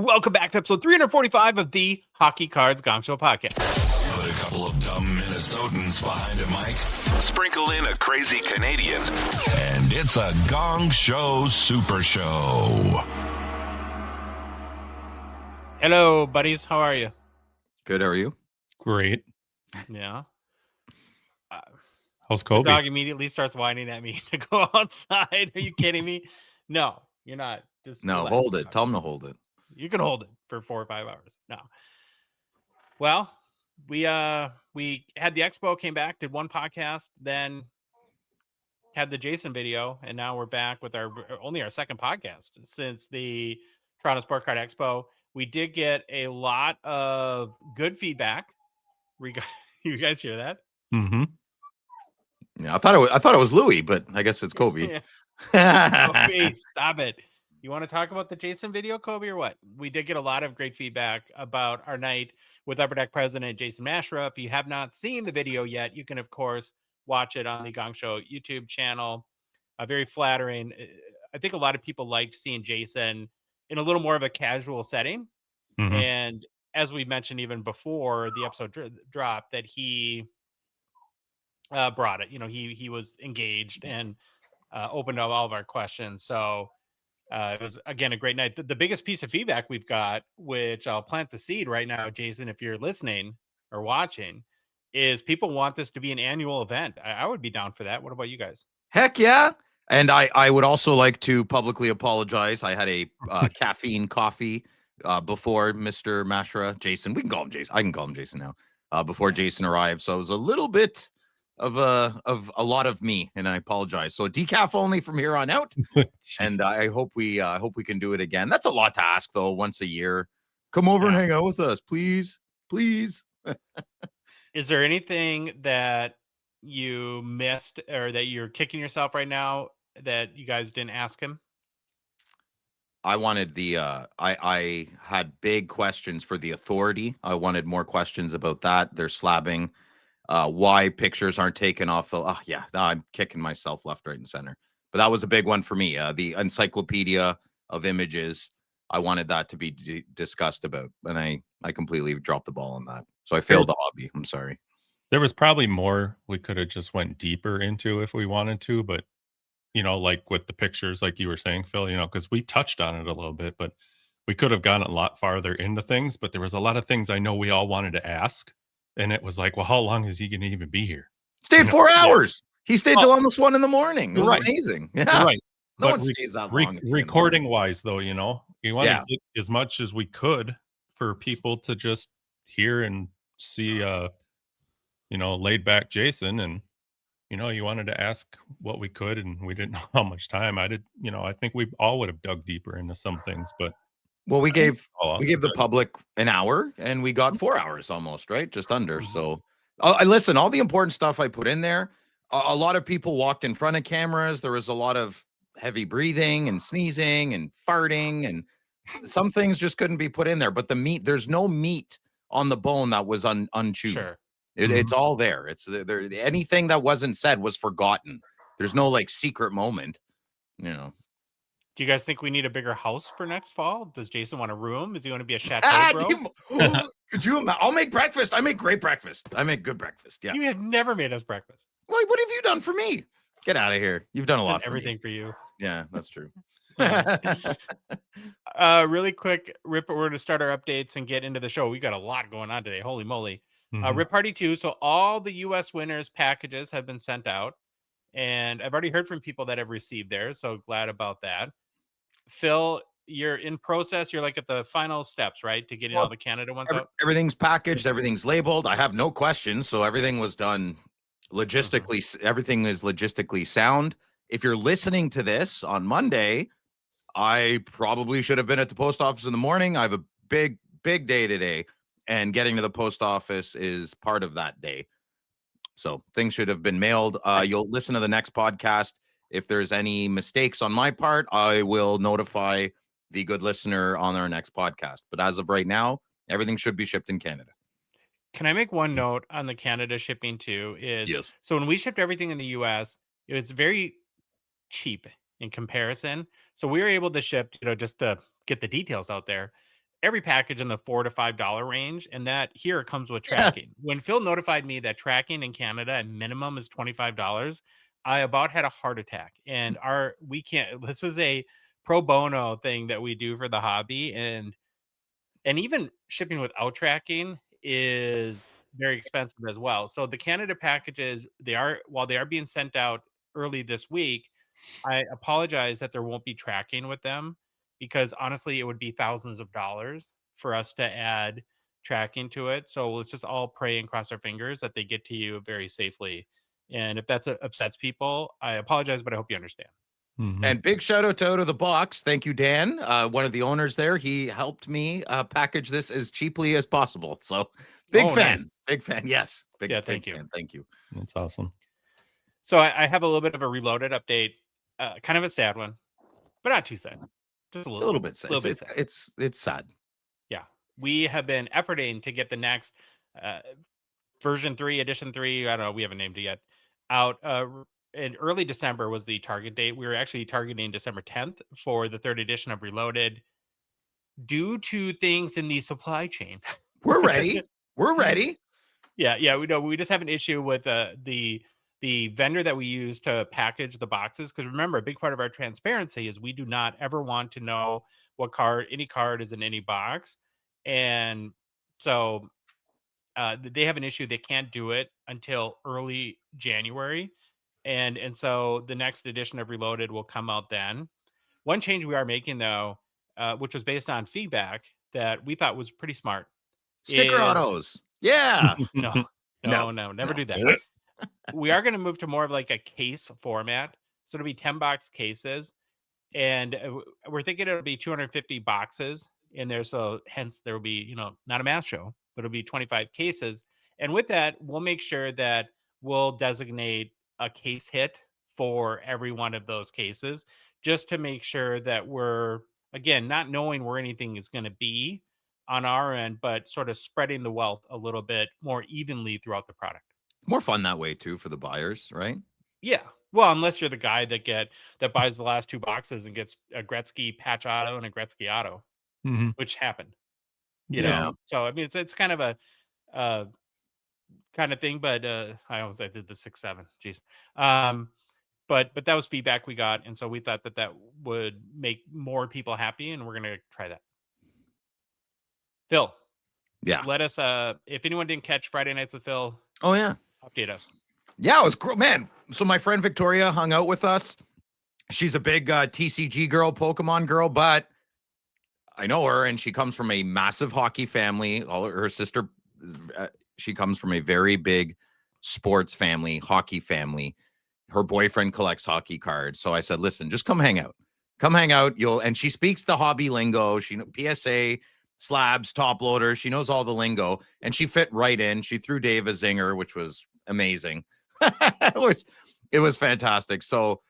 welcome back to episode 345 of the Hockey Cards Gongshow podcast. Put a couple of dumb Minnesotans behind a mic, sprinkle in a crazy Canadian, and it's a Gong Show Super Show. Hello, buddies. How are you? Good. How are you? Great. Yeah. How's Kobe? The dog immediately starts whining at me to go outside. Are you kidding me? No, you're not. Just No, relax. hold it. Tell him to hold it. You can hold it for 4 or 5 hours. No. Well, we had the expo, came back, did one podcast, then had the Jason video, and now we're back with our second podcast since the Toronto Sport Card Expo. We did get a lot of good feedback. You guys hear that? Mm-hmm. Yeah, I thought it was Louis, but I guess it's Kobe. Kobe, stop it. You want to talk about the Jason video, Kobe, or what? We did get a lot of great feedback about our night with Upper Deck President Jason Mashra. If you have not seen the video yet, you can, of course, watch it on the Gongshow YouTube channel. Very flattering. I think a lot of people liked seeing Jason in a little more of a casual setting. Mm-hmm. And as we mentioned even before the episode dropped, that he brought it. You know, he was engaged and opened up all of our questions. So it was, again, a great night. The biggest piece of feedback we've got, which I'll plant the seed right now, Jason, if you're listening or watching, is people want this to be an annual event. I would be down for that. What about you guys? Heck yeah. And I would also like to publicly apologize. I had a caffeine coffee before Mr. Mashra, Jason. We can call him Jason. I can call him Jason now. Before Jason arrived. So it was a little bit of a lot of me, and I apologize. So decaf only from here on out. And I hope we can do it again. That's a lot to ask though, once a year. Come over and hang out with us, please. Please. Is there anything that you missed or that you're kicking yourself right now that you guys didn't ask him? I wanted I had big questions for the authority. I wanted more questions about that. They're slabbing. Why pictures aren't taken off the I'm kicking myself left, right, and center. But that was a big one for me. The encyclopedia of images. I wanted that to be discussed about, and I completely dropped the ball on that. So I failed the hobby. I'm sorry. There was probably more we could have just went deeper into if we wanted to, but like with the pictures, like you were saying, Phil, because we touched on it a little bit, but we could have gone a lot farther into things. But there was a lot of things I know we all wanted to ask. And it was like, well, how long is he going to even be here? Stayed 4 hours. He stayed till almost 1 a.m. It was amazing. Yeah. Right. No one stays that long. Recording wise, though, we want to get as much as we could for people to just hear and see, laid back Jason. And, you wanted to ask what we could, and we didn't know how much time. I think we all would have dug deeper into some things, but. Well, we gave the public an hour, and we got 4 hours almost, right? Just under. So, I listen. All the important stuff I put in there. A lot of people walked in front of cameras. There was a lot of heavy breathing and sneezing and farting, and some things just couldn't be put in there. But the meat, there's no meat on the bone that was unchewed. Sure. It's all there. It's there. Anything that wasn't said was forgotten. There's no secret moment. Do you guys think we need a bigger house for next fall? Does Jason want a room? Is he going to be a chateau, bro? Could you imagine? I'll make breakfast. I make great breakfast. I make good breakfast. Yeah. You have never made us breakfast. Well, what have you done for me? Get out of here. You've done a lot for everything me. for you. Yeah, that's true. Really quick, Rip, we're going to start our updates and get into the show. We got a lot going on today. Holy moly. Rip Party 2. So all the U.S. winners packages have been sent out, and I've already heard from people that have received theirs. So glad about that. Phil, you're in process. You're at the final steps, right? To getting all the Canada ones out. Everything's packaged. Everything's labeled. I have no questions. So everything was done logistically. Everything is logistically sound. If you're listening to this on Monday, I probably should have been at the post office in the morning. I have a big day today, and getting to the post office is part of that day. So things should have been mailed. You'll listen to the next podcast. If there's any mistakes on my part, I will notify the good listener on our next podcast. But as of right now, everything should be shipped in Canada. Can I make one note on the Canada shipping too? Yes. So when we shipped everything in the US, it was very cheap in comparison. So we were able to ship, just to get the details out there, every package in the $4 to $5 range, and that here comes with Yeah. tracking. When Phil notified me that tracking in Canada at minimum is $25, I about had a heart attack. And we can't. This is a pro bono thing that we do for the hobby, and even shipping without tracking is very expensive as well. So the Canada packages, while they are being sent out early this week, I apologize that there won't be tracking with them, because honestly, it would be thousands of dollars for us to add tracking to it. So let's just all pray and cross our fingers that they get to you very safely. And if that upsets people, I apologize, but I hope you understand. And big shout out to Out of the Box. Thank you, Dan. One of the owners there. He helped me package this as cheaply as possible. So big fan. Nice. Big fan. Yes. Thank you. Fan. Thank you. That's awesome. So I have a little bit of a Reloaded update, kind of a sad one, but not too sad. Just a little bit sad. sad. It's sad. Yeah. We have been efforting to get the next version 3, edition 3. I don't know. We haven't named it yet. Out in early December was the target date. We were actually targeting December 10th for the 3rd edition of Reloaded. Due to things in the supply chain, we're ready. We're ready. Yeah. We know we just have an issue with the vendor that we use to package the boxes. Because remember, a big part of our transparency is we do not ever want to know what any card is in any box. And so they have an issue. They can't do it until early January. And so the next edition of Reloaded will come out then. One change we are making, though, which was based on feedback that we thought was pretty smart. Sticker autos. Yeah. No, never do that. We are going to move to more of like a case format. So it'll be 10 box cases. And we're thinking it'll be 250 boxes in there. So hence there will be, not a mass show, but it'll be 25 cases. And with that, we'll make sure that we'll designate a case hit for every one of those cases, just to make sure that we're, again, not knowing where anything is going to be on our end, but sort of spreading the wealth a little bit more evenly throughout the product. More fun that way too for the buyers, right? Yeah. Well, unless you're the guy that buys the last 2 boxes and gets a Gretzky patch auto and a Gretzky auto, which happened. You know. So I mean, it's kind of a kind of thing, but I did the 6-7. Jeez. But that was feedback we got, and so we thought that would make more people happy, and we're gonna try that. Phil. Yeah. Let us if anyone didn't catch Friday Nights with Phil. Oh yeah. Update us. Yeah, it was cool, man. So my friend Victoria hung out with us. She's a big TCG girl, Pokemon girl, but I know her, and she comes from a massive hockey family. Her sister, she comes from a very big sports family, hockey family. Her boyfriend collects hockey cards. So I said, listen, just come hang out. And she speaks the hobby lingo. She knows PSA, slabs, top loaders. She knows all the lingo, and she fit right in. She threw Dave a zinger, which was amazing. It was fantastic. So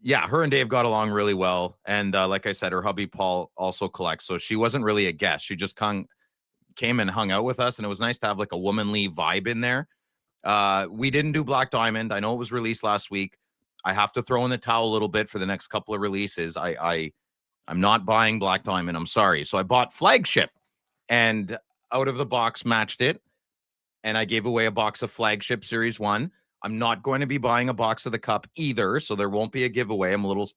yeah, her and Dave got along really well. And like I said, her hubby Paul also collects. So she wasn't really a guest. She just came and hung out with us. And it was nice to have like a womanly vibe in there. We didn't do Black Diamond. I know it was released last week. I have to throw in the towel a little bit for the next couple of releases. I'm not buying Black Diamond. I'm sorry. So I bought Flagship, and out of the box matched it. And I gave away a box of Flagship Series 1. I'm not going to be buying a box of the cup either, so there won't be a giveaway. I'm a little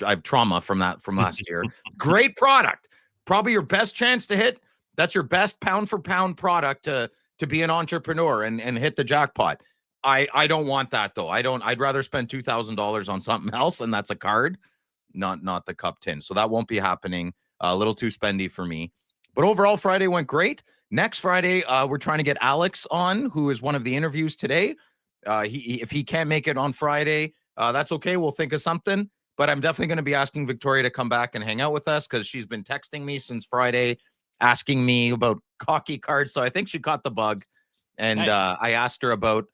I have trauma from last year. Great product. Probably your best chance to hit. That's your best pound for pound product to be an entrepreneur and hit the jackpot. I don't want that though. I'd rather spend $2,000 on something else, and that's a card, not the cup tin. So that won't be happening. A little too spendy for me. But overall, Friday went great. Next Friday, we're trying to get Alex on, who is one of the interviews today. If he can't make it on Friday, that's okay. We'll think of something. But I'm definitely going to be asking Victoria to come back and hang out with us, because she's been texting me since Friday, asking me about hockey cards. So I think she caught the bug. And nice. I asked her about,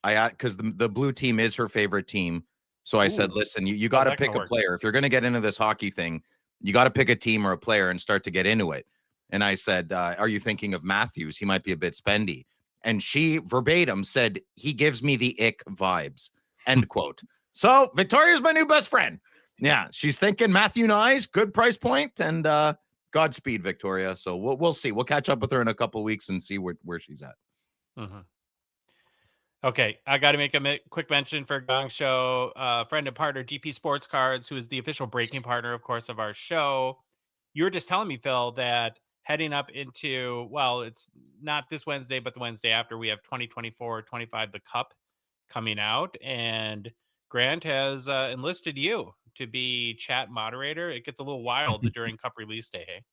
because the blue team is her favorite team. So I said, listen, you got to pick a player. If you're going to get into this hockey thing, you got to pick a team or a player and start to get into it. And I said, are you thinking of Matthews? He might be a bit spendy. And she verbatim said, he gives me the ick vibes, end quote. So Victoria's my new best friend. Yeah, she's thinking Matthew Nyes, good price point, and Godspeed, Victoria. So we'll see. We'll catch up with her in a couple of weeks and see where she's at. Mm-hmm. Okay, I got to make a quick mention for Gongshow, friend and partner GP Sports Cards, who is the official breaking partner, of course, of our show. You were just telling me, Phil, that heading up into, well, it's not this Wednesday, but the Wednesday after, we have 2024-25, the Cup coming out, and Grant has enlisted you to be chat moderator. It gets a little wild during Cup release day, hey?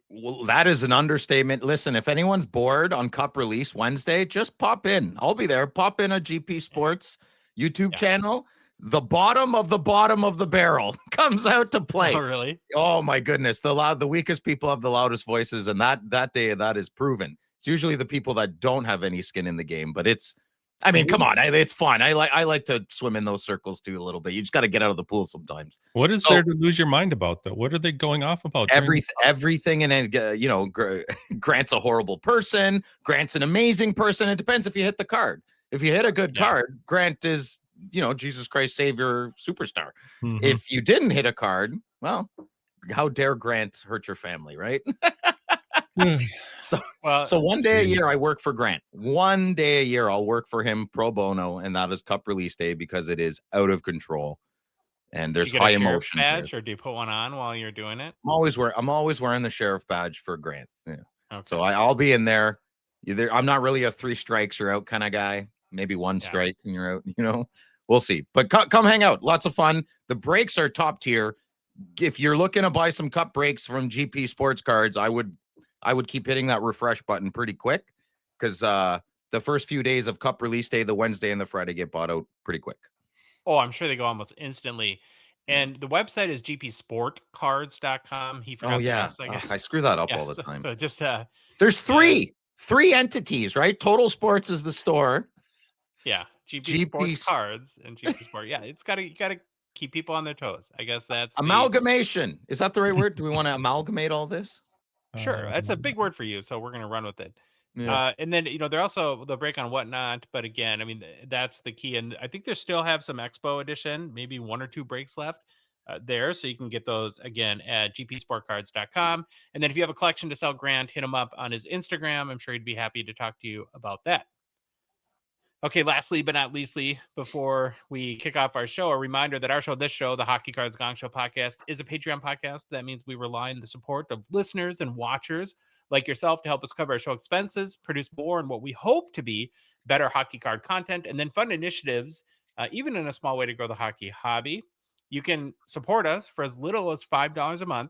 Well, that is an understatement. Listen, if anyone's bored on Cup release Wednesday, just pop in. I'll be there. Pop in a GP Sports YouTube channel. The bottom of the barrel comes out to play. Oh, really? Oh my goodness. The weakest people have the loudest voices, and that day that is proven. It's usually the people that don't have any skin in the game, but I mean, come on, it's fun. I like to swim in those circles too a little bit. You just got to get out of the pool sometimes. What is there to lose your mind about, though? What are they going off about? Everything, and then Grant's a horrible person. Grant's an amazing person. It depends if you hit the card. If you hit a good card, Grant is Jesus Christ Savior superstar. Mm-hmm. If you didn't hit a card, well, how dare Grant hurt your family, right? So one day a year I work for Grant. One day a year I'll work for him pro bono, and that is Cup release day because it is out of control and there's high emotions. Badge, or do you put one on while you're doing it? I'm always wearing the sheriff badge for Grant. Yeah. Okay. So I'll be in there. I'm not really a 3 strikes you're out kind of guy. Maybe 1 strike and you're out. We'll see. But come hang out. Lots of fun. The breaks are top tier. If you're looking to buy some cup breaks from GP Sports Cards, I would keep hitting that refresh button pretty quick, because the first few days of Cup release day, the Wednesday and the Friday, get bought out pretty quick. Oh, I'm sure they go almost instantly. And the website is gpsportcards.com. He forgot the S, I guess. I screw that up all the time. So just there's three entities, right? Total Sports is the store. Yeah, GP Sports Cards and GP Sport. Yeah, you gotta keep people on their toes. I guess that's amalgamation. Is that the right word? Do we want to amalgamate all this? Sure, that's a big word for you, so we're gonna run with it. Yeah. And then they're also the break on whatnot, but again, I mean that's the key, and I think they still have some Expo edition, maybe 1 or 2 breaks left there, so you can get those again at gpsportcards.com. And then if you have a collection to sell, Grant, hit him up on his Instagram. I'm sure he'd be happy to talk to you about that. Okay, lastly but not leastly, before we kick off our show, a reminder that our show, this show, the Hockey Cards Gongshow podcast, is a Patreon podcast. That means we rely on the support of listeners and watchers like yourself to help us cover our show expenses, produce more and what we hope to be better hockey card content, and then fund initiatives, even in a small way, to grow the hockey hobby. You can support us for as little as $5 a month,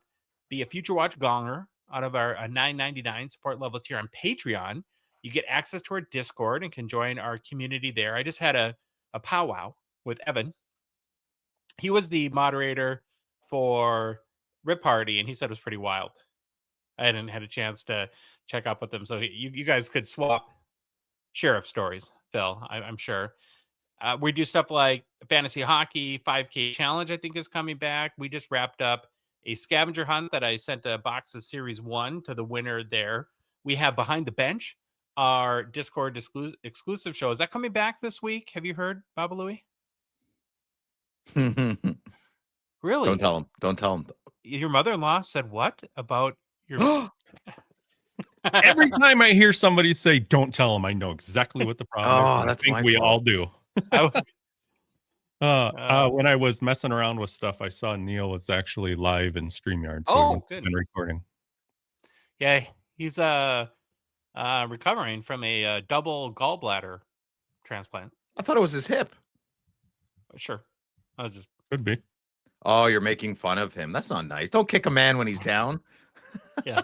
be a Future Watch Gonger out of our $9.99 support level tier on Patreon. You get access to our Discord and can join our community there. I just had a powwow with Evan. He was the moderator for Rip Party, and he said it was pretty wild. I hadn't had a chance to check up with them. So you guys could swap sheriff stories, Phil, I'm sure. We do stuff like fantasy hockey, 5K challenge, I think, is coming back. We just wrapped up a scavenger hunt that I sent a box of Series 1 to the winner there. We have Behind the Bench, our Discord exclusive show. Is that coming back this week? Have you heard, Baba Louie? Really? Don't tell him. Your mother-in-law said what about your... Every time I hear somebody say, don't tell him, I know exactly what the problem is. That's I think we all do. When I was messing around with stuff, I saw Neil was actually live in StreamYard. So good. Been recording. Yeah, he's recovering from a double gallbladder transplant. I thought it was his hip. Sure. Could be. Oh, you're making fun of him. That's not nice. Don't kick a man when he's down. Yeah.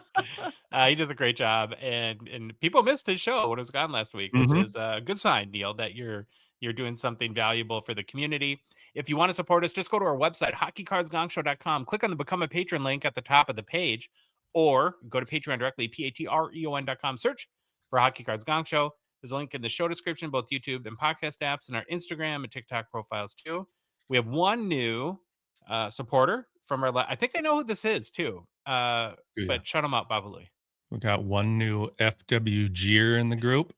He does a great job, and people missed his show when it was gone last week, which is a good sign, Neil, that you're doing something valuable for the community. If you want to support us, just go to our website, hockeycardsgongshow.com. Click on the Become a Patron link at the top of the page, or go to Patreon directly, patreon.com. Search for Hockey Cards Gongshow. There's a link in the show description, both YouTube and podcast apps, and our Instagram and TikTok profiles too. We have one new supporter from our... I think I know who this is too, but shut him up, Baba Louie. We got one new FWGer in the group.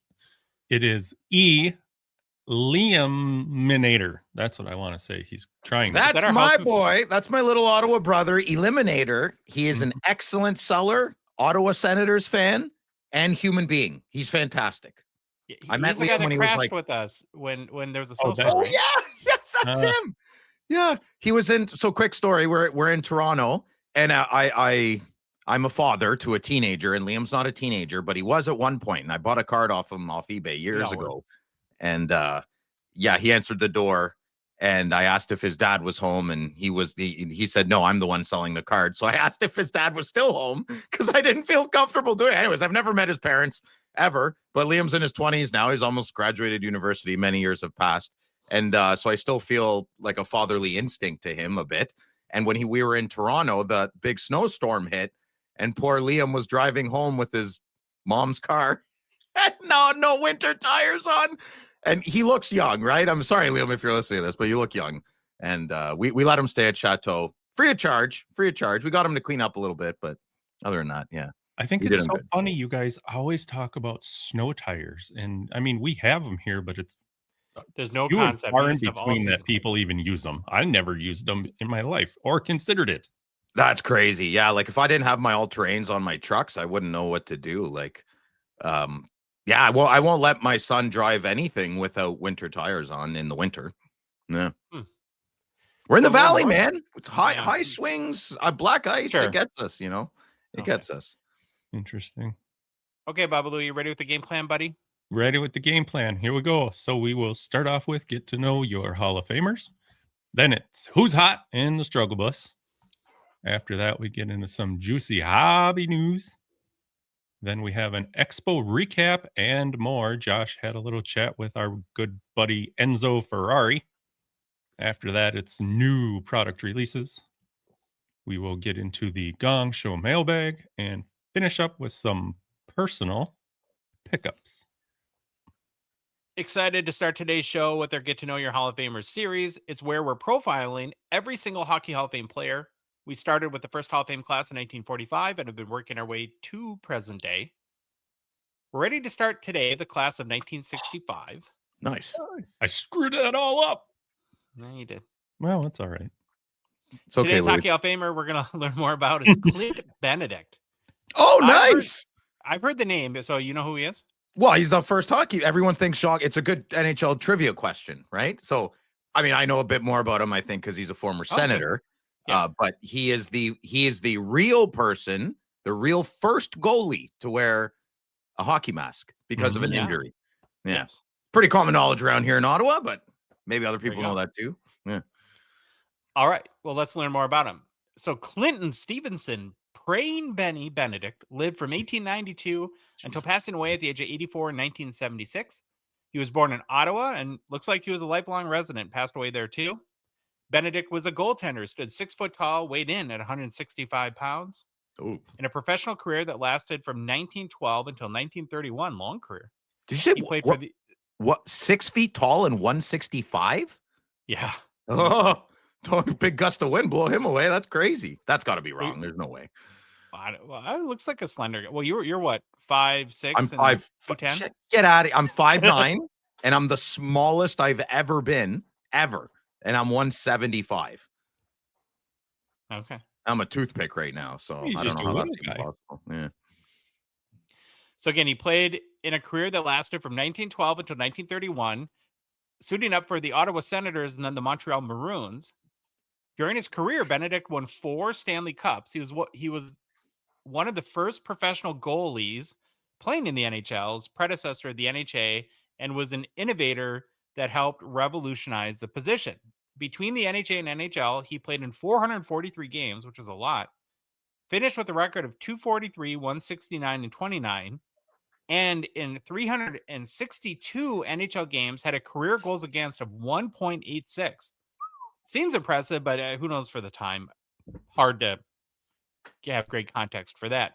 It is Liam Minator. That's what I want to say. He's trying. That's our my house- boy. That's my little Ottawa brother, Eliminator. He is an excellent seller, Ottawa Senators fan, and human being. He's fantastic. I met He's the guy Liam when that he was crashed like, with us when there was a Oh, snowstorm. oh right? yeah, that's him. Yeah, he was in. So quick story. We're in Toronto, and I'm a father to a teenager, and Liam's not a teenager, but he was at one point, and I bought a card off him off eBay years ago, and yeah, he answered the door, and I asked if his dad was home, and he said no, I'm the one selling the card. So I asked if his dad was still home because I didn't feel comfortable doing it. Anyways, I've never met his parents ever, but Liam's in his 20s now. He's almost graduated university. Many years have passed. And so I still feel like a fatherly instinct to him a bit. And when we were in Toronto, the big snowstorm hit, and poor Liam was driving home with his mom's car and no winter tires on. And he looks young, right? I'm sorry, Liam, if you're listening to this, but you look young. And we let him stay at Chateau free of charge. We got him to clean up a little bit, but other than that, yeah. I think it's so funny. You guys always talk about snow tires, and I mean, we have them here, but there's no few and concept far in between that people even use them. I never used them in my life or considered it. That's crazy. Yeah, like if I didn't have my all-terrains on my trucks, I wouldn't know what to do. Like, yeah, well, I won't let my son drive anything without winter tires on in the winter. Yeah. We're in the valley, man. It's high swings, black ice. It gets us, It gets us. Interesting. Okay, Babalu, you ready with the game plan, buddy? Ready with the game plan. Here we go. So we will start off with get to know your Hall of Famers. Then it's who's hot in the struggle bus. After that, we get into some juicy hobby news. Then we have an expo recap and more. Josh had a little chat with our good buddy Enzo Ferrari. After that, it's new product releases. We will get into the Gongshow Mailbag and finish up with some personal pickups. Excited to start today's show with our Get to Know Your Hall of Famers series. It's where we're profiling every single Hockey Hall of Fame player. We started with the first Hall of Fame class in 1945 and have been working our way to present day. We're ready to start today, the class of 1965. Nice. I screwed that all up. No, you did. Well, it's all right. It's okay. Today's Hockey Hall of Famer we're going to learn more about is Clint Benedict. Oh, nice. I've heard the name, so you know who he is? Well, he's the first hockey. Everyone thinks shock. It's a good NHL trivia question, right? So, I mean, I know a bit more about him, I think, because he's a former senator. Yeah. But he is the real person, the real first goalie to wear a hockey mask because of an injury. Yeah. Yes. Pretty common knowledge around here in Ottawa, but maybe other people know that too. Yeah. All right. Well, let's learn more about him. So Clinton Stevenson Praying Benny Benedict lived from 1892 until passing away at the age of 84 in 1976. He was born in Ottawa and looks like he was a lifelong resident, passed away there too. Benedict was a goaltender, stood 6 foot tall, weighed in at 165 pounds. Ooh. In a professional career that lasted from 1912 until 1931, long career. Did you say he played for the 6 feet tall and 165? Yeah. Oh, big gust of wind blow him away. That's crazy. That's got to be wrong. There's no way. Well, it looks like a slender guy. Well, you're what, 5'6"? I'm 5'10". Get out of here. I'm 5'9", and I'm the smallest I've ever been, ever. And I'm 175. Okay. I'm a toothpick right now, so I don't know how that's possible. Yeah. So again, he played in a career that lasted from 1912 until 1931, suiting up for the Ottawa Senators and then the Montreal Maroons. During his career, Benedict won 4 Stanley Cups. He was one of the first professional goalies playing in the NHL's predecessor of the NHA, and was an innovator that helped revolutionize the position. Between the NHA and NHL, he played in 443 games, which is a lot. Finished with a record of 243, 169, and 29. And in 362 NHL games, had a career goals against of 1.86. Seems impressive, but who knows for the time. Hard to have great context for that.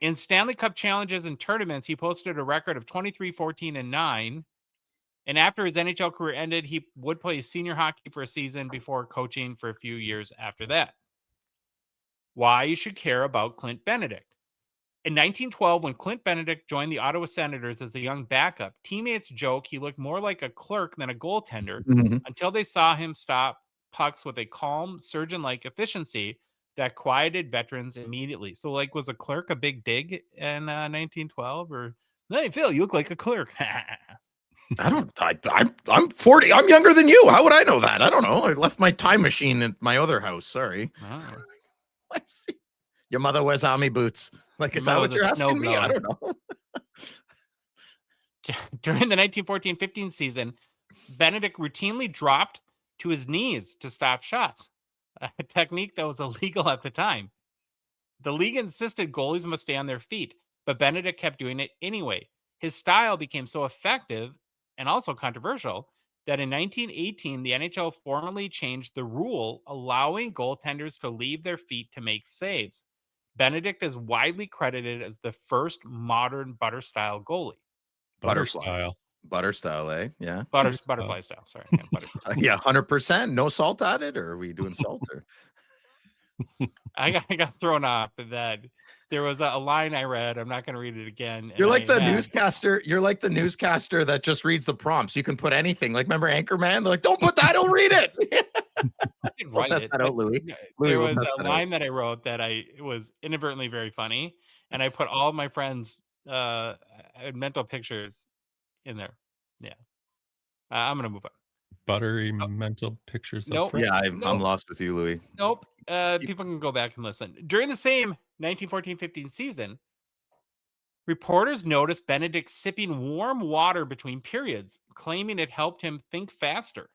In Stanley Cup challenges and tournaments, he posted a record of 23, 14, and 9. And after his NHL career ended, he would play senior hockey for a season before coaching for a few years after that. Why you should care about Clint Benedict. In 1912, when Clint Benedict joined the Ottawa Senators as a young backup, teammates joke he looked more like a clerk than a goaltender until they saw him stop pucks with a calm, surgeon-like efficiency that quieted veterans immediately. So, like, was a clerk a big dig in 1912? Or, hey, Phil, you look like a clerk. I'm 40. I'm younger than you. How would I know that? I don't know. I left my time machine at my other house. Sorry. Oh. I see. Your mother wears army boots. Like, is that what you're asking me? I don't know. During the 1914-15 season, Benedict routinely dropped to his knees to stop shots, a technique that was illegal at the time. The league insisted goalies must stay on their feet, but Benedict kept doing it anyway. His style became so effective and also controversial that in 1918, the NHL formally changed the rule, allowing goaltenders to leave their feet to make saves. Benedict is widely credited as the first modern butter-style goalie. Butter style, eh? Yeah. Butterfly style. Sorry. Yeah, butterfly. Yeah, 100%. No salt added, or are we doing salt? Or I got thrown off that there was a line I read. I'm not going to read it again. You're like the newscaster. You're like the newscaster that just reads the prompts. You can put anything. Like, remember Anchorman? They're like, don't put that. Don't read it. I didn't write it. That out, Louis. There was a line that I wrote that it was inadvertently very funny, and I put all of my friends' mental pictures in there. Yeah, I'm gonna move on. Buttery mental pictures. Nope. Yeah, I'm lost with you, Louis. Nope. People can go back and listen. During the same 1914-15 season, reporters noticed Benedict sipping warm water between periods, claiming it helped him think faster.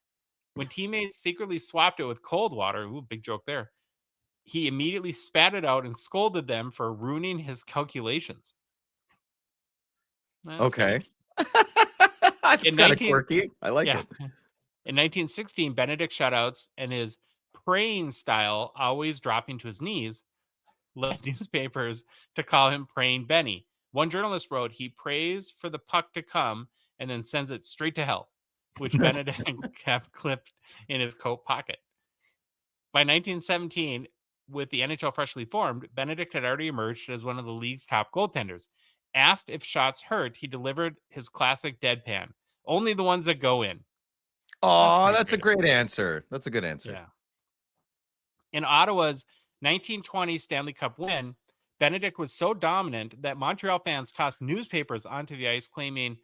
When teammates secretly swapped it with cold water, ooh, big joke there, he immediately spat it out and scolded them for ruining his calculations. That's okay. It's kind of quirky. I like it. In 1916, Benedict shutouts and his praying style, always dropping to his knees, led newspapers to call him Praying Benny. One journalist wrote, he prays for the puck to come and then sends it straight to hell, which Benedict kept clipped in his coat pocket. By 1917, with the NHL freshly formed, Benedict had already emerged as one of the league's top goaltenders. Asked if shots hurt, he delivered his classic deadpan. Only the ones that go in. Oh, that's a great answer. That's a good answer. Yeah. In Ottawa's 1920 Stanley Cup win, Benedict was so dominant that Montreal fans tossed newspapers onto the ice claiming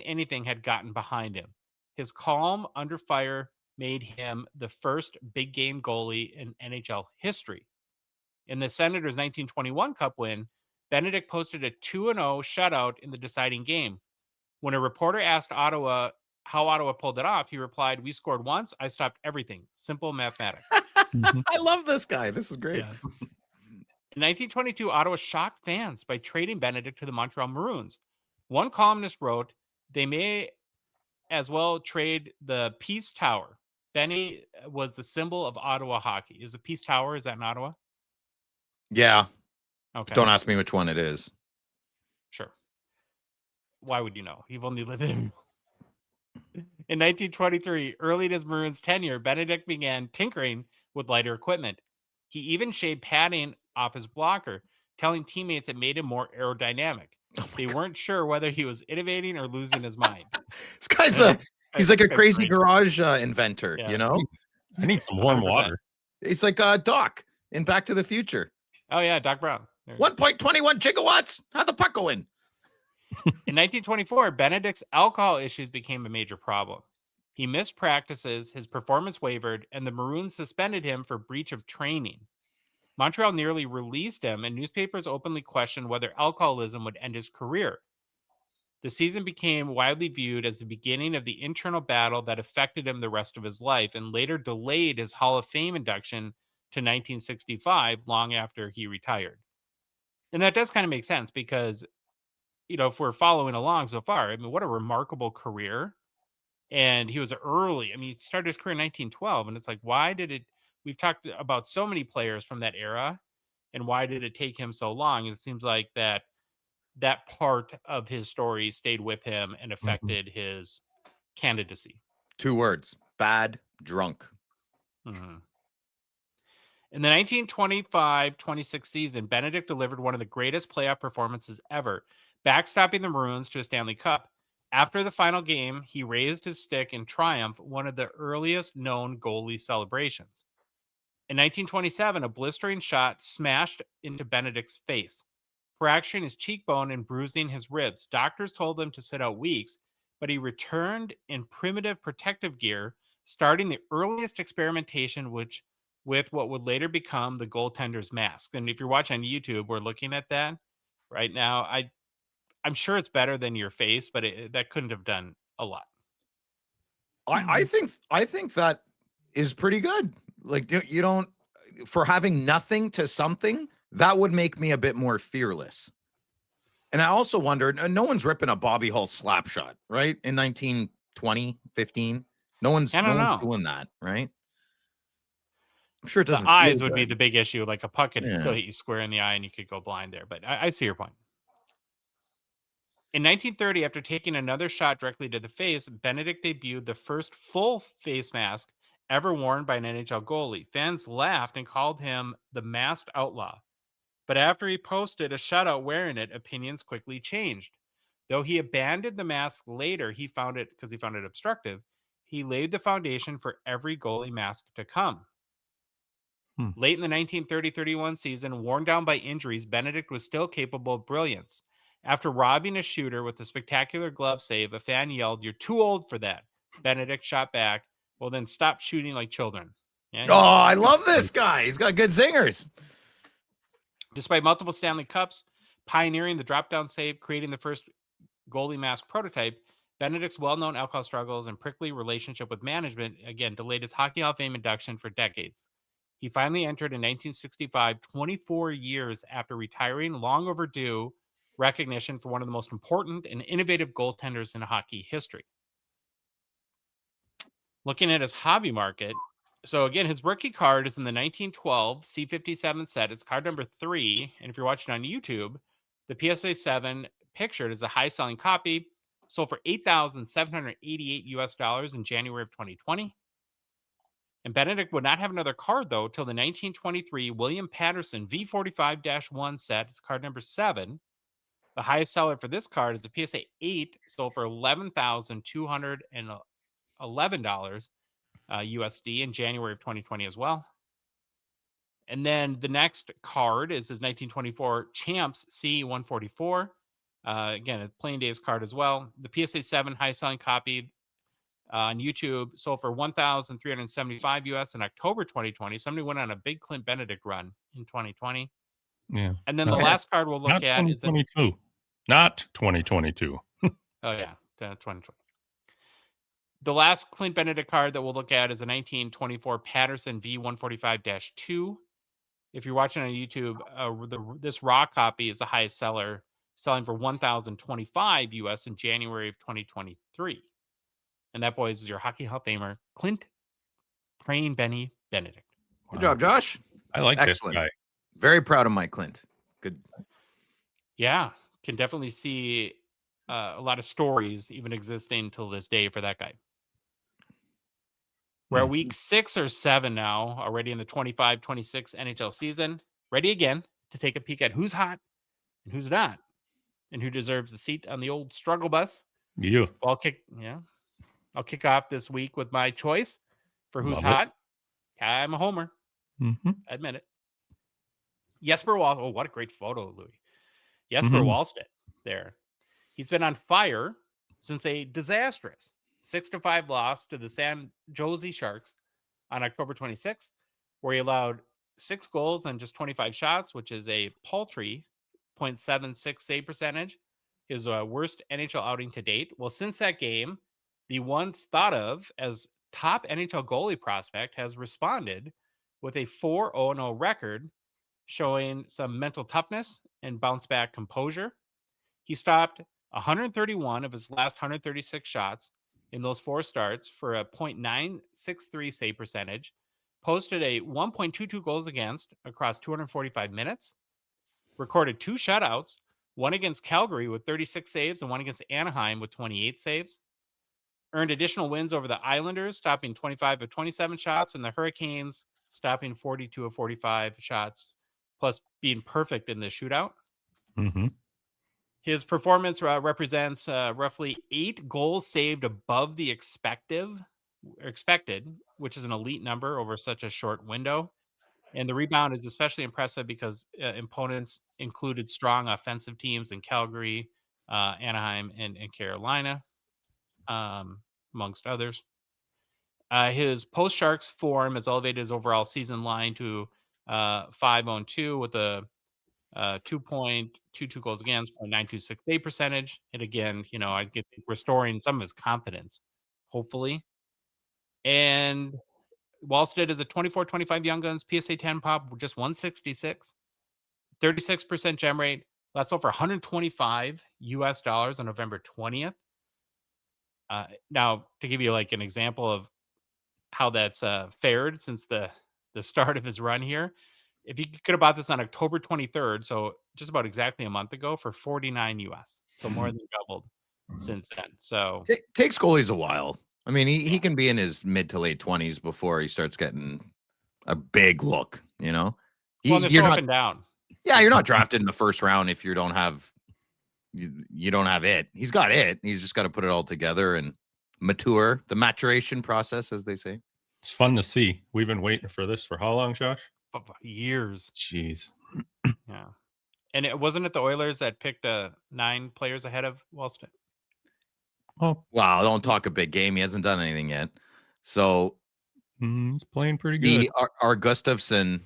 anything had gotten behind him. His calm under fire made him the first big game goalie in NHL history. In the Senators' 1921 Cup win, Benedict posted a 2-0 shutout in the deciding game. When a reporter asked Ottawa how Ottawa pulled it off, he replied, we scored once, I stopped everything. Simple mathematics. I love this guy. This is great. Yeah. In 1922, Ottawa shocked fans by trading Benedict to the Montreal Maroons. One columnist wrote, they may as well trade the Peace Tower. Benny was the symbol of Ottawa hockey. Is the Peace Tower, is that in Ottawa? Yeah. Okay. Don't ask me which one it is. Sure. Why would you know? You've only lived in 1923, early in his Maroons tenure, Benedict began tinkering with lighter equipment. He even shaved padding off his blocker, telling teammates it made him more aerodynamic. They weren't sure whether he was innovating or losing his mind. This guy's he's like a crazy garage inventor, you know? I need some warm 100%. Water. He's like Doc in Back to the Future. Oh, yeah, Doc Brown. 1.21 gigawatts. How'd the puck go in? In 1924, Benedict's alcohol issues became a major problem. He missed practices, his performance wavered, and the Maroons suspended him for breach of training. Montreal nearly released him, and newspapers openly questioned whether alcoholism would end his career. The season became widely viewed as the beginning of the internal battle that affected him the rest of his life and later delayed his Hall of Fame induction to 1965, long after he retired. And that does kind of make sense because, you know, if we're following along so far, I mean, what a remarkable career. And he was early. I mean, he started his career in 1912. And it's like, why did it? We've talked about so many players from that era. And why did it take him so long? It seems like that part of his story stayed with him and affected his candidacy. 2 words: bad drunk. Mm-hmm. In the 1925-26 season, Benedict delivered one of the greatest playoff performances ever, backstopping the Maroons to a Stanley Cup. After the final game, he raised his stick in triumph, one of the earliest known goalie celebrations. In 1927, a blistering shot smashed into Benedict's face, fracturing his cheekbone and bruising his ribs. Doctors told him to sit out weeks, but he returned in primitive protective gear, starting the earliest experimentation with what would later become the goaltender's mask. And if you're watching on YouTube, we're looking at that right now. I'm sure it's better than your face, but that couldn't have done a lot. I think that is pretty good. Like you don't, for having nothing to something, that would make me a bit more fearless. And I also wonder, no one's ripping a Bobby Hull slap shot, right? In 1920, 15. No one's doing that, right? I'm sure it doesn't. The eyes feel would be good. the big issue. Like a puck could Yeah. still hit you square in the eye and you could go blind there. But I see your point. In 1930, after taking another shot directly to the face, Benedict debuted the first full face mask ever worn by an NHL goalie. Fans laughed and called him the masked outlaw. But after he posted a shutout wearing it, opinions quickly changed. Though he abandoned the mask later, he found it obstructive. He laid the foundation for every goalie mask to come. Late in the 1930-31 season, worn down by injuries, Benedict was still capable of brilliance. After robbing a shooter with a spectacular glove save, a fan yelled, "You're too old for that." Benedict shot back, "Well, then stop shooting like children." Yeah, I love this guy. He's got good zingers. Despite multiple Stanley Cups, pioneering the drop-down save, creating the first goalie mask prototype, Benedict's well-known alcohol struggles and prickly relationship with management, again, delayed his Hockey Hall of Fame induction for decades. He finally entered in 1965, 24 years after retiring, long overdue recognition for one of the most important and innovative goaltenders in hockey history. Looking at his hobby market, so again, his rookie card is in the 1912 C57 set. It's card number 3, and if you're watching on YouTube, the PSA 7 pictured is a high-selling copy, sold for $8,788 US in January of 2020. And Benedict would not have another card, though, till the 1923 William Patterson V45-1 set. It's card number 7. The highest seller for this card is a PSA 8, sold for $11,211 USD in January of 2020 as well. And then the next card is his 1924 Champs C144. Again, a plain days card as well. The PSA 7 high selling copy on YouTube sold for $1,375 US in October 2020. Somebody went on a big Clint Benedict run in 2020. Yeah. And then the last card we'll look at is 2022. Not 2022. Oh yeah, 2020. The last Clint Benedict card that we'll look at is a 1924 Patterson V145-2. If you're watching on YouTube, this raw copy is the highest seller, selling for $1,025 US in January of 2023. And that, boys, is your Hockey Hall of Famer, Clint Praying Benny Benedict. Good job, Josh. I like Excellent. this guy. Very proud of my Clint. Good. Yeah, can definitely see a lot of stories even existing till this day for that guy. We're at week 6 or 7 now, already in the 25-26 NHL season. Ready again to take a peek at who's hot and who's not, and who deserves the seat on the old struggle bus. Yeah. I'll kick off this week with my choice for who's hot. I'm a homer. Mm-hmm. Admit it. Jesper Wallstedt. Oh, what a great photo, Louis. Jesper Wallstedt there. He's been on fire since a disastrous 6-5 loss to the San Jose Sharks on October 26th, where he allowed 6 goals and just 25 shots, which is a paltry 0.76 save percentage, his worst NHL outing to date. Well, since that game, the once thought of as top NHL goalie prospect has responded with a 4-0 record, showing some mental toughness and bounce back composure. He stopped 131 of his last 136 shots in those 4 starts for a 0.963 save percentage, posted a 1.22 goals against across 245 minutes, recorded 2 shutouts, one against Calgary with 36 saves and one against Anaheim with 28 saves, earned additional wins over the Islanders, stopping 25 of 27 shots, and the Hurricanes stopping 42 of 45 shots, plus being perfect in the shootout. Mm-hmm. His performance represents roughly 8 goals saved above the expected, which is an elite number over such a short window. And the rebound is especially impressive because opponents included strong offensive teams in Calgary, Anaheim, and Carolina, amongst others. His post Sharks form has elevated his overall season line to 5-2 with a 2.22 goals against, 0.92 save percentage. And again, I get restoring some of his confidence, hopefully. And Wallstead is a 24-25 Young Guns PSA 10 pop, just 166, 36% gem rate. That's over $125 on November 20th. Now, to give you like an example of how that's fared since the start of his run here, if you could have bought this on October 23rd, so just about exactly a month ago, for $49, so more than doubled since then. So Takes goalies a while. I mean, he can be in his mid to late 20s before he starts getting a big look, well, they're so up and down. Yeah, you're not drafted in the first round if you don't have it. He's got it. He's just got to put it all together and mature, the maturation process, as they say. It's fun to see. We've been waiting for this for how long, Josh? Years. Jeez. Yeah. And it wasn't it the Oilers that picked 9 players ahead of Wallstead? Oh, wow! Don't talk a big game. He hasn't done anything yet. So he's playing pretty good. Our Gustafsson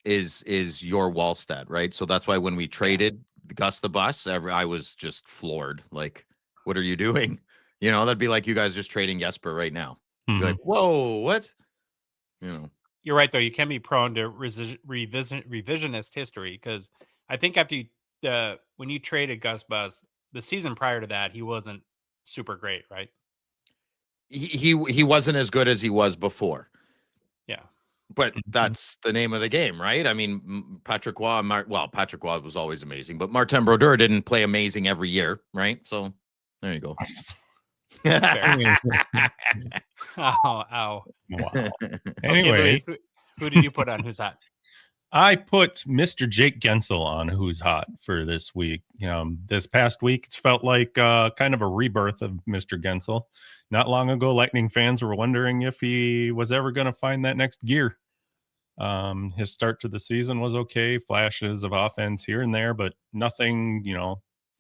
is your Wallstead, right? So that's why when we traded Gus the Bus, I was just floored. Like, what are you doing? That'd be like you guys just trading Jesper right now. Mm-hmm. Like, whoa, what? You're right, though. You can be prone to revisionist history, because I think after when you traded Gus Bus, the season prior to that, he wasn't super great, right? He wasn't as good as he was before. Yeah. But that's the name of the game, right? I mean, Patrick Roy was always amazing, but Martin Brodeur didn't play amazing every year, right? So there you go. Ow. Wow. Anyway, okay, who did you put on who's hot? I put Mr. Jake Gensel on who's hot for this week. This past week, it's felt like kind of a rebirth of Mr. Gensel. Not long ago, Lightning fans were wondering if he was ever going to find that next gear. His start to the season was okay, flashes of offense here and there, but nothing,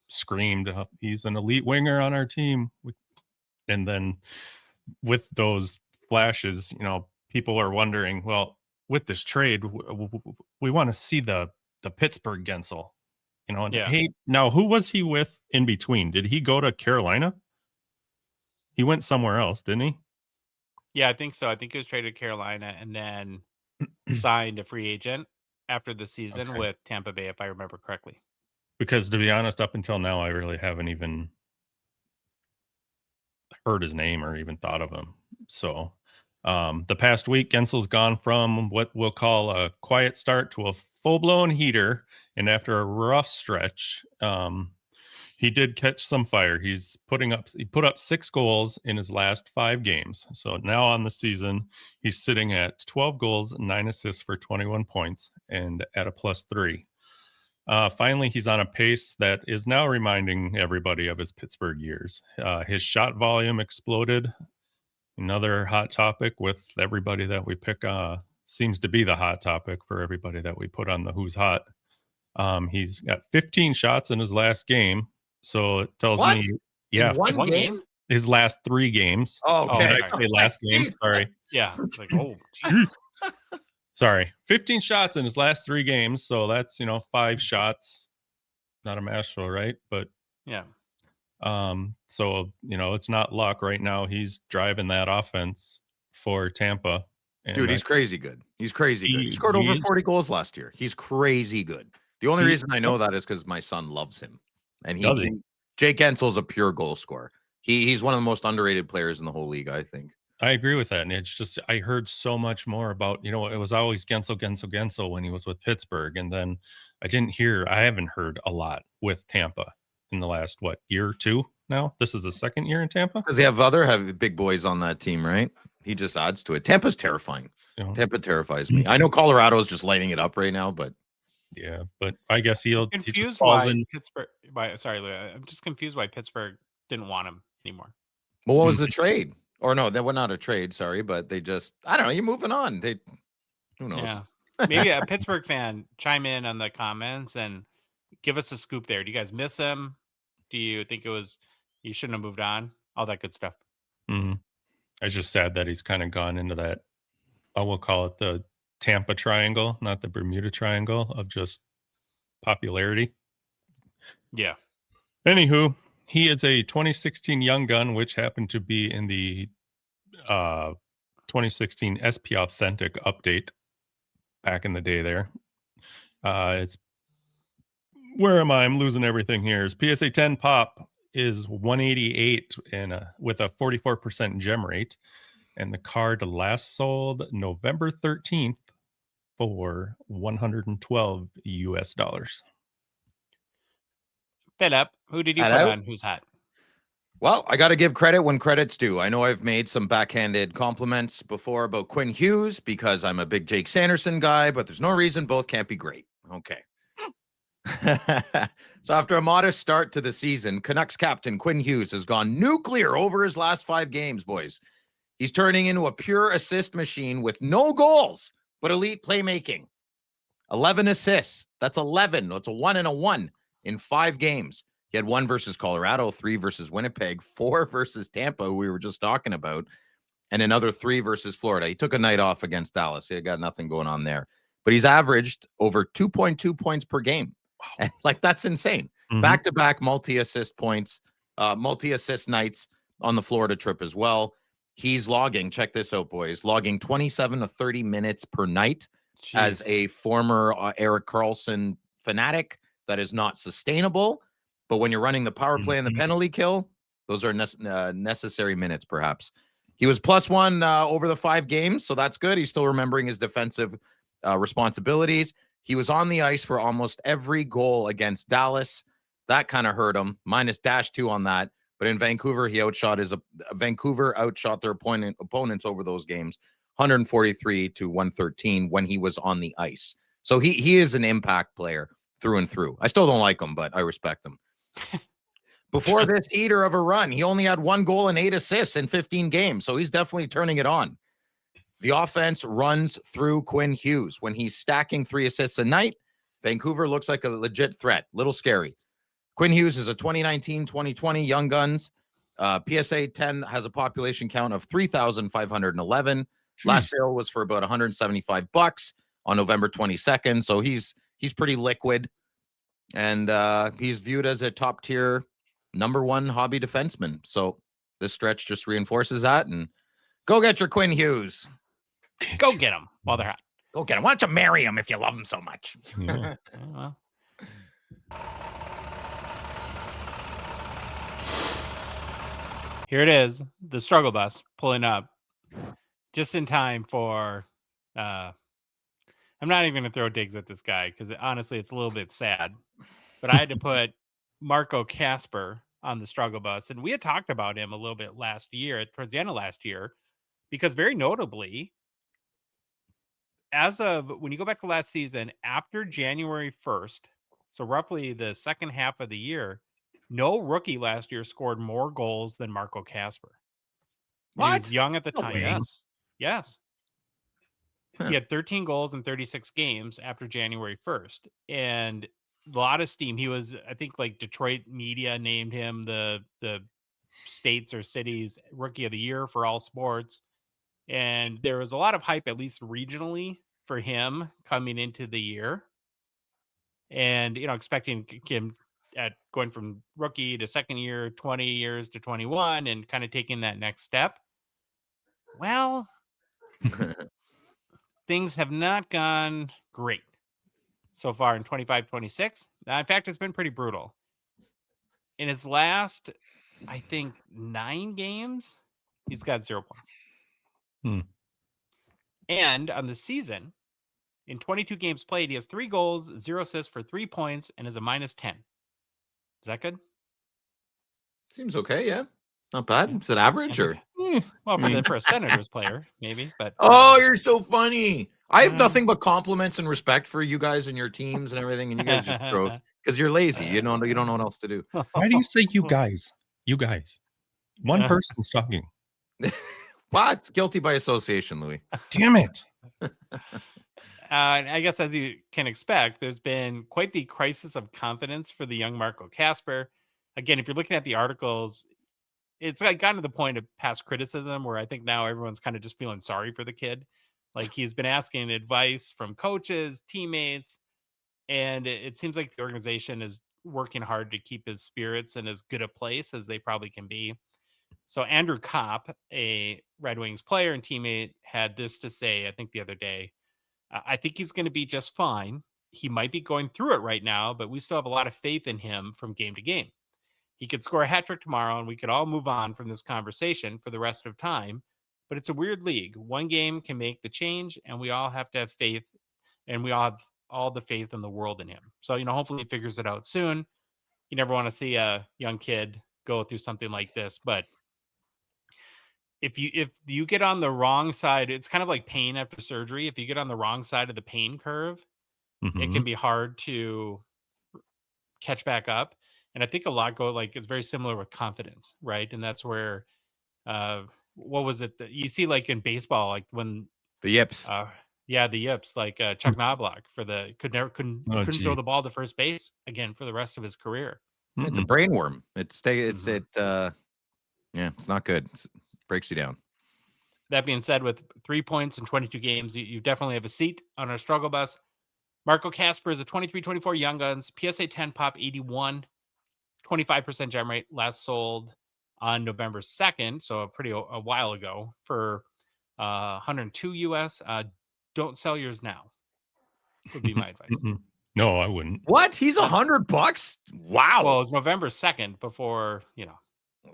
screamed, he's an elite winger on our team. And then with those flashes, people are wondering, well, with this trade, we want to see the Pittsburgh Gensel, and hey, now who was he with in between? Did he go to Carolina? He went somewhere else, didn't he? Yeah, I think so. I think he was traded to Carolina and then signed a free agent after the season with Tampa Bay, if I remember correctly. Because to be honest, up until now, I really haven't even heard his name or even thought of him. So the past week, Gensel's gone from what we'll call a quiet start to a full-blown heater. And after a rough stretch, he did catch some fire. He put up 6 goals in his last 5 games. So now on the season, he's sitting at 12 goals, 9 assists for 21 points and at a +3. Finally, he's on a pace that is now reminding everybody of his Pittsburgh years. His shot volume exploded. Another hot topic with everybody that we pick seems to be the hot topic for everybody that we put on the Who's Hot. He's got 15 shots in his last game. So it tells me, in one game? His last 3 games. Oh, okay. Did I say last game? Sorry. Yeah. It's like, oh, geez. Sorry. 15 shots in his last 3 games. So that's, 5 shots. Not a master, right? But yeah. So, it's not luck right now. He's driving that offense for Tampa. And dude, he's crazy good. He's crazy good. He scored over 40 goals last year. He's crazy good. The only reason I know that is because my son loves him. And Jake Gensel's a pure goal scorer. He's one of the most underrated players in the whole league, I think. I agree with that. And it's just, I heard so much more about, it was always Gensel when he was with Pittsburgh. And then I haven't heard a lot with Tampa in the last, year or two now? This is the second year in Tampa? Because they have big boys on that team, right? He just adds to it. Tampa's terrifying. You know? Tampa terrifies me. I know Colorado is just lighting it up right now, but Yeah, but I guess he just Confused falls why in. Pittsburgh. Sorry, Lou, I'm just confused why Pittsburgh didn't want him anymore. well, what was the trade? Or no, that was not a trade. Sorry, but they just I don't know. You're moving on. Who knows? Yeah, maybe a Pittsburgh fan chime in on the comments and give us a scoop there. Do you guys miss him? Do you think you shouldn't have moved on? All that good stuff. Mhm. It's just sad that he's kind of gone into that. I will call it the Tampa Triangle, not the Bermuda Triangle of just popularity. Yeah. Anywho, he is a 2016 Young Gun, which happened to be in the 2016 SP Authentic update back in the day there. It's where am I? I'm losing everything here. His PSA 10 pop is 188 with a 44% gem rate. And the card last sold November 13th for $112 US. Philip, who did you Hello? put on who's hot? Well, I got to give credit when credit's due. I know I've made some backhanded compliments before about Quinn Hughes because I'm a big Jake Sanderson guy, but there's no reason both can't be great. Okay. So after a modest start to the season, Canucks captain Quinn Hughes has gone nuclear over his last 5 games, boys. He's turning into a pure assist machine with no goals, but elite playmaking. 11 assists. That's 11. That's a 1 and a 1 in 5 games. He had 1 versus Colorado, 3 versus Winnipeg, 4 versus Tampa, who we were just talking about, and another 3 versus Florida. He took a night off against Dallas. He got nothing going on there. But he's averaged over 2.2 points per game. And that's insane. Back-to-back multi-assist points, multi-assist nights on the Florida trip as well. He's logging, check this out, boys, logging 27 to 30 minutes per night. Jeez. As a former Erik Karlsson fanatic. That is not sustainable. But when you're running the power play and the penalty kill, those are necessary minutes, perhaps. He was +1 over the 5 games, so that's good. He's still remembering his defensive responsibilities. He was on the ice for almost every goal against Dallas. That kind of hurt him. -2 on that. But in Vancouver, he outshot their opponents over those games, 143 to 113 when he was on the ice. So he is an impact player through and through. I still don't like him, but I respect him. Before this heater of a run, he only had 1 goal and 8 assists in 15 games. So he's definitely turning it on. The offense runs through Quinn Hughes. When he's stacking 3 assists a night, Vancouver looks like a legit threat. Little scary. Quinn Hughes is a 2019-2020 Young Guns. PSA 10 has a population count of 3,511. Last sale was for about $175 on November 22nd. So he's pretty liquid. And he's viewed as a top-tier #1 hobby defenseman. So this stretch just reinforces that. And go get your Quinn Hughes. Go get them while they're hot. Go get him. Why don't you marry him if you love him so much? Yeah. Well. Here it is, the struggle bus pulling up just in time for I'm not even going to throw digs at this guy because honestly, it's a little bit sad. But I had to put Marco Kasper on the struggle bus. And we had talked about him a little bit last year, towards the end of last year, because very notably, as of when you go back to last season, after January 1st, so roughly the second half of the year, no rookie last year scored more goals than Marco Kasper. He was young at the time. Way. Yes. He had 13 goals in 36 games after January 1st. And a lot of steam. He was, I think, like Detroit media named him the states or cities rookie of the year for all sports. And there was a lot of hype, at least regionally, for him coming into the year. And, expecting him at going from rookie to second year, 20 years to 21, and kind of taking that next step. Well, things have not gone great so far in 25-26. In fact, it's been pretty brutal. In his last, I think, 9 games, he's got 0 points. And on the season, in 22 games played, he has 3 goals, 0 assists for 3 points, and is a -10. Is that good? Seems okay, yeah. Not bad. Is it average or? Well, for a Senators player, maybe. But oh, you're so funny. I have nothing but compliments and respect for you guys and your teams and everything, and you guys just throw because you're lazy. You don't know what else to do. Why do you say you guys? You guys. One person's talking. What? Guilty by association, Louis. Damn it. I guess as you can expect, there's been quite the crisis of confidence for the young Marco Kasper. Again, if you're looking at the articles, it's like gotten to the point of past criticism where I think now everyone's kind of just feeling sorry for the kid. Like he's been asking advice from coaches, teammates, and it seems like the organization is working hard to keep his spirits in as good a place as they probably can be. So Andrew Kopp, a Red Wings player and teammate, had this to say, I think the other day. I think he's going to be just fine. He might be going through it right now, but we still have a lot of faith in him from game to game. He could score a hat trick tomorrow and we could all move on from this conversation for the rest of time. But it's a weird league. One game can make the change, and we all have to have faith, and we all have all the faith in the world in him. So, hopefully he figures it out soon. You never want to see a young kid go through something like this, but if you get on the wrong side, it's kind of like pain after surgery. If you get on the wrong side of the pain curve, it can be hard to catch back up. And I think a lot it's very similar with confidence, right? And that's where what was it that you see like in baseball, like when The yips. the yips, like Chuck Knobloch couldn't throw the ball to first base again for the rest of his career. It's a brain worm. It's not good. It breaks you down. That being said, with 3 points in 22 games, you definitely have a seat on our struggle bus. Marco Kasper is a 23-24 Young Guns, PSA 10 pop 81, 25% gem rate, last sold on November 2nd, so a while ago, for 102 US. Don't sell yours now, would be my advice. No, I wouldn't. What? He's $100? Wow. Well, it's November 2nd before,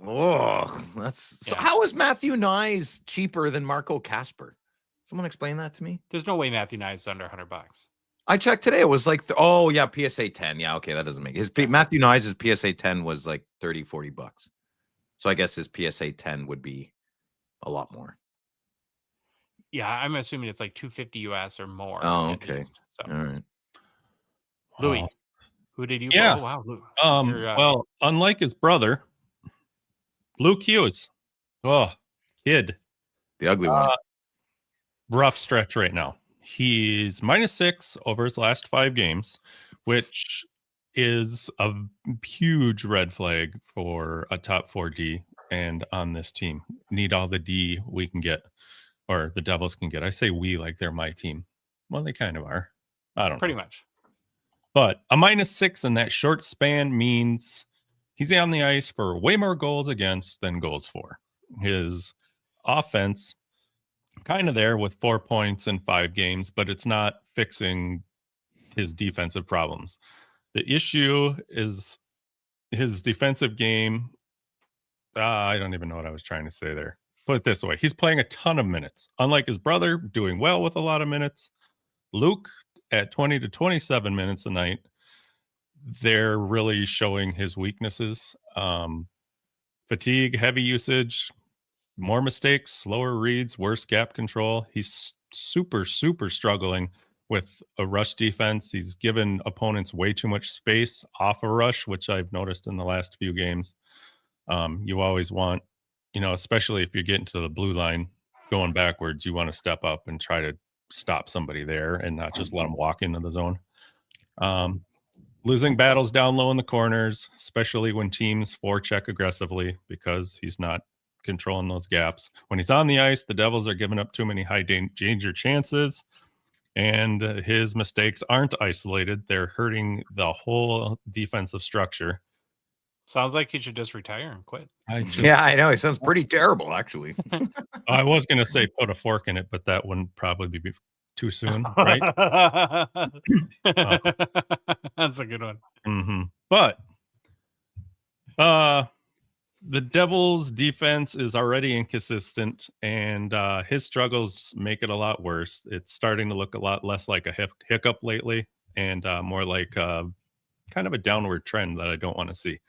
Oh, so how is Matthew Nyes cheaper than Marco Kasper? Someone explain that to me. There's no way Matthew Nyes is under $100. I checked today. It was like, PSA 10. Yeah, okay, that doesn't make Matthew Nyes' PSA 10 was like $30-40. So I guess his PSA 10 would be a lot more. Yeah, I'm assuming it's like 250 US or more. Oh, okay. So. All right. Louis, who did you? Yeah. Oh, wow. Well, unlike his brother, Luke Hughes. Oh, kid. The ugly one. Rough stretch right now. He's -6 over his last 5 games, which is a huge red flag for a top 4D and on this team. Need all the D we can get, or the Devils can get. I say we like they're my team. Well, they kind of are. I don't know. Pretty much. But a -6 in that short span means he's on the ice for way more goals against than goals for. His offense kind of there with 4 points in 5 games, but it's not fixing his defensive problems. The issue is his defensive game. I don't even know what I was trying to say there. Put it this way. He's playing a ton of minutes. Unlike his brother, doing well with a lot of minutes. Luke at 20 to 27 minutes a night. They're really showing his weaknesses. Fatigue, heavy usage, more mistakes, slower reads, worse gap control. He's super struggling with a rush defense. He's given opponents way too much space off a rush, which I've noticed in the last few games. You always want, especially if you're getting to the blue line going backwards, you want to step up and try to stop somebody there and not just let them walk into the zone. Losing battles down low in the corners, especially when teams forecheck aggressively because he's not controlling those gaps. When he's on the ice, the Devils are giving up too many high danger chances, and his mistakes aren't isolated. They're hurting the whole defensive structure. Sounds like he should just retire and quit. Yeah, I know. He sounds pretty terrible, actually. I was going to say put a fork in it, but that wouldn't probably be too soon, right? That's a good one. Mm-hmm. But the Devils' defense is already inconsistent, and his struggles make it a lot worse. It's starting to look a lot less like a hiccup lately, and more like kind of a downward trend that I don't want to see.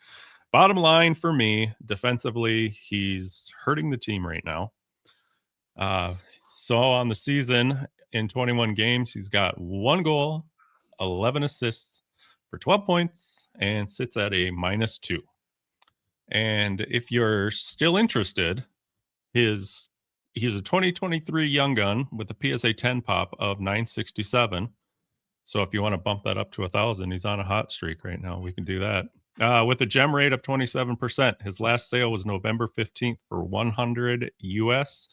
bottom line for me, defensively, he's hurting the team right now. So on the season, in 21 games, he's got 1 goal, 11 assists for 12 points, and sits at a -2. And if you're still interested, he's a 2023 young gun with a PSA 10 pop of 967. So if you want to bump that up to 1,000, he's on a hot streak right now. We can do that. With a gem rate of 27%. His last sale was November 15th for 100 US,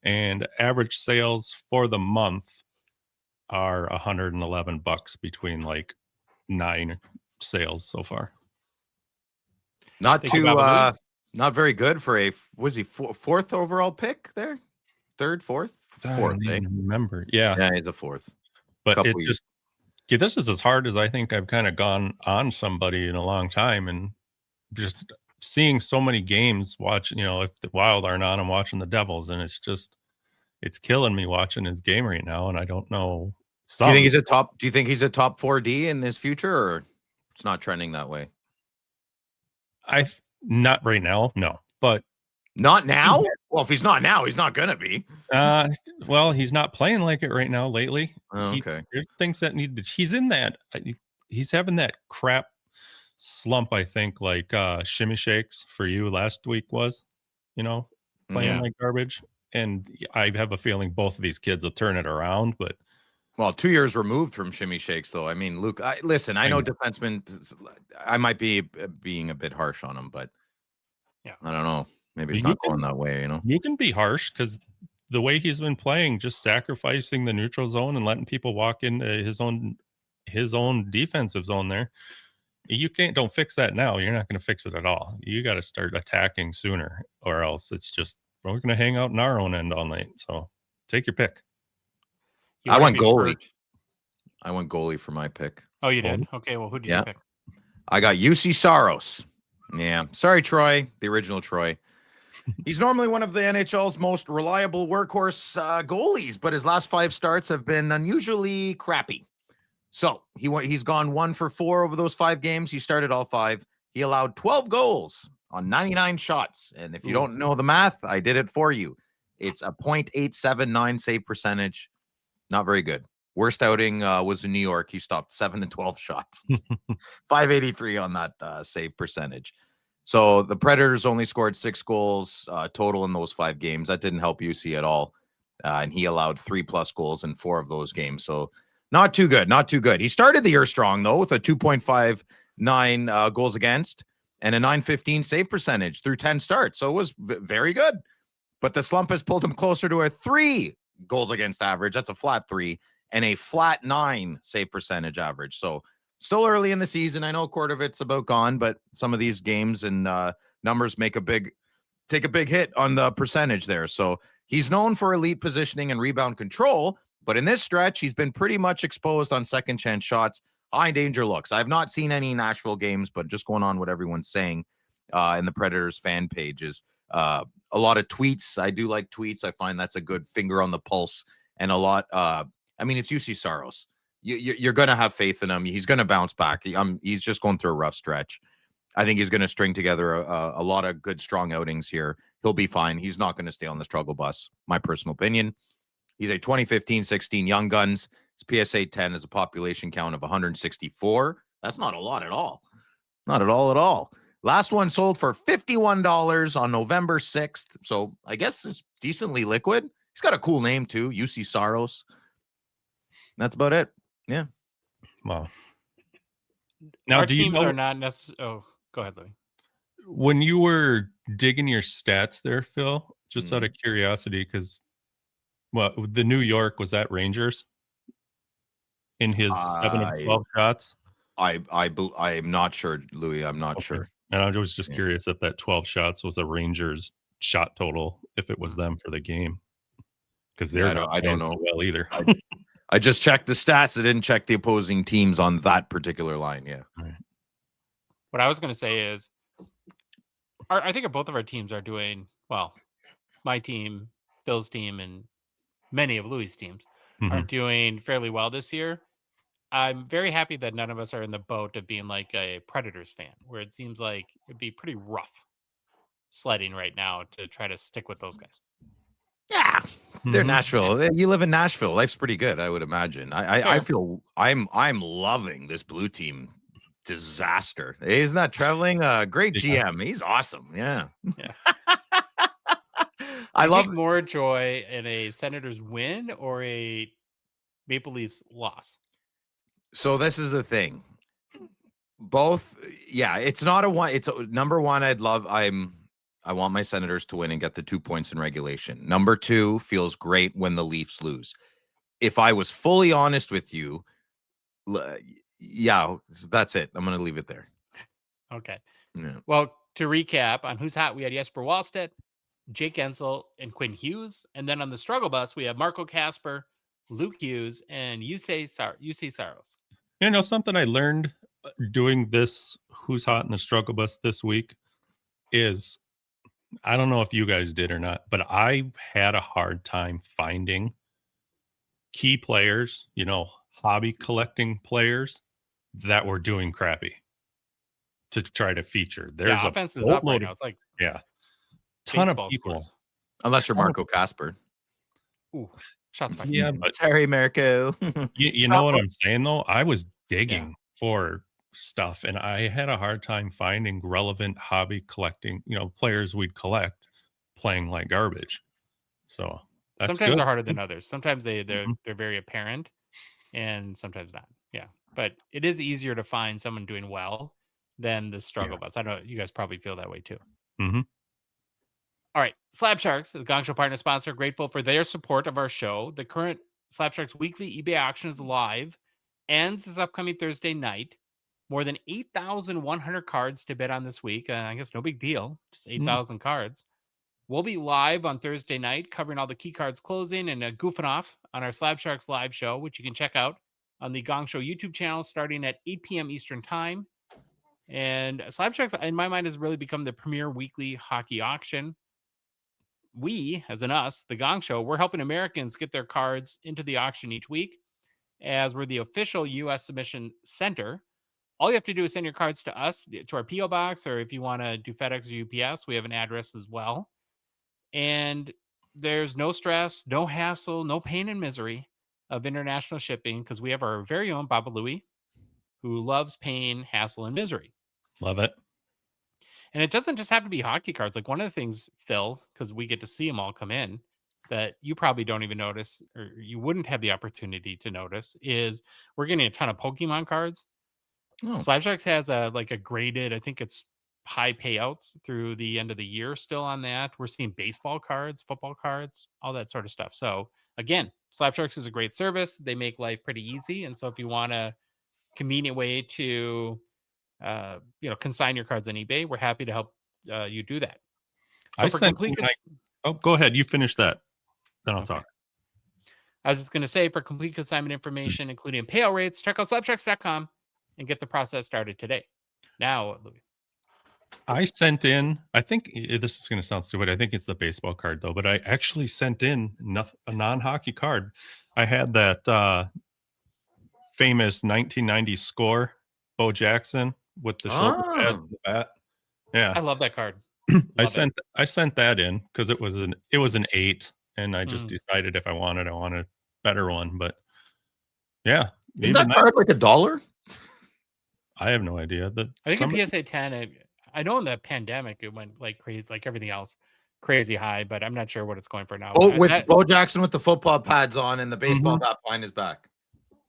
and average sales for the month are $111 between like 9 sales so far. Not Think too, about Louis. not very good for a, was he fourth overall pick there? Third, fourth? I Fourth, don't eh? even remember. Yeah, Yeah, he's a fourth. but couple it years. just this is as hard as I think I've kind of gone on somebody in a long time, and just seeing so many games. Watching, if the Wild aren't on, I'm watching the Devils, and it's killing me watching his game right now, and I don't know. Do you think he's a top 4D in his future, or it's not trending that way? Not right now, no. But not now? Well, if he's not now, he's not gonna be. Well, he's not playing like it right now lately. Oh, okay. There's things that he's in that. He's having that crap slump, I think, like Shimmy Shakes for you last week was, playing like garbage. And I have a feeling both of these kids will turn it around, but well, 2 years removed from Shimmy Shakes, though. I mean, Luke, I know defensemen, I might be being a bit harsh on him, but I don't know. Maybe it's not going that way, You can be harsh because the way he's been playing, just sacrificing the neutral zone and letting people walk into his own defensive zone there. Don't fix that now. You're not going to fix it at all. You got to start attacking sooner, or else it's just, we're going to hang out in our own end all night. So take your pick. I went goalie. I went goalie for my pick. Oh, you did? Okay, well, who did you pick? I got UC Saros. Yeah. Sorry, Troy, the original Troy. He's normally one of the NHL's most reliable workhorse goalies, but his last 5 starts have been unusually crappy. So he's gone 1 for 4 over those 5 games. He started all 5. He allowed 12 goals on 99 shots. And if you don't know the math, I did it for you. It's a .879 save percentage. Not very good. Worst outing was in New York. He stopped 7 and 12 shots. 583 on that save percentage. So the Predators only scored 6 goals total in those 5 games. That didn't help UC at all. And he allowed 3+ goals in 4 of those games. So not too good. Not too good. He started the year strong, though, with a 2.59 goals against and a .915 save percentage through 10 starts. So it was very good. But the slump has pulled him closer to a 3 goals against average. That's a flat 3 and a flat 9 save percentage average. So still early in the season. I know a quarter of it's about gone, but some of these games and numbers take a big hit on the percentage there. So he's known for elite positioning and rebound control, but in this stretch, he's been pretty much exposed on second chance shots, high danger looks. I've not seen any Nashville games, but just going on what everyone's saying in the Predators fan pages. A lot of tweets. I do like tweets. I find that's a good finger on the pulse, and a lot. It's UC Saros. You're going to have faith in him. He's going to bounce back. He's just going through a rough stretch. I think he's going to string together a lot of good, strong outings here. He'll be fine. He's not going to stay on the struggle bus, my personal opinion. He's a 2015-16 Young Guns. His PSA 10 is a population count of 164. That's not a lot at all. Not at all. Last one sold for $51 on November 6th. So I guess it's decently liquid. He's got a cool name too, UC Saros. That's about it. Yeah. Wow. Now, our teams are not necessarily. Oh, go ahead, Louis. When you were digging your stats there, Phil, just out of curiosity, because the New York, was that Rangers in his 7 of 12 shots? I'm not sure, Louis. I'm not sure. And I was just curious if that 12 shots was a Rangers shot total, if it was them for the game, because I don't know well either. I just checked the stats. I didn't check the opposing teams on that particular line. Yeah. Right. What I was going to say is, I think both of our teams are doing well. My team, Phil's team, and many of Louis' teams are doing fairly well this year. I'm very happy that none of us are in the boat of being like a Predators fan, where it seems like it'd be pretty rough sledding right now to try to stick with those guys. Yeah, they're Mhm. Nashville. You live in Nashville. Life's pretty good, I would imagine. I Fair. feel I'm loving this blue team disaster. Isn't that traveling? Great Yeah. GM. He's awesome. Yeah. Yeah. I You love take more joy in a Senators win or a Maple Leafs loss? so this is the thing. Both, yeah, it's not a one. It's a, number one. I want my Senators to win and get the 2 points in regulation. Number two, feels great when the Leafs lose. If I was fully honest with you, yeah, that's it. I'm gonna leave it there. Okay. Yeah. Well, to recap on Who's Hot, we had Jesper Wallstedt, Jake Ensel, and Quinn Hughes. And then on the struggle bus, we have Marco Casper, Luke Hughes, and UC Saros. You know, something I learned doing this Who's Hot in the Struggle Bus this week is, I don't know if you guys did or not, but I had a hard time finding key players, you know, hobby collecting players that were doing crappy to try to feature. There's Yeah, a offense is up right boatload now. of, It's like yeah, ton of baseball people. scores. Unless you're ton of- Marco Casper. Ooh, shots fired. Yeah, but Sorry, Marco. you know what I'm saying though? I was digging for stuff and I had a hard time finding relevant hobby collecting, you know, players we'd collect playing like garbage. So that's Sometimes good. they're harder than others. Sometimes they're Mhm. very apparent, and sometimes not. Yeah, but it is easier to find someone doing well than the struggle Yeah. bus. I know you guys probably feel that way too. Hmm. All right, Slab Sharks, the Gongshow partner sponsor, grateful for their support of our show. The current Slab Sharks weekly eBay auction is live, ends this upcoming Thursday night. More than 8,100 cards to bid on this week. I guess no big deal, just 8,000 cards. We'll be live on Thursday night covering all the key cards closing and goofing off on our Slab Sharks live show, which you can check out on the Gongshow YouTube channel starting at 8 p.m. Eastern Time. And Slab Sharks, in my mind, has really become the premier weekly hockey auction. We, as in us, the Gong Show, we're helping Americans get their cards into the auction each week as we're the official U.S. submission center. All you have to do is send your cards to us, to our P.O. box, or if you want to do FedEx or UPS, we have an address as well. And there's no stress, no hassle, no pain and misery of international shipping because we have our very own Baba Louie who loves pain, hassle, and misery. Love it. And it doesn't just have to be hockey cards. Like one of the things, Phil, because we get to see them all come in, that you probably don't even notice or you wouldn't have the opportunity to notice is we're getting a ton of Pokemon cards. Oh. Slapsharks has a graded, I think it's high payouts through the end of the year still on that. We're seeing baseball cards, football cards, all that sort of stuff. So again, Slapsharks is a great service. They make life pretty easy. And so if you want a convenient way to consign your cards on eBay, we're happy to help you do that. So I for sent complete, oh, go ahead. You finish that. Then I'll okay. talk. I was just going to say for complete consignment information, including payout rates, check out slapsharks.com and get the process started today. Now, Louis. I sent in, I think this is going to sound stupid. I think it's the baseball card though, but I actually sent in a non-hockey card. I had that famous 1990 score, Bo Jackson with the shoulder pads and the bat. Yeah. I love that card. I sent that in because it was an 8 and I just Mm. decided if I wanted a better one. But yeah. Isn't that card like $1? I have no idea. I think in PSA 10, I know in the pandemic it went like crazy, like everything else, crazy high, but I'm not sure what it's going for now. Oh, with Bo Jackson with the football pads on and the baseball bat behind his back.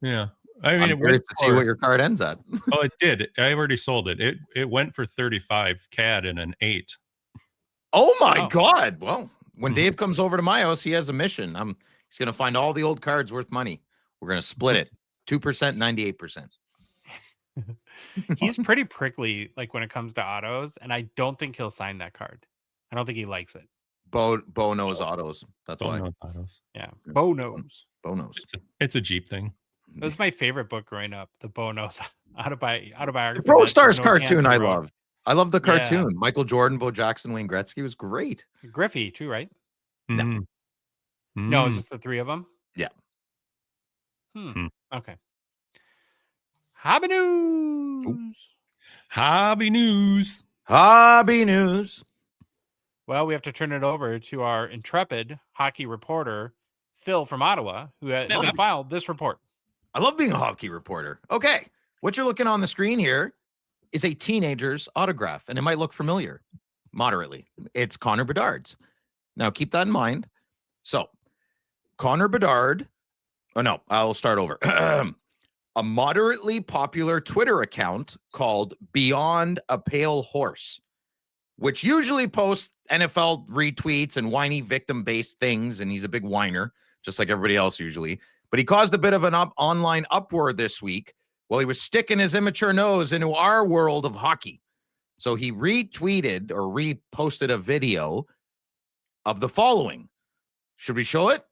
Yeah. I mean, I'm curious to see what your card ends at. Oh, it did. I already sold it. It went for 35 CAD and an 8. Oh my God. Well, when Dave comes over to my house, he has a mission. He's going to find all the old cards worth money. We're going to split it 2%, 98%. He's pretty prickly, like when it comes to autos, and I don't think he'll sign that card. I don't think he likes it. Bo knows autos. That's why. Knows autos. Yeah, Bo knows. Bo knows. It's a Jeep thing. That was my favorite book growing up. The Bo knows autobiography. The Pro Stars cartoon I loved. I love the cartoon. Yeah. Michael Jordan, Bo Jackson, Wayne Gretzky was great. Griffey too, right? No. No, it's just the three of them. Yeah. Okay. Hobby news. Hobby news. Hobby news. Well, we have to turn it over to our intrepid hockey reporter, Phil from Ottawa, who has filed this report. I love being a hockey reporter. Okay. What you're looking on the screen here is a teenager's autograph, and it might look familiar, moderately. It's Connor Bedard's. Now, keep that in mind. So, Connor Bedard, I'll start over. A moderately popular Twitter account called Beyond a Pale Horse, which usually posts NFL retweets and whiny victim-based things, and he's a big whiner, just like everybody else usually. But he caused a bit of an online uproar this week while he was sticking his immature nose into our world of hockey. So he retweeted or reposted a video of the following. Should we show it?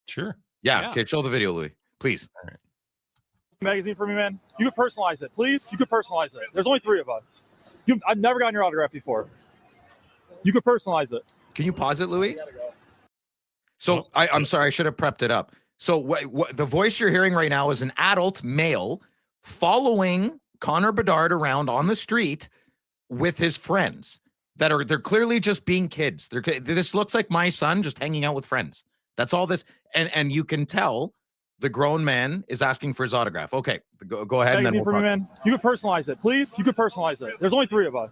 Sure. Yeah. Okay, show the video, Louis, please. All right. Magazine for me, man. You could personalize it, please. You could personalize it. There's only 3 of us. I've never gotten your autograph before. You could personalize it. Can you pause it, Louis? So I'm sorry, I should have prepped it up. So what the voice you're hearing right now is an adult male following Connor Bedard around on the street with his friends they're clearly just being kids. This looks like my son just hanging out with friends. That's all this. And you can tell the grown man is asking for his autograph. Okay, go ahead. Magazine for me, man. You could personalize it, please. You could personalize it. There's only 3 of us.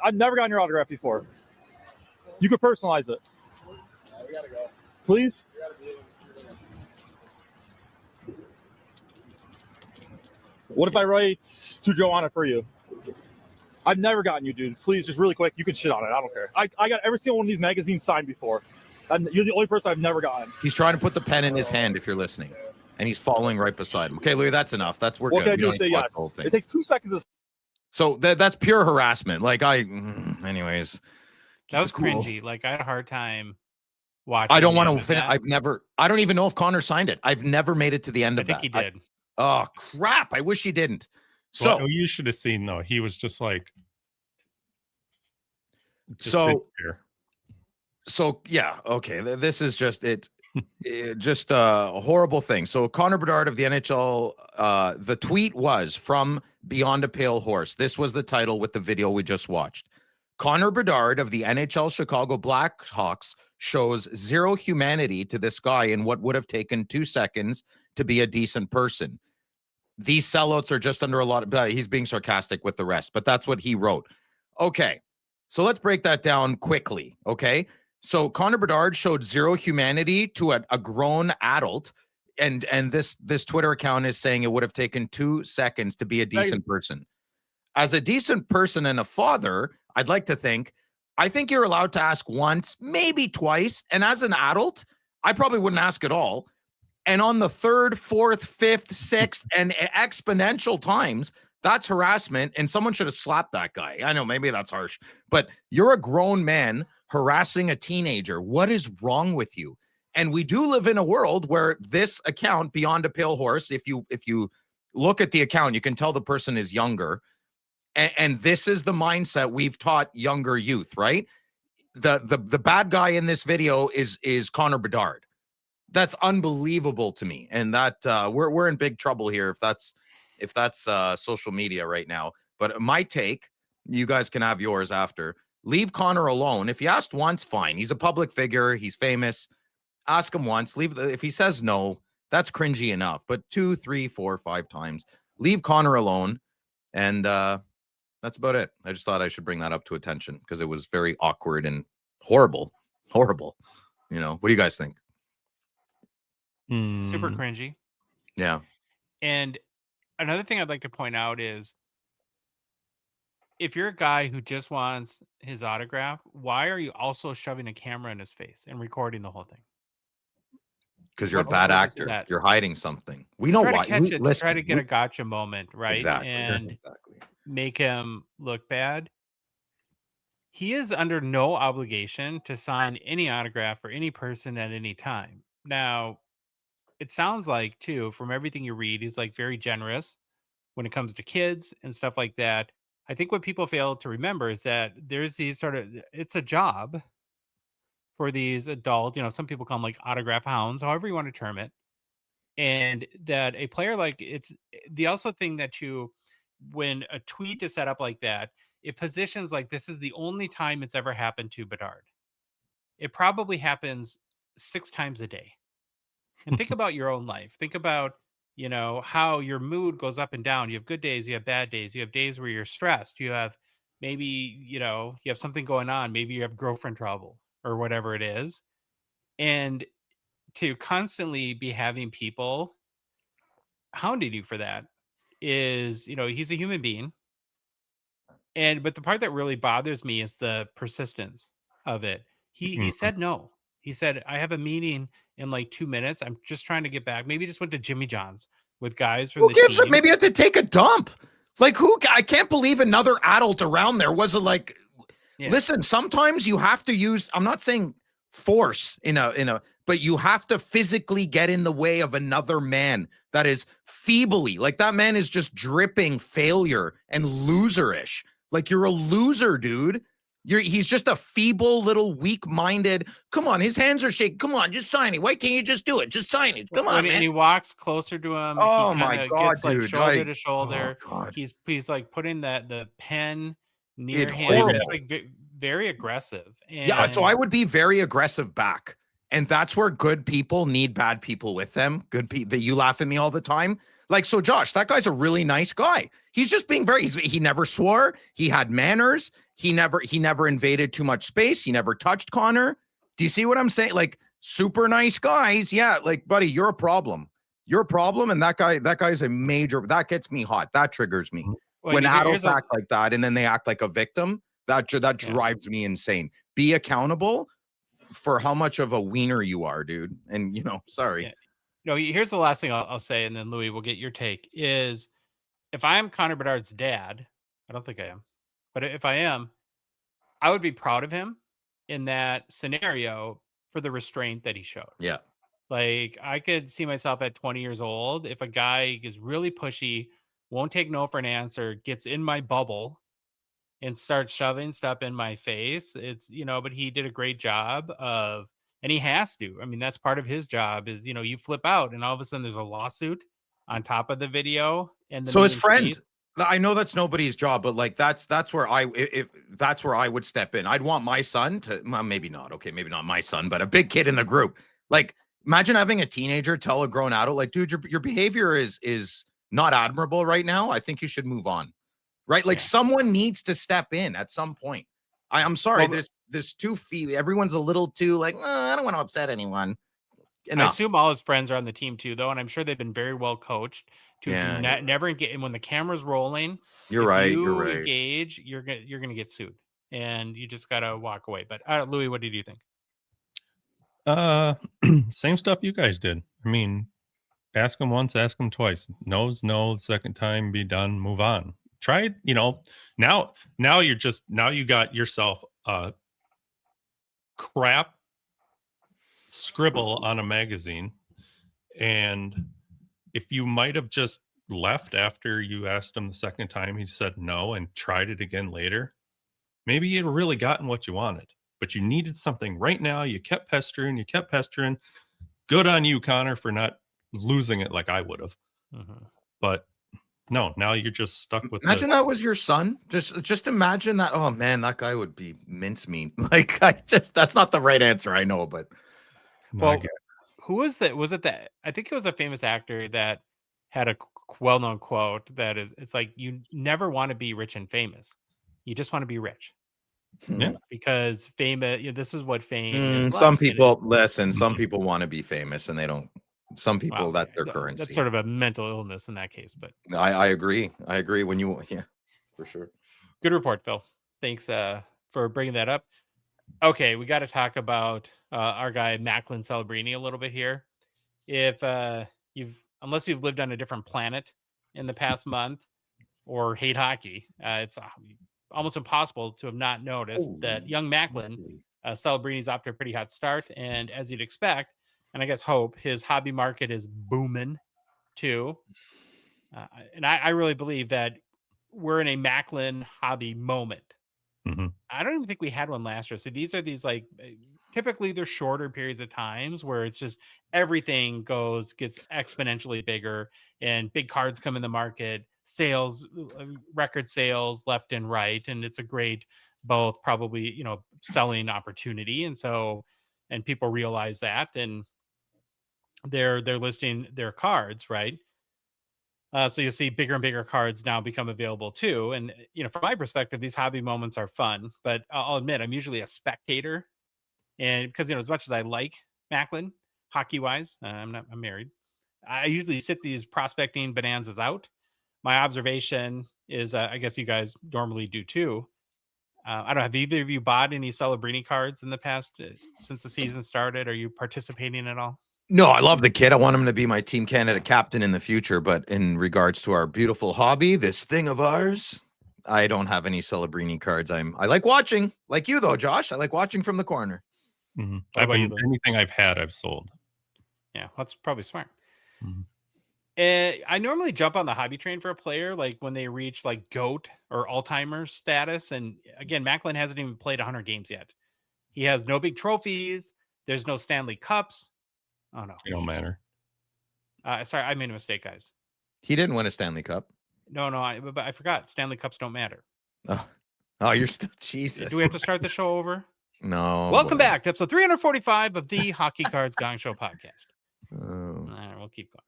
I've never gotten your autograph before. You could personalize it. We gotta go. Please. What if I write to Joanna for you? I've never gotten you, dude. Please, just really quick. You can shit on it. I don't care. I got every single one of these magazines signed before. You're the only person I've never gotten. He's trying to put the pen in his hand if you're listening. And he's following right beside him. Okay, Louis, that's enough. We're good. What can I do? Say yes. It takes 2 seconds. So that's pure harassment. Anyways. That was cringy. Like, I had a hard time watching. I don't want to finish. I don't even know if Connor signed it. I've never made it to the end of that. I think he did. Oh, crap. I wish he didn't. So well, you should have seen, though. He was just like. So yeah, okay. This is just it. Just a horrible thing. So Connor Bedard of the NHL, the tweet was from Beyond a Pale Horse. This was the title with the video we just watched. Connor Bedard of the NHL Chicago Blackhawks shows zero humanity to this guy in what would have taken 2 seconds to be a decent person. These sellouts are just under a lot of, he's being sarcastic with the rest, but that's what he wrote. Okay. So let's break that down quickly. Okay. So Connor Bedard showed zero humanity to a grown adult. And this Twitter account is saying it would have taken 2 seconds to be a decent person. As a decent person and a father, I'd like to think, I think you're allowed to ask once, maybe twice. And as an adult, I probably wouldn't ask at all. And on the 3rd, 4th, 5th, 6th, and exponential times, that's harassment. And someone should have slapped that guy. I know maybe that's harsh, but you're a grown man harassing a teenager. What is wrong with you? And we do live in a world where this account, Beyond a Pale Horse, if you look at the account, you can tell the person is younger. And this is the mindset we've taught younger youth, right? The bad guy in this video is Connor Bedard. That's unbelievable to me. And that we're in big trouble here if that's social media right now. But my take, you guys can have yours after. Leave Connor alone. If you asked once, fine. He's a public figure. He's famous. Ask him once. If he says no, that's cringy enough. But 2, 3, 4, 5 times, leave Connor alone. And that's about it. I just thought I should bring that up to attention because it was very awkward and horrible. Horrible. You know, what do you guys think? Super cringy. Yeah. And another thing I'd like to point out is if you're a guy who just wants his autograph, why are you also shoving a camera in his face and recording the whole thing? Because you're a bad actor. You're hiding something. We know why. Try to get a gotcha moment, right? Exactly. And make him look bad. He is under no obligation to sign any autograph for any person at any time. Now, it sounds like, too, from everything you read, he's like very generous when it comes to kids and stuff like that. I think what people fail to remember is that there's these it's a job for these adult, some people call them like autograph hounds, however you want to term it. And that a player like it's the also thing that when a tweet is set up like that, it positions like this is the only time it's ever happened to Bedard. It probably happens 6 times a day. And think about your own life. Think about, how your mood goes up and down. You have good days, you have bad days, you have days where you're stressed, you have maybe, you have something going on, maybe you have girlfriend trouble or whatever it is. And to constantly be having people hounding you for that is, he's a human being. But the part that really bothers me is the persistence of it. He said no. He said, I have a meeting in like 2 minutes. I'm just trying to get back. Maybe he just went to Jimmy John's with guys from Who the gives a team. maybe you had to take a dump. Like I can't believe another adult around there wasn't like, listen, sometimes you have to use, I'm not saying force but you have to physically get in the way of another man that is feebly, like that man is just dripping failure and loserish. Like you're a loser, dude. He's just a feeble little weak-minded. Come on, his hands are shaking. Come on, just sign it. Why can't you just do it? Just sign it. Come on, man. And he walks closer to him. Oh he my God, gets like dude. shoulder to shoulder. Oh God. He's like putting the pen near It's him. horrible. It's like very aggressive. Yeah, so I would be very aggressive back. And that's where good people need bad people with them. Good people that you laugh at me all the time. Like, so Josh, that guy's a really nice guy. He's just being he never swore. He had manners. He never invaded too much space. He never touched Connor. Do you see what I'm saying? Like, super nice guys. Yeah, like, buddy, you're a problem. You're a problem. And that guy's a major, that gets me hot. That triggers me. When adults act like that and then they act like a victim, that drives me insane. Be accountable for how much of a wiener you are, dude. And, sorry. Yeah. No, here's the last thing I'll say, and then Louis, we'll get your take, is if I'm Connor Bedard's dad, I don't think I am, but if I am, I would be proud of him in that scenario for the restraint that he showed. Yeah. Like, I could see myself at 20 years old, if a guy is really pushy, won't take no for an answer, gets in my bubble and starts shoving stuff in my face. It's, but he did a great job and he has to. I mean, that's part of his job is, you flip out and all of a sudden there's a lawsuit on top of the video. And so his friend, I know that's nobody's job, but like that's where that's where I would step in. I'd want my son to, well, maybe not. Okay, maybe not my son, but a big kid in the group. Like, imagine having a teenager tell a grown adult, like, dude, your behavior is not admirable right now. I think you should move on. Right? Like, someone needs to step in at some point. I'm sorry. Well, there's too few. Everyone's a little too like, I don't want to upset anyone. Enough. I assume all his friends are on the team too, though, and I'm sure they've been very well coached to never engage. And when the camera's rolling, you're right. Engage, you're gonna get sued, and you just gotta walk away. But Louis, what did you think? Same stuff you guys did. I mean, ask them once, ask them twice. No's no. The second time, be done. Move on. Try it. Now you got yourself a crap scribble on a magazine, and if you might have just left after you asked him the second time, he said no and tried it again later, maybe you'd really gotten what you wanted, but you needed something right now. You kept pestering. Good on you, Connor, for not losing it like I would have. But no, now you're just stuck with. Imagine that was your son. Just imagine that. Oh man, that guy would be mincemeat. Like, that's not the right answer, I know, but. Well, who was that? Was it that? I think it was a famous actor that had a well-known quote that it's like, you never want to be rich and famous. You just want to be rich. Yeah. Because famous, this is what fame is. Some people listen. Some people want to be famous, and they don't. Some people, that's their currency. That's sort of a mental illness in that case. But I agree. When you, for sure. Good report, Phil. Thanks for bringing that up. Okay, we got to talk about our guy Macklin Celebrini a little bit here. If unless you've lived on a different planet in the past month or hate hockey, it's almost impossible to have not noticed that young Macklin Celebrini's off to a pretty hot start, and as you'd expect, and I guess hope, his hobby market is booming too. And I really believe that we're in a Macklin hobby moment. I don't even think we had one last year. So these are like typically there's shorter periods of times where it's just everything gets exponentially bigger and big cards come in the market, sales, record sales left and right. And it's a great, both probably, selling opportunity. And people realize that, and they're listing their cards, right? So you'll see bigger and bigger cards now become available too. And from my perspective, these hobby moments are fun, but I'll admit I'm usually a spectator, and because as much as I like Macklin hockey wise, I'm married. I usually sit these prospecting bonanzas out. My observation is, I guess you guys normally do too. I don't know. Have either of you bought any Celebrini cards in the past since the season started? Are you participating at all? No, I love the kid. I want him to be my Team Canada captain in the future. But in regards to our beautiful hobby, this thing of ours, I don't have any Celebrini cards. I like watching, like you though, Josh. I like watching from the corner. Mm-hmm. Anything I've had, I've sold. Yeah, that's probably smart. Mm-hmm. I normally jump on the hobby train for a player like when they reach like GOAT or all-timer status. And again, Macklin hasn't even played 100 games yet. He has no big trophies. There's no Stanley Cups. Oh no, it don't matter. Sorry, I made a mistake, guys. He didn't win a Stanley Cup. No, but I forgot. Stanley Cups don't matter. Oh, you're still Jesus. Do we have to start the show over? No. Welcome back to episode 345 of the Hockey Cards Gongshow podcast. Oh. All right, we'll keep going.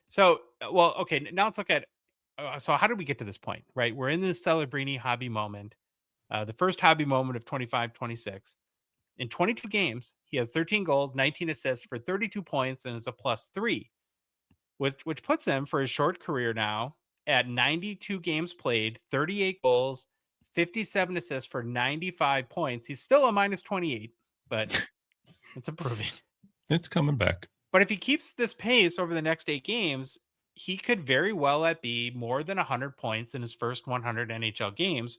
So, well, okay, now let's look at, so how did we get to this point, right? We're in this Celebrini hobby moment, the first hobby moment of 25-26. In 22 games, he has 13 goals, 19 assists for 32 points, and is a +3, which puts him for his short career now at 92 games played, 38 goals, 57 assists for 95 points. He's still a -28, but it's improving. It's coming back. But if he keeps this pace over the next 8 games, he could very well be more than 100 points in his first 100 NHL games.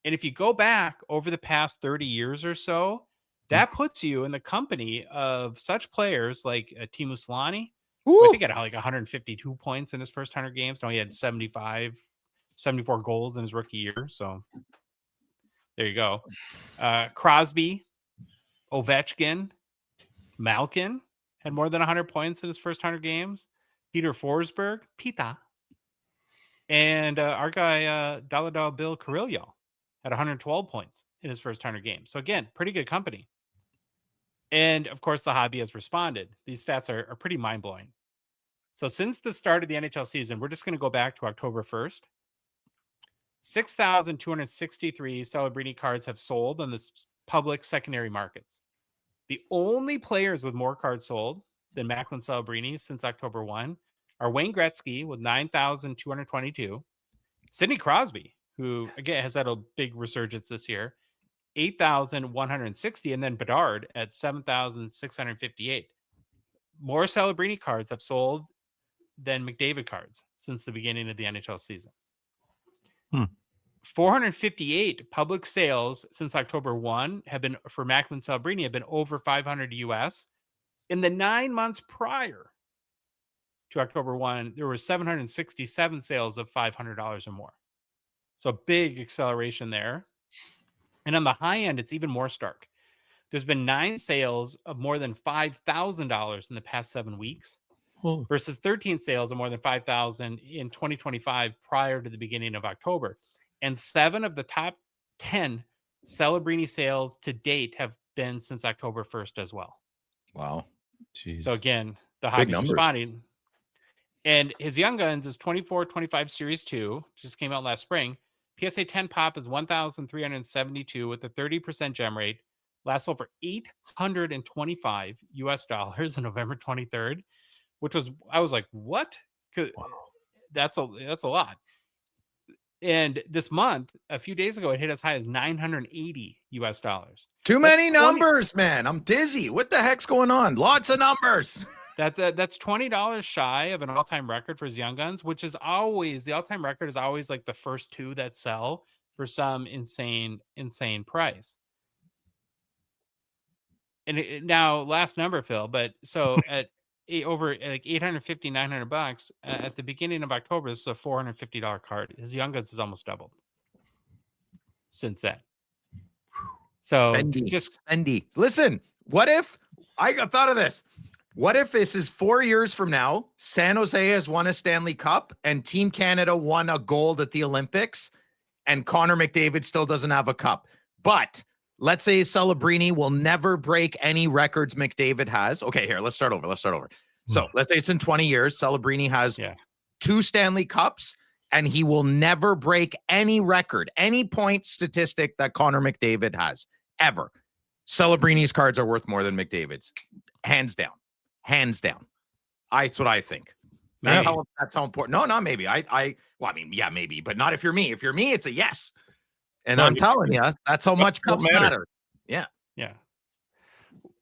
And if you go back over the past 30 years or so, that puts you in the company of such players like Teemu Selanne, who I think had like 152 points in his first 100 games. No, he had 74 goals in his rookie year. So there you go. Crosby, Ovechkin, Malkin had more than 100 points in his first 100 games. Peter Forsberg, Pita. And our guy, Dalada Bill Carrillo, had 112 points in his first 100 games. So again, pretty good company. And of course, the hobby has responded. These stats are pretty mind-blowing. So since the start of the NHL season, we're just going to go back to October 1st. 6,263 Celebrini cards have sold on the public secondary markets. The only players with more cards sold than Macklin Celebrini since October 1 are Wayne Gretzky with 9,222, Sidney Crosby, who again has had a big resurgence this year, 8,160, and then Bedard at 7,658. More Celebrini cards have sold than McDavid cards since the beginning of the NHL season. 458 public sales since October 1 have been for Macklin Celebrini have been over 500 US. In the 9 months prior to October 1, there were 767 sales of $500 or more. So big acceleration there. And on the high end, it's even more stark. There's been 9 sales of more than $5,000 in the past 7 weeks versus 13 sales of more than $5,000 in 2025 prior to the beginning of October. And 7 of the top 10 Celebrini sales to date have been since October 1st as well. Wow. Jeez. So again, the hobby's responding. And his Young Guns is 24-25 Series 2, just came out last spring. PSA 10 pop is 1,372 with a 30% gem rate. Last sold for $825 on November 23rd, which was, I was like, what? Wow. That's a lot. And this month, a few days ago, it hit as high as $980. Too many numbers, man. I'm dizzy. What the heck's going on? Lots of numbers. That's $20 shy of an all-time record for his Young Guns, which is always the all-time record is always like the first 2 that sell for some insane price. And now last number, Phil, but so at over like $850, $900 at the beginning of October, this is a $450 card. His Young Guns has almost doubled since then. So Spendy. Listen, what if I thought of this? What if this is 4 years from now? San Jose has won a Stanley Cup and Team Canada won a gold at the Olympics, and Connor McDavid still doesn't have a cup. But let's say Celebrini will never break any records McDavid has. Okay, here, let's start over. So let's say it's in 20 years. Celebrini has 2 Stanley Cups, and he will never break any record, any point statistic that Connor McDavid has, ever. Celebrini's cards are worth more than McDavid's. Hands down. That's what I think. That's how important. No, not maybe. Maybe, but not if you're me. If you're me, it's a yes. And I'm telling you, that's how much cups matter. Yeah.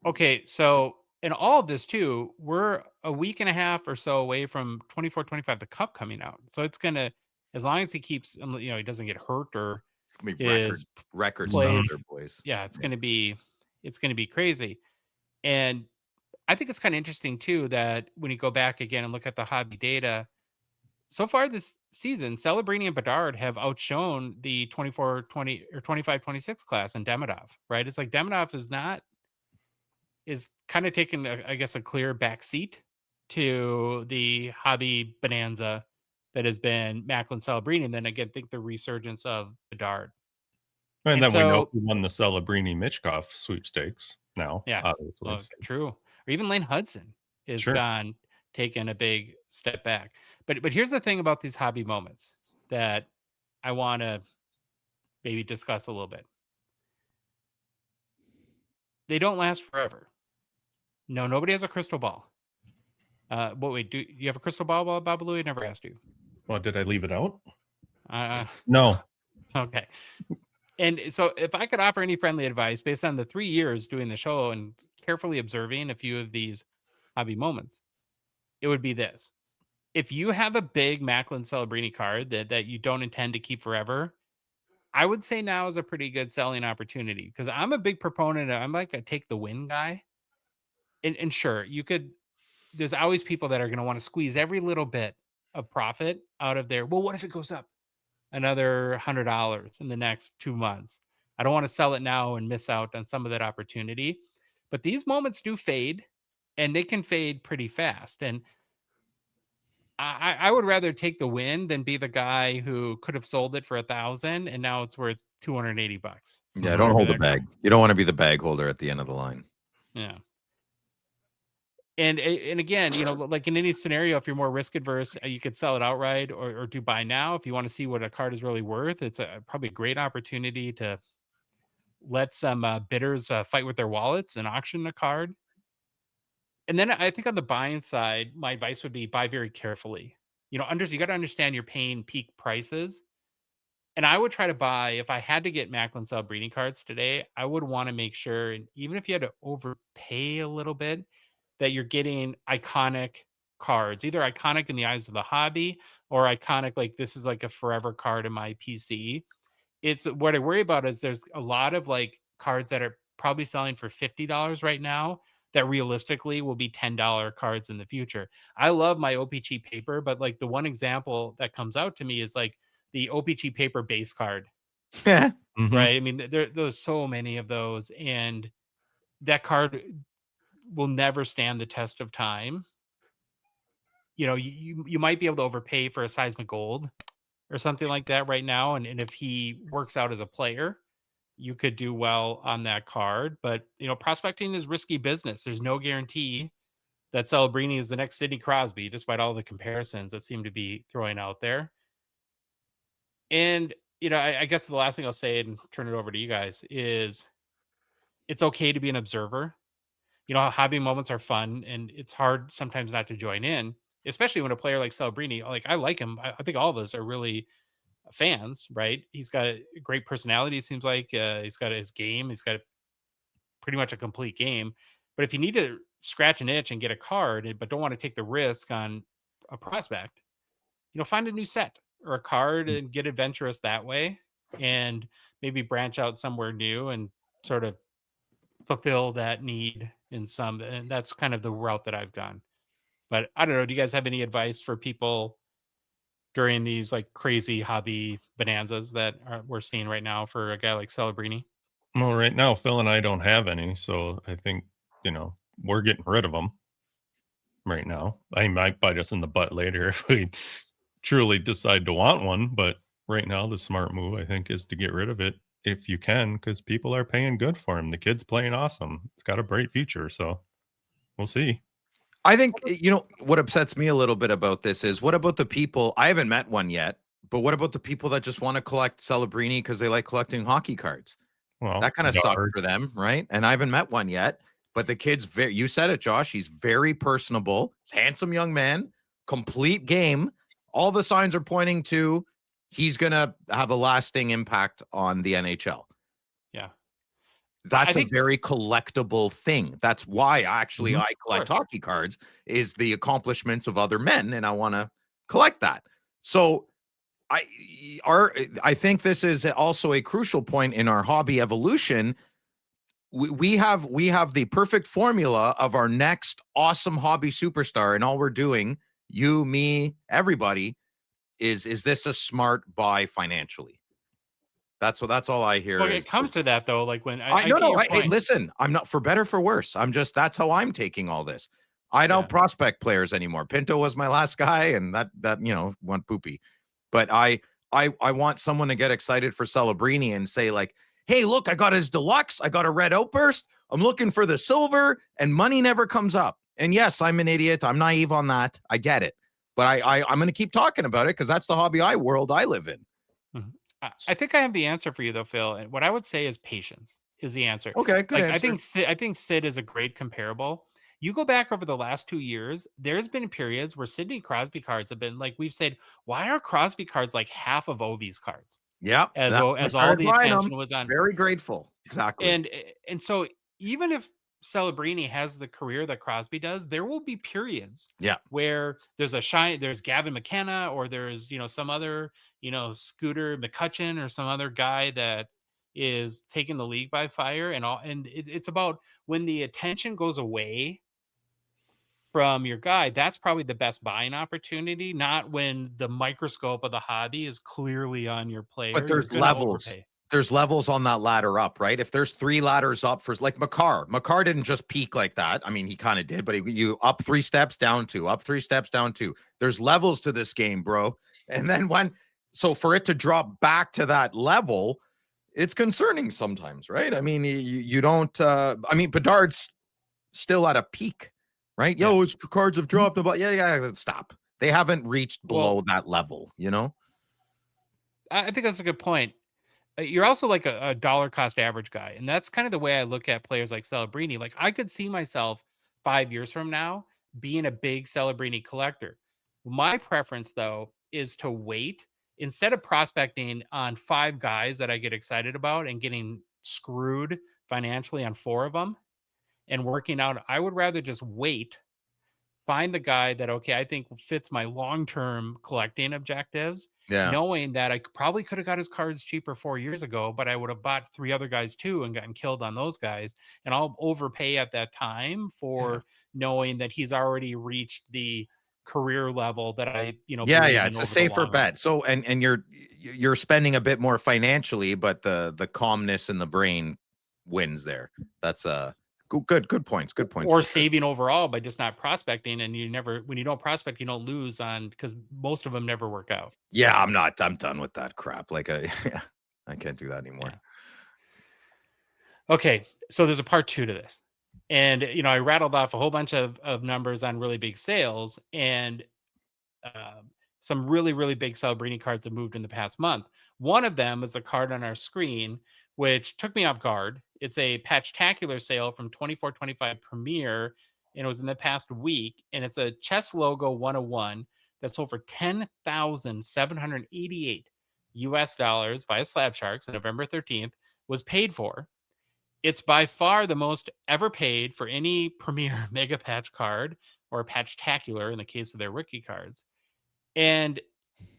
Okay, so in all of this too, we're a week and a half or so away from 24-25, the cup coming out. So it's gonna, as long as he keeps, he doesn't get hurt or it's gonna be record stuff there, boys. Yeah, it's gonna be crazy. And I think it's kind of interesting too that when you go back again and look at the hobby data, so far this season, Celebrini and Bedard have outshone the 24-20 or 25-26 class and Demidov, right? It's like Demidov is kind of taking, I guess, a clear backseat to the hobby bonanza that has been Macklin Celebrini. And then again, think the resurgence of Bedard. And then we know who won the Celebrini Michkov sweepstakes now. Yeah, obviously. True. Or even Lane Hudson is taken a big step back. But here's the thing about these hobby moments that I want to maybe discuss a little bit. They don't last forever. No, nobody has a crystal ball. Wait, do you have a crystal ball, Babalu? I never asked you. Well, did I leave it out? No. Okay. And so if I could offer any friendly advice based on the 3 years doing the show and carefully observing a few of these hobby moments, it would be this. If you have a big Macklin Celebrini card that you don't intend to keep forever, I would say now is a pretty good selling opportunity because I'm a big proponent. I'm like a take the win guy. And sure, there's always people that are going to want to squeeze every little bit of profit out of there. Well, what if it goes up another $100 in the next 2 months? I don't want to sell it now and miss out on some of that opportunity. But these moments do fade, and they can fade pretty fast. And I would rather take the win than be the guy who could have sold it for $1,000 and now it's worth $280. Yeah, don't hold the bag. You don't want to be the bag holder at the end of the line. Yeah. And again, like in any scenario, if you're more risk adverse, you could sell it outright or do buy now. If you want to see what a card is really worth, it's probably a great opportunity to let some bidders fight with their wallets and auction a card. And then I think on the buying side, my advice would be buy very carefully. You got to understand you're paying peak prices. And I would try to buy, if I had to get Macklin Celebrini cards today, I would want to make sure, and even if you had to overpay a little bit, that you're getting iconic cards, either iconic in the eyes of the hobby or iconic, like this is like a forever card in my PC. It's what I worry about is there's a lot of like cards that are probably selling for $50 right now that realistically will be $10 cards in the future. I love my O-Pee-Chee paper, but like the one example that comes out to me is like the O-Pee-Chee paper base card. Right? I mean, there's so many of those, and that card will never stand the test of time. You might be able to overpay for a Seismic Gold or something like that right now, and if he works out as a player, you could do well on that card. But prospecting is risky business. There's no guarantee that Celebrini is the next Sidney Crosby, despite all the comparisons that seem to be throwing out there. And I guess the last thing I'll say and turn it over to you guys is it's okay to be an observer. Hobby moments are fun, and it's hard sometimes not to join in, especially when a player like Celebrini, like I like him. I think all of us are really fans, right? He's got a great personality. It seems like he's got his game. He's got pretty much a complete game. But if you need to scratch an itch and get a card, but don't want to take the risk on a prospect, find a new set or a card and get adventurous that way, and maybe branch out somewhere new and sort of fulfill that need and that's kind of the route that I've gone. But I don't know. Do you guys have any advice for people during these like crazy hobby bonanzas that we're seeing right now for a guy like Celebrini? Well, right now, Phil and I don't have any, so I think, we're getting rid of them right now. I might bite us in the butt later if we truly decide to want one, but right now, the smart move, I think, is to get rid of it if you can, because people are paying good for him. The kid's playing awesome. It's got a bright future, so we'll see. I think, what upsets me a little bit about this is what about the people? I haven't met one yet, but what about the people that just want to collect Celebrini because they like collecting hockey cards? Well, That kind of sucks for them, right? And I haven't met one yet, but the kid's very, you said it, Josh. He's very personable. He's a handsome young man, complete game. All the signs are pointing to he's going to have a lasting impact on the NHL. Yeah. That's a very collectible thing. That's why I collect hockey cards, is the accomplishments of other men, and I want to collect that. So I think this is also a crucial point in our hobby evolution. We have the perfect formula of our next awesome hobby superstar, and all we're doing, you, me, everybody, is this a smart buy financially? That's all I hear. Well, it comes to that though. Like when listen, I'm not, for better for worse. That's how I'm taking all this. I don't prospect players anymore. Pinto was my last guy, and that went poopy. But I want someone to get excited for Celebrini and say like, hey, look, I got his deluxe. I got a red outburst. I'm looking for the silver, and money never comes up. And yes, I'm an idiot. I'm naive on that. I get it. But I'm going to keep talking about it because that's the hobby world I live in. Mm-hmm. I think I have the answer for you though, Phil. And what I would say is patience is the answer. Okay, good answer. I think Sid is a great comparable. You go back over the last 2 years, there's been periods where Sidney Crosby cards have been like, we've said, why are Crosby cards like half of Ovi's cards? Yeah, as all the attention was on. Very grateful. Exactly. And so even if Celebrini has the career that Crosby does, there will be periods where there's there's Gavin McKenna, or there's some other Scooter McCutcheon or some other guy that is taking the league by fire, and it's about when the attention goes away from your guy. That's probably the best buying opportunity, not when the microscope of the hobby is clearly on your player. But there's levels. There's levels on that ladder up, right? If there's 3 ladders up for, like, Makar didn't just peak like that. I mean, he kind of did, but you up 3 steps, down 2, up 3 steps, down 2. There's levels to this game, bro. And then so for it to drop back to that level, it's concerning sometimes, right? I mean, you don't, Bedard's still at a peak, right? Yo, his cards have dropped about, stop. They haven't reached below that level, I think that's a good point. You're also like a dollar cost average guy. And that's kind of the way I look at players like Celebrini. Like, I could see myself 5 years from now being a big Celebrini collector. My preference, though, is to wait instead of prospecting on 5 guys that I get excited about and getting screwed financially on 4 of them and working out. I would rather just wait, find the guy that, I think fits my long-term collecting objectives, knowing that I probably could have got his cards cheaper 4 years ago, but I would have bought 3 other guys too and gotten killed on those guys. And I'll overpay at that time for knowing that he's already reached the career level that I, it's a safer bet. So, and you're spending a bit more financially, but the calmness in the brain wins there. That's good points. Or saving overall by just not prospecting, and when you don't prospect, you don't lose on, because most of them never work out. Yeah, I'm done with that crap. Like, I can't do that anymore. Yeah. Okay, so there's a part 2 to this, and I rattled off a whole bunch of numbers on really big sales, and some really, really big Celebrini cards have moved in the past month. One of them is the card on our screen, which took me off guard. It's a Patch-tacular sale from 24-25 Premier, and it was in the past week. And it's a chess logo 101 that sold for $10,788 via Slab Sharks on November 13th, was paid for. It's by far the most ever paid for any Premier Mega Patch card, or Patch-tacular in the case of their rookie cards. And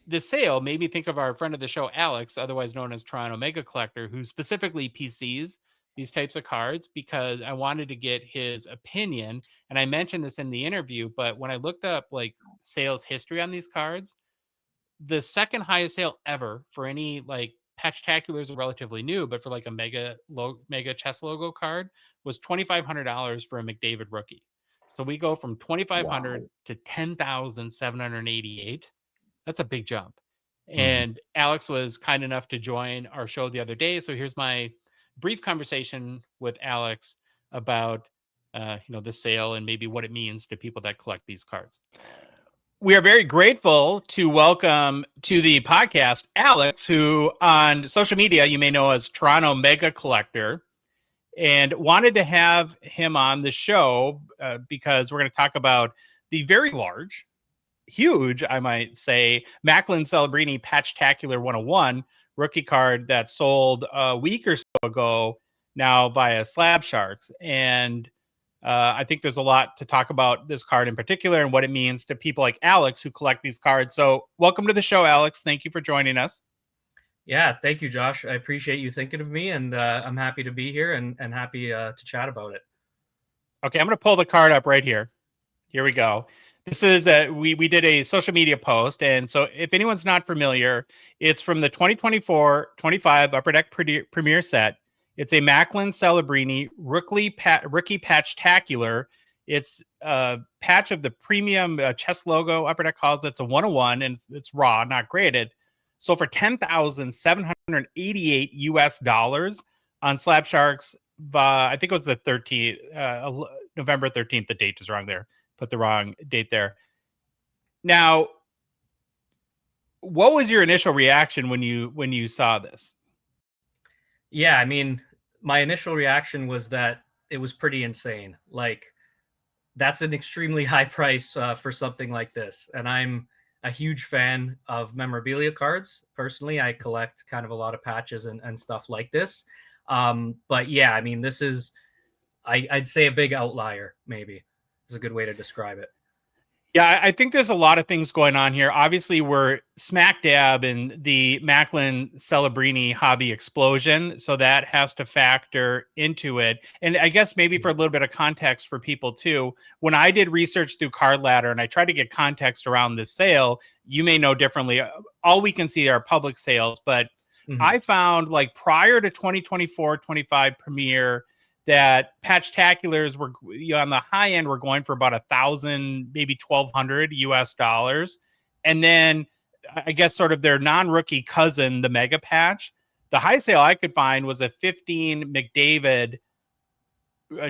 the sale made me think of our friend of the show, Alex, otherwise known as Toronto Mega Collector, who specifically PCs these types of cards, because I wanted to get his opinion. And I mentioned this in the interview, but when I looked up like sales history on these cards, the second highest sale ever for any like Patch-taculars are relatively new, but for like a mega chess logo card was $2,500 for a McDavid rookie. So we go from 2,500 to 10,788. That's a big jump. And Alex was kind enough to join our show the other day. So here's my brief conversation with Alex about the sale and maybe what it means to people that collect these cards. We are very grateful to welcome to the podcast Alex, who on social media you may know as Toronto Mega Collector, and wanted to have him on the show because we're going to talk about the very large, huge, I might say, Macklin Celebrini Patch-tacular 101 rookie card that sold a week or so ago now via Slab Sharks. And I think there's a lot to talk about this card in particular and what it means to people like Alex who collect these cards. So welcome to the show, Alex. Thank you for joining us. Yeah, thank you, Josh. I appreciate you thinking of me, and I'm happy to be here and happy to chat about it. Okay, I'm going to pull the card up right here. Here we go. This is we did a social media post, and so if anyone's not familiar, it's from the 2024-25 Upper Deck Premier set. It's a Macklin Celebrini rookie Patch-tacular. It's a patch of the premium chess logo. Upper Deck calls it. It's a 101, and it's raw, not graded. So for $10,788 US on Slab Sharks, I think it was the 13th, November 13th. The date is wrong there. Put the wrong date there. Now, what was your initial reaction when you saw this? Yeah, I mean, my initial reaction was that it was pretty insane. Like, that's an extremely high price for something like this. And I'm a huge fan of memorabilia cards. Personally, I collect kind of a lot of patches and stuff like this. But yeah, I mean, this is, I'd say a big outlier, maybe is a good way to describe it. Yeah, I think there's a lot of things going on here. Obviously, we're smack dab in the Macklin Celebrini hobby explosion, so that has to factor into it. And I guess maybe for a little bit of context for people too, when I did research through Card Ladder and I tried to get context around this sale, you may know differently. All we can see are public sales, but I found like prior to 2024-25 premiere, that Patch-taculars were on the high end, we're going for about $1,000, maybe $1,200 US. And then I guess sort of their non-rookie cousin, the Mega Patch, the high sale I could find was a 15 McDavid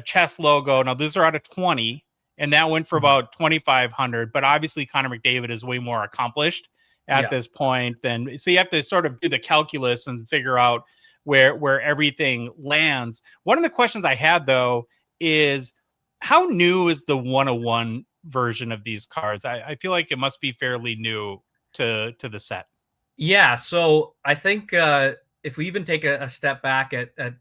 chess logo. Now those are out of 20, and that went for about $2,500. But obviously Connor McDavid is way more accomplished at this point than, so you have to sort of do the calculus and figure out where everything lands. One of the questions I had though is, how new is the 101 version of these cards? I feel like it must be fairly new to the set. Yeah, so I think if we even take a step back at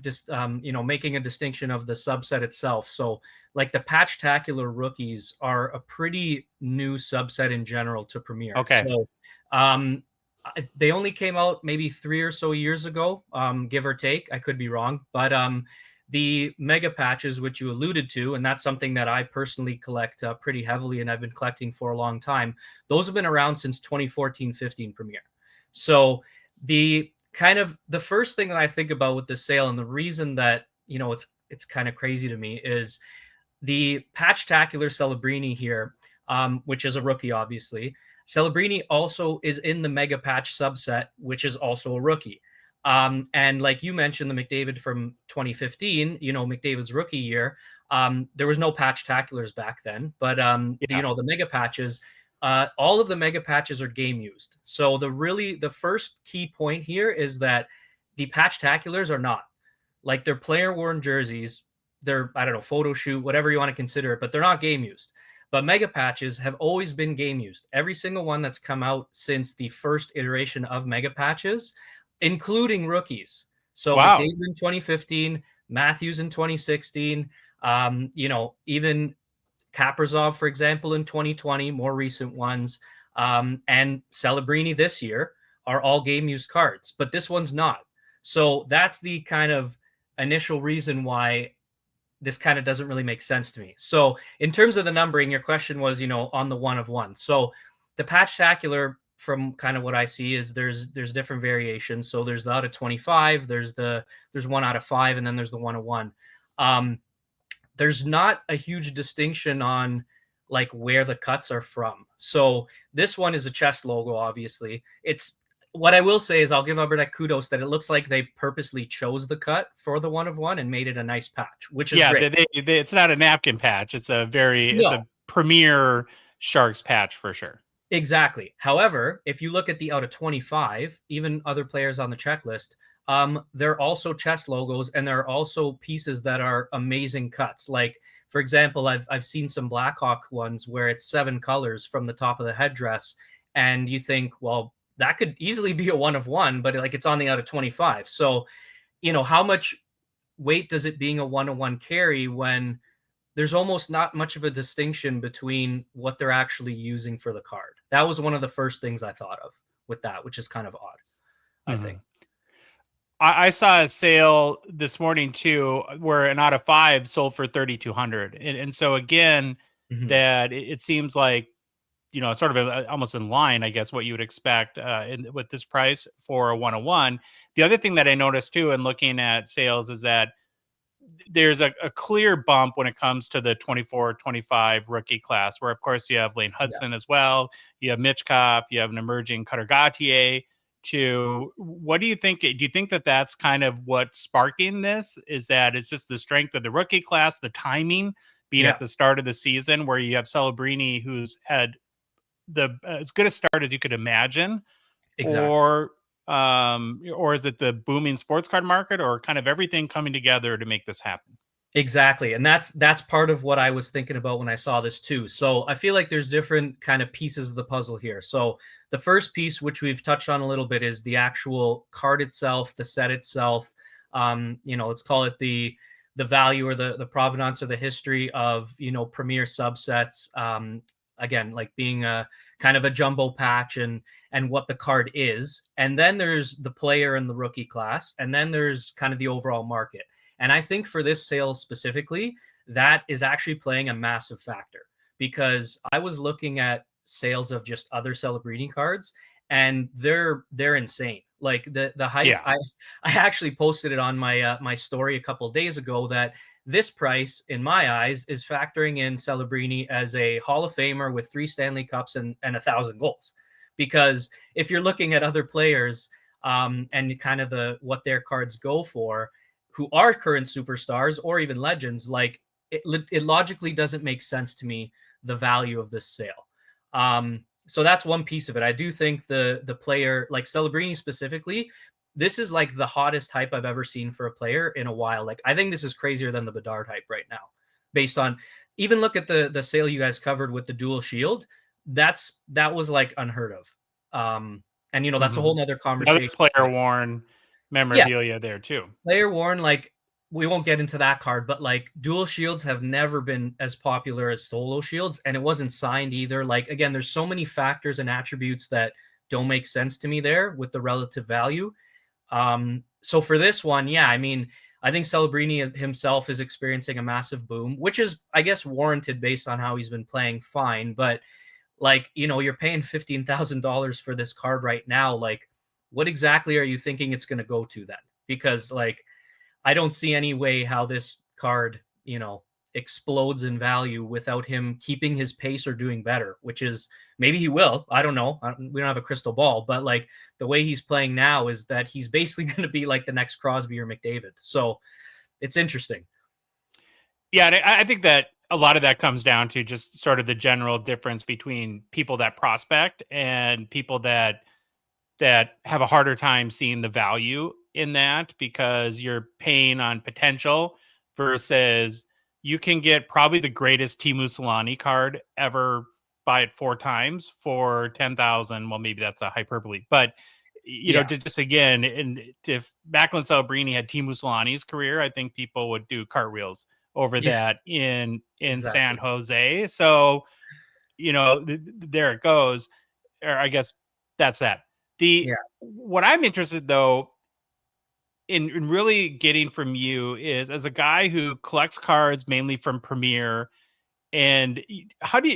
just making a distinction of the subset itself. So like the Patch-tacular rookies are a pretty new subset in general to Premier. Okay. So they only came out maybe 3 or so years ago, give or take. I could be wrong, but the mega patches, which you alluded to, and that's something that I personally collect pretty heavily, and I've been collecting for a long time. Those have been around since 2014-15 premiere. So the first thing that I think about with the sale, and the reason that it's kind of crazy to me, is the Patch-tacular Celebrini here, which is a rookie, obviously. Celebrini also is in the Mega Patch subset, which is also a rookie. And like you mentioned, the McDavid from 2015, McDavid's rookie year, there was no Patch-taculars back then, but the Mega Patches, all of the Mega Patches are game used. So the first key point here is that the Patch-taculars are not. Like, they're player worn jerseys, they're, I don't know, photo shoot, whatever you want to consider it, but they're not game used. But Mega Patches have always been game used. Every single one that's come out since the first iteration of Mega Patches, including rookies. So McDavid in 2015, Matthews in 2016, even Kaprizov, for example, in 2020, more recent ones, and Celebrini this year are all game used cards, but this one's not. So that's the kind of initial reason why this kind of doesn't really make sense to me. So in terms of the numbering, your question was, on the 1 of 1. So the Patch-tacular from kind of what I see is there's different variations. So there's the out of 25, there's 1 out of 5, and then there's the 1 of 1. There's not a huge distinction on like where the cuts are from. So this one is a chest logo, obviously. It's what I will say is I'll give Alberta kudos that it looks like they purposely chose the cut for the 1 of 1 and made it a nice patch, which is great. It's not a napkin patch. It's a it's a premier Sharks patch for sure. Exactly. However, if you look at the out of 25, even other players on the checklist, there are also chest logos, and there are also pieces that are amazing cuts. Like, for example, I've seen some Blackhawk ones where it's 7 colors from the top of the headdress, and you think, well, that could easily be a 1 of 1, but like it's on the out of 25. So, how much weight does it being a 1 of 1 carry when there's almost not much of a distinction between what they're actually using for the card? That was one of the first things I thought of with that, which is kind of odd, I think. I saw a sale this morning too, where an out of 5 sold for 3,200, and so again, that it seems like sort of almost in line, I guess, what you would expect with this price for a 1 of 1. The other thing that I noticed too, in looking at sales, is that there's a clear bump when it comes to the 24-25 rookie class, where of course you have Lane Hudson as well, you have Mitchkov, you have an emerging Cutter Gauthier. What do you think? Do you think that that's kind of what's sparking this? Is that it's just the strength of the rookie class, the timing being at the start of the season, where you have Celebrini, who's had as good a start as you could imagine, or is it the booming sports card market, or kind of everything coming together to make this happen? Exactly. And that's part of what I was thinking about when I saw this too. So I feel like there's different kind of pieces of the puzzle here. So the first piece, which we've touched on a little bit, is the actual card itself, the set itself. Let's call it the value or the provenance or the history of, premier subsets. Again, like being a kind of a jumbo patch and what the card is. And then there's the player and the rookie class. And then there's kind of the overall market. And I think for this sale specifically, that is actually playing a massive factor, because I was looking at sales of just other Celebrini cards, and they're insane. Like the hype. Yeah. I actually posted it on my my story a couple of days ago that this price, in my eyes, is factoring in Celebrini as a Hall of Famer with 3 Stanley Cups and 1,000 goals. Because if you're looking at other players and kind of what their cards go for, who are current superstars or even legends, like it logically doesn't make sense to me, the value of this sale. So that's one piece of it. I do think the player, like Celebrini specifically, this is like the hottest hype I've ever seen for a player in a while. Like, I think this is crazier than the Bedard hype right now, based on, even look at the sale you guys covered with the dual shield. That was like unheard of. And that's a whole nother conversation. Another player worn memorabilia there too. Player worn, like, we won't get into that card, but like dual shields have never been as popular as solo shields, and it wasn't signed either. Like, again, there's so many factors and attributes that don't make sense to me there with the relative value. So for this one, I mean, I think Celebrini himself is experiencing a massive boom, which is, I guess, warranted based on how he's been playing fine. But like, you're paying $15,000 for this card right now. Like, what exactly are you thinking it's going to go to then? Because like, I don't see any way how this card, explodes in value without him keeping his pace or doing better, which is, maybe he will. I don't know. We don't have a crystal ball, but like the way he's playing now is that he's basically going to be like the next Crosby or McDavid. So it's interesting. Yeah. And I think that a lot of that comes down to just sort of the general difference between people that prospect and people that have a harder time seeing the value in that, because you're paying on potential versus you can get probably the greatest Teemu Selanne card ever, buy it 4 times for 10,000. Well, maybe that's a hyperbole, but just again, and if Macklin Celebrini had Teemu Selanne's career, I think people would do cartwheels over that in exactly. San Jose. So, there it goes. Or I guess that's that. What I'm interested though in really getting from you is, as a guy who collects cards mainly from Premier, and how do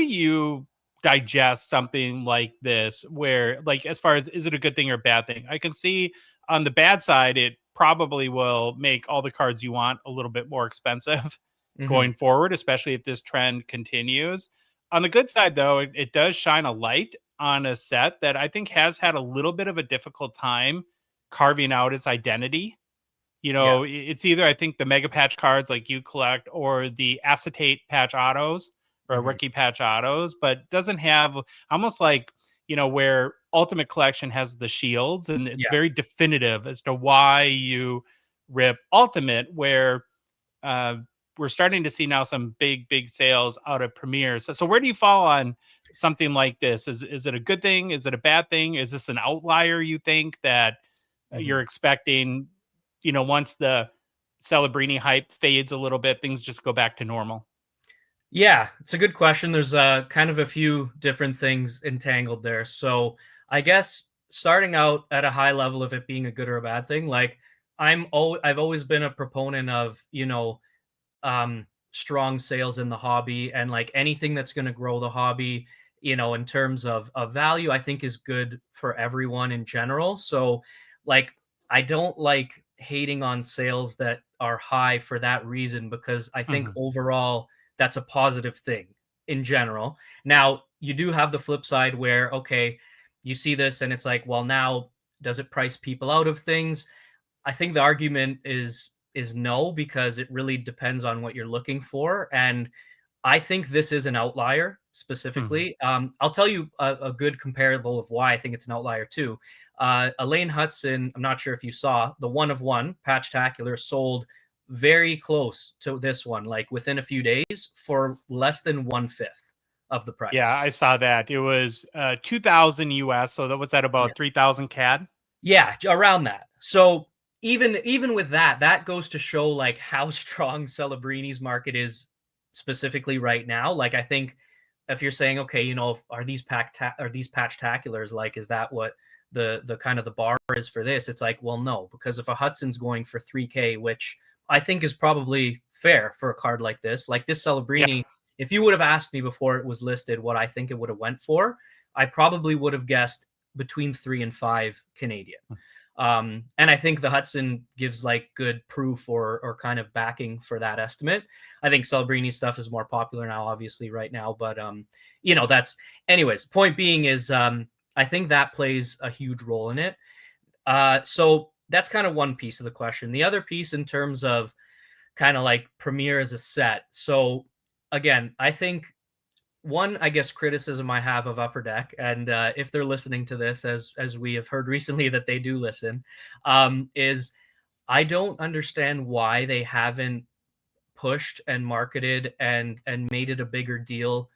you digest something like this, where like, as far as, is it a good thing or a bad thing? I can see on the bad side, it probably will make all the cards you want a little bit more expensive going forward, especially if this trend continues. On the good side, though, it does shine a light on a set that I think has had a little bit of a difficult time carving out its identity. It's either, I think, the mega patch cards like you collect, or the acetate patch autos, or rookie patch autos, but doesn't have, almost like, where Ultimate Collection has the shields, and it's very definitive as to why you rip Ultimate, where we're starting to see now some big sales out of Premier. So where do you fall on something like this? Is it a good thing? Is it a bad thing? Is this an outlier, you think, that you're expecting, once the Celebrini hype fades a little bit, things just go back to normal? Yeah, it's a good question. There's kind of a few different things entangled there. So I guess starting out at a high level of it being a good or a bad thing, like I've always been a proponent of, strong sales in the hobby, and like anything that's going to grow the hobby, in terms of value, I think is good for everyone in general. So like, I don't like hating on sales that are high for that reason, because I think overall that's a positive thing in general. Now, you do have the flip side where, okay, you see this and it's like, well, now does it price people out of things? I think the argument is no, because it really depends on what you're looking for. And I think this is an outlier specifically. I'll tell you a good comparable of why I think it's an outlier too. Elaine Hudson, I'm not sure if you saw, the 1/1 Patch-tacular sold very close to this one, like within a few days, for less than 1/5 of the price. Yeah, I saw that. It was 2,000 US, so that was at about 3,000 CAD. Yeah, around that. So even with that, that goes to show like how strong Celebrini's market is specifically right now. Like, I think if you're saying, okay, are these Patch-taculars, like, is that what the kind of the bar is for this? It's like, well, no, because if a Hudson's going for 3K, which I think is probably fair for a card like this Celebrini, if you would have asked me before it was listed what I think it would have went for, I probably would have guessed between 3 and 5 Canadian. And I think the Hudson gives like good proof or kind of backing for that estimate. I think Celebrini stuff is more popular now, obviously, right now, but that's, anyways, point being is I think that plays a huge role in it. So that's kind of one piece of the question. The other piece, in terms of kind of like Premier as a set. So again, I think one, I guess, criticism I have of Upper Deck, and if they're listening to this, as we have heard recently that they do listen, is I don't understand why they haven't pushed and marketed and made it a bigger deal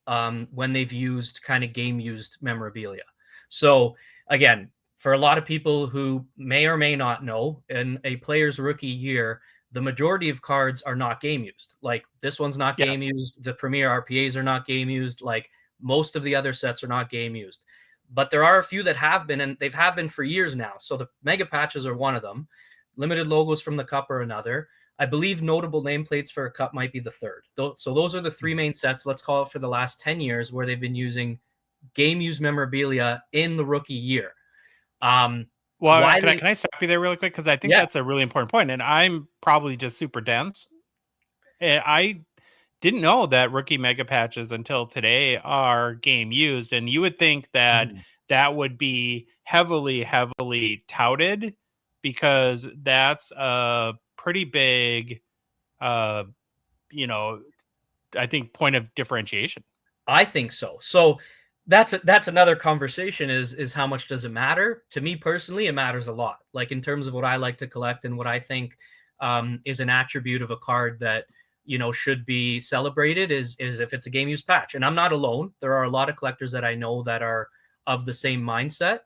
when they've used kind of game used memorabilia. So again, for a lot of people who may or may not know, in a player's rookie year, the majority of cards are not game used. Like, this one's not game used. The Premier RPAs are not game used. Like, most of the other sets are not game used. But there are a few that have been, and they've been for years now. So the mega patches are one of them. Limited logos from the cup are another. I believe notable nameplates for a cup might be the third. So those are the three main sets, let's call it, for the last 10 years where they've been using game used memorabilia in the rookie year. Well, can I stop you there really quick? Because I think that's a really important point, and I'm probably just super dense. I didn't know that rookie mega patches until today are game used, and you would think that that would be heavily touted, because that's a pretty big, I think, point of differentiation. I think so. So that's another conversation, is how much does it matter? To me personally, it matters a lot. Like, in terms of what I like to collect and what I think is an attribute of a card that, should be celebrated, is if it's a game used patch. And I'm not alone. There are a lot of collectors that I know that are of the same mindset.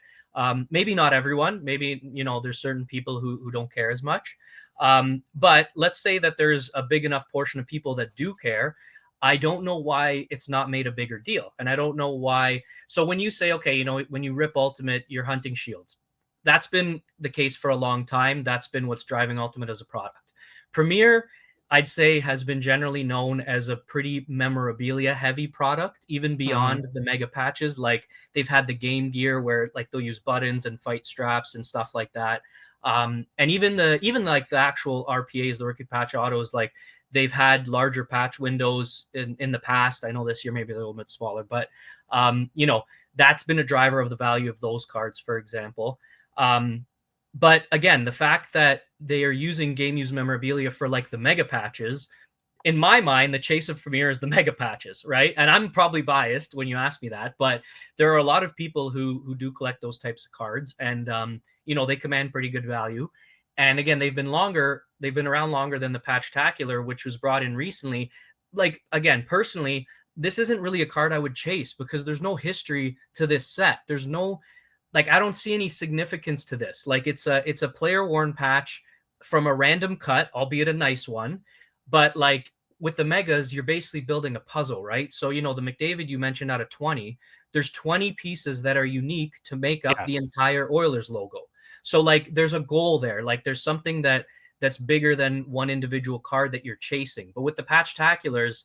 Maybe not everyone. Maybe, there's certain people who don't care as much. But let's say that there's a big enough portion of people that do care. I don't know why it's not made a bigger deal. And I don't know why. So when you say, okay, when you rip Ultimate, you're hunting shields. That's been the case for a long time. That's been what's driving Ultimate as a product. Premier, I'd say has been generally known as a pretty memorabilia heavy product, even beyond the mega patches. Like they've had the Game Gear where like they'll use buttons and fight straps and stuff like that. And even like the actual RPAs, the rookie patch autos, like they've had larger patch windows in the past. I know this year maybe a little bit smaller, but that's been a driver of the value of those cards, for example. But again, the fact that they are using game use memorabilia for like the mega patches, in my mind, the chase of Premier is the mega patches, right? And I'm probably biased when you ask me that, but there are a lot of people who do collect those types of cards, and they command pretty good value. And again, they've been around longer than the Patch-tacular, which was brought in recently. Like again, personally, this isn't really a card I would chase because there's no history to this set. There's no I don't see any significance to this. Like it's a player worn patch from a random cut, albeit a nice one. But like with the megas, you're basically building a puzzle, right? So, the McDavid you mentioned out of 20, there's 20 pieces that are unique to make up the entire Oilers logo. So like there's a goal there. Like there's something that's bigger than one individual card that you're chasing. But with the Patch-taculars,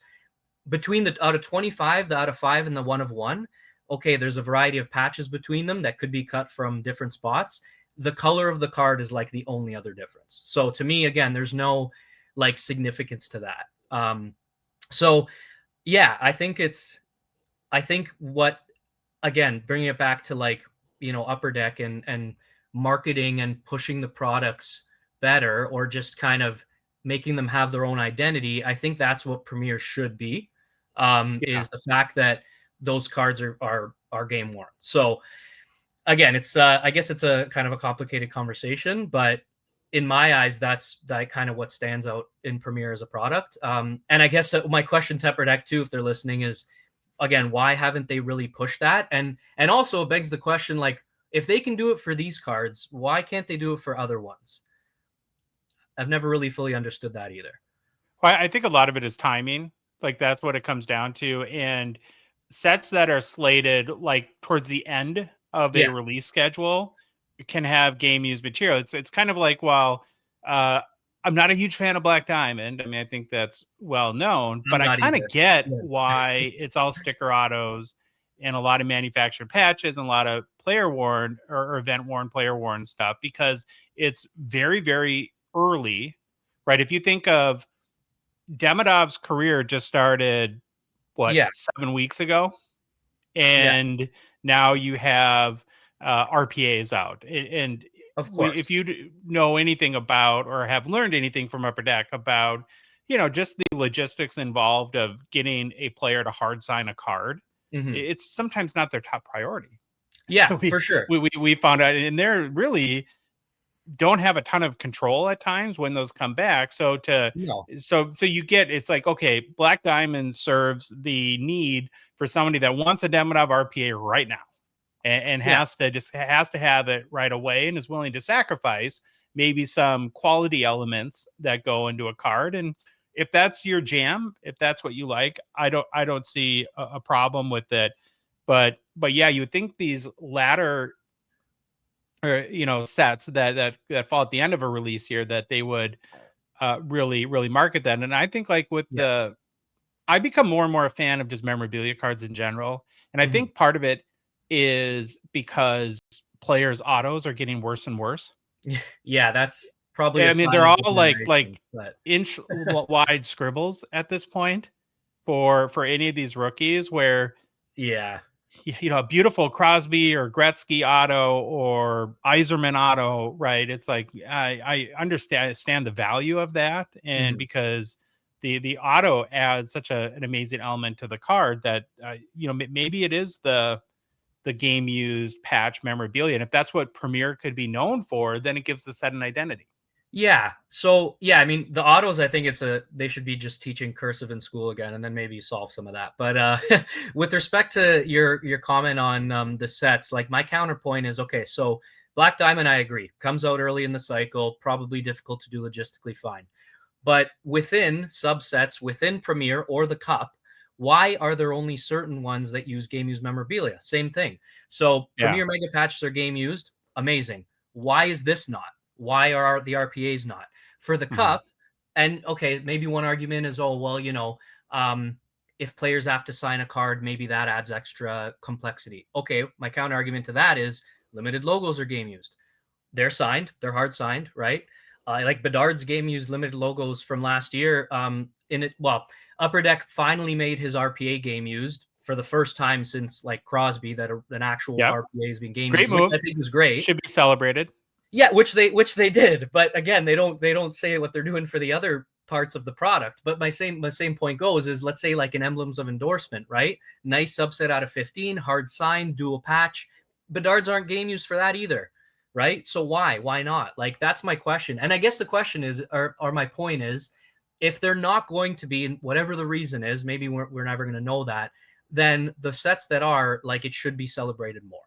between the out of 25, the out of 5, and the 1 of 1, okay, there's a variety of patches between them that could be cut from different spots. The color of the card is like the only other difference. So to me, again, there's no like significance to that. So yeah, I think what, again, bringing it back to like, Upper Deck and marketing and pushing the products better, or just kind of making them have their own identity. I think that's what Premier should be, is the fact that those cards are game worn. So again, it's I guess it's a kind of a complicated conversation, but in my eyes, that's kind of what stands out in Premier as a product. And I guess my question to Upper Deck too, if they're listening, is again, why haven't they really pushed that? And also it begs the question, like, if they can do it for these cards, why can't they do it for other ones? I've never really fully understood that either. Well, I think a lot of it is timing. Like that's what it comes down to. And sets that are slated like towards the end of a release schedule can have game used material. It's kind of like, well, I'm not a huge fan of Black Diamond. I mean, I think that's well known, but I kind of get why it's all sticker autos and a lot of manufactured patches and a lot of player worn or event worn, player worn stuff, because it's very, very early, right? If you think of Demidov's career just started, 7 weeks ago, and now you have RPAs out, and of course, if you know anything about or have learned anything from Upper Deck about just the logistics involved of getting a player to hard sign a card, it's sometimes not their top priority. For sure. We found out, and they're really don't have a ton of control at times when those come back. So you get, it's like, okay, Black Diamond serves the need for somebody that wants a Demidov RPA right now and has to have it right away, and is willing to sacrifice maybe some quality elements that go into a card. And if that's your jam, if that's what you like, I don't see a problem with it. But yeah, you would think these latter sets that fall at the end of a release here, that they would really market that. And I think like with I become more and more a fan of just memorabilia cards in general. And I think part of it is because players' autos are getting worse and worse. Yeah, that's probably. I mean, they're all like inch wide scribbles at this point for any of these rookies, where a beautiful Crosby or Gretzky auto or Yzerman auto, right? It's like I understand the value of that, and because the auto adds such an amazing element to the card that maybe it is the game used patch memorabilia, and if that's what Premier could be known for, then it gives the set an identity. Yeah. So I mean, the autos, I think they should be just teaching cursive in school again, and then maybe solve some of that. But with respect to your comment on the sets, like my counterpoint is, okay, so Black Diamond, I agree, comes out early in the cycle, probably difficult to do logistically, fine. But within subsets, within Premier or the Cup, why are there only certain ones that use game used memorabilia? Same thing. So Premier Mega Patches are game used, amazing. Why is this not? Why are the RPAs not? For the Cup, And okay, maybe one argument is, oh, well, if players have to sign a card, maybe that adds extra complexity. Okay, my counter argument to that is limited logos are game used. They're signed, they're hard signed, right? Like Bedard's game used limited logos from last year. Upper Deck finally made his RPA game used for the first time since like Crosby that an actual RPA has been game Great used, move. which I think was great. Should be celebrated. Yeah, which they did, but again, they don't say what they're doing for the other parts of the product. But my same point goes is, let's say like an emblems of endorsement, right? Nice subset out of 15, hard sign, dual patch. Bedards aren't game used for that either, right? So why not? Like, that's my question. And I guess the question is, or my point is, if they're not going to be, and whatever the reason is, maybe we're never going to know that, then the sets that are, like, it should be celebrated more.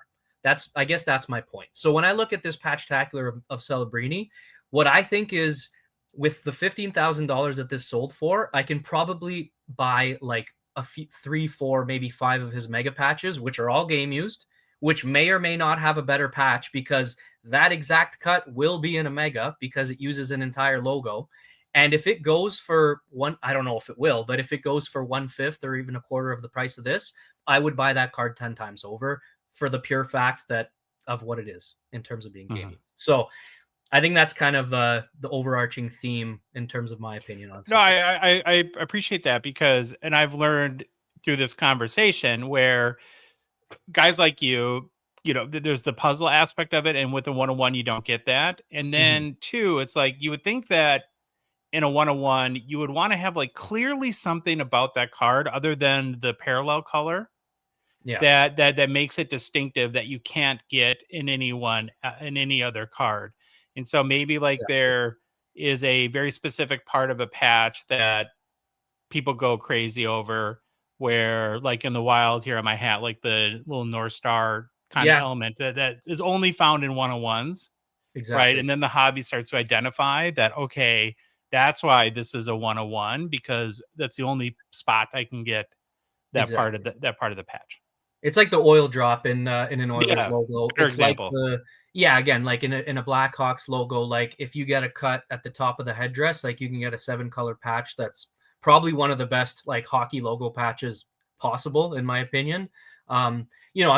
I guess that's my point. So when I look at this Patch-tacular of Celebrini, what I think is, with the $15,000 that this sold for, I can probably buy like a 3, 4, maybe 5 of his mega patches, which are all game used, which may or may not have a better patch, because that exact cut will be in a mega because it uses an entire logo. And if it goes for I don't know if it will, but if it goes for 1/5 or even a quarter of the price of this, I would buy that card 10 times over, for the pure fact of what it is in terms of being gaming. So I think that's kind of the overarching theme in terms of my opinion on. No, I appreciate that, because, and I've learned through this conversation where guys like you, there's the puzzle aspect of it, and with a 101 you don't get that. And then two, it's like, you would think that in a 101 you would want to have like clearly something about that card other than the parallel color. Yeah. That makes it distinctive, that you can't get in any other card. And so maybe like there is a very specific part of a patch that people go crazy over, where like in the wild here on my hat, like the little North Star kind of element that is only found in 101s. Exactly. Right. And then the hobby starts to identify that, okay, that's why this is a 101, because that's the only spot I can get that part of the patch. It's like the oil drop in an Oilers logo. It's example. Like again, like in a Blackhawks logo, like if you get a cut at the top of the headdress, like you can get a 7-color patch that's probably one of the best like hockey logo patches possible, in my opinion. I'm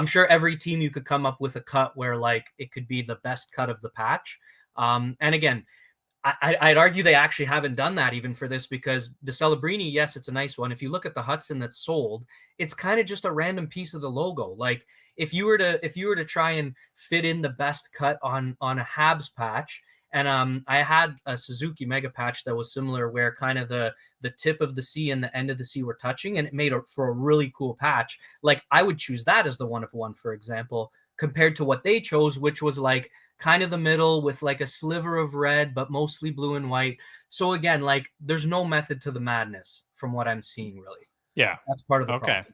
sure every team you could come up with a cut where like it could be the best cut of the patch. And again, I'd argue they actually haven't done that even for this, because the Celebrini, yes, it's a nice one. If you look at the Hudson that's sold, it's kind of just a random piece of the logo. Like if you were to try and fit in the best cut on a Habs patch, and I had a Suzuki mega patch that was similar, where kind of the tip of the C and the end of the C were touching, and it made for a really cool patch. Like I would choose that as the 1 of 1, for example, compared to what they chose, which was like kind of the middle with like a sliver of red, but mostly blue and white. So again, like there's no method to the madness from what I'm seeing, really. Yeah. That's part of the problem.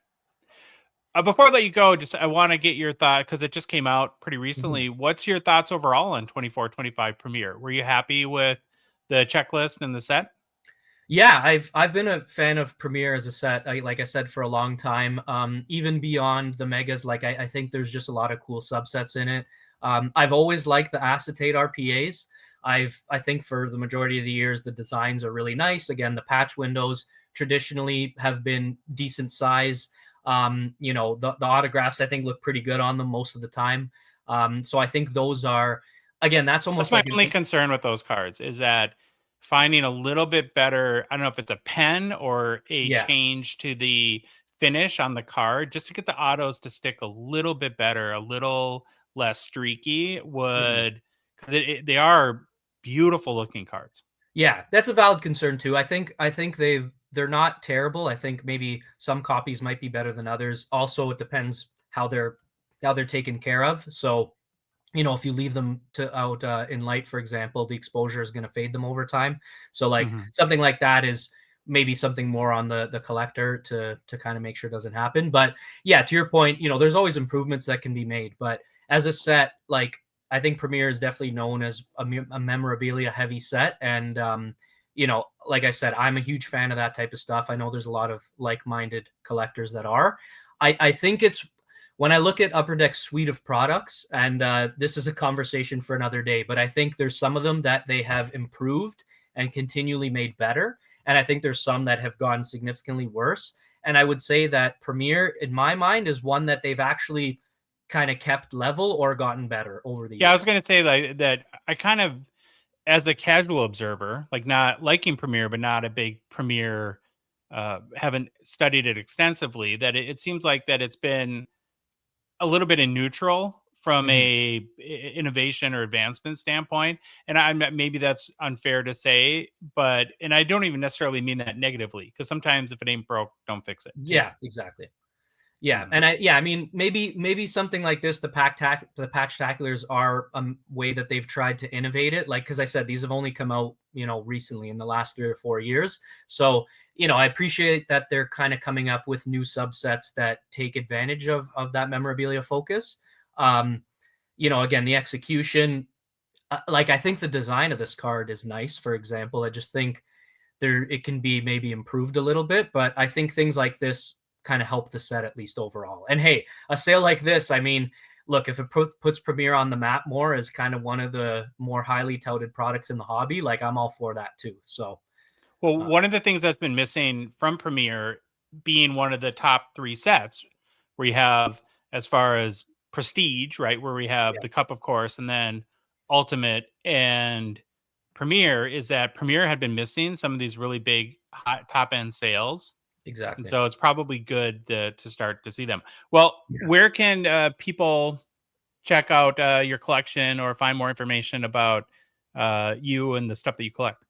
Before I let you go, I want to get your thought, because it just came out pretty recently. What's your thoughts overall on 24-25 Premiere? Were you happy with the checklist and the set? Yeah, I've been a fan of Premiere as a set, like I said, for a long time. Even beyond the megas, like I think there's just a lot of cool subsets in it. I've always liked the acetate RPAs. I think for the majority of the years, the designs are really nice. Again, the patch windows traditionally have been decent size. The autographs, I think, look pretty good on them most of the time. So I think those are, again, that's almost my only concern with those cards is that finding a little bit better, I don't know if it's a pen or a change to the finish on the card, just to get the autos to stick a little bit better, a little less streaky, would, because they are beautiful looking cards. Yeah, that's a valid concern too. I think they're not terrible. I think maybe some copies might be better than others. Also, it depends how they're taken care of. So, if you leave them out in light, for example, the exposure is going to fade them over time. So like something like that is maybe something more on the collector to kind of make sure it doesn't happen. But yeah, to your point, there's always improvements that can be made. But as a set, like I think Premiere is definitely known as a memorabilia heavy set. And, like I said, I'm a huge fan of that type of stuff. I know there's a lot of like-minded collectors that are. I think it's, when I look at Upper Deck's suite of products, and this is a conversation for another day, but I think there's some of them that they have improved and continually made better. And I think there's some that have gotten significantly worse. And I would say that Premier, in my mind, is one that they've actually kind of kept level or gotten better over the years. Yeah, I was going to say like that. I kind of, as a casual observer, like not liking Premiere, but not a big Premiere, haven't studied it extensively, that it seems like that it's been a little bit in neutral from a innovation or advancement standpoint. And maybe that's unfair to say, and I don't even necessarily mean that negatively, because sometimes if it ain't broke, don't fix it. Yeah, exactly. Yeah, and I mean, maybe something like this, the Patch-taculars are a way that they've tried to innovate it. Like, because I said, these have only come out, recently in the last 3 or 4 years. So, I appreciate that they're kind of coming up with new subsets that take advantage of that memorabilia focus. Again, the execution, like I think the design of this card is nice. For example, I just think it can be maybe improved a little bit, but I think things like this kind of help the set at least overall. And hey, a sale like this, I mean, look, if it puts Premier on the map more as kind of one of the more highly touted products in the hobby, like I'm all for that too. So, well, one of the things that's been missing from Premier being one of the top 3 sets where you have, as far as prestige, right, where we have the Cup, of course, and then Ultimate and Premier, is that Premier had been missing some of these really big top end sales. Exactly. And so it's probably good to start to see them. Well, where can people check out your collection or find more information about you and the stuff that you collect?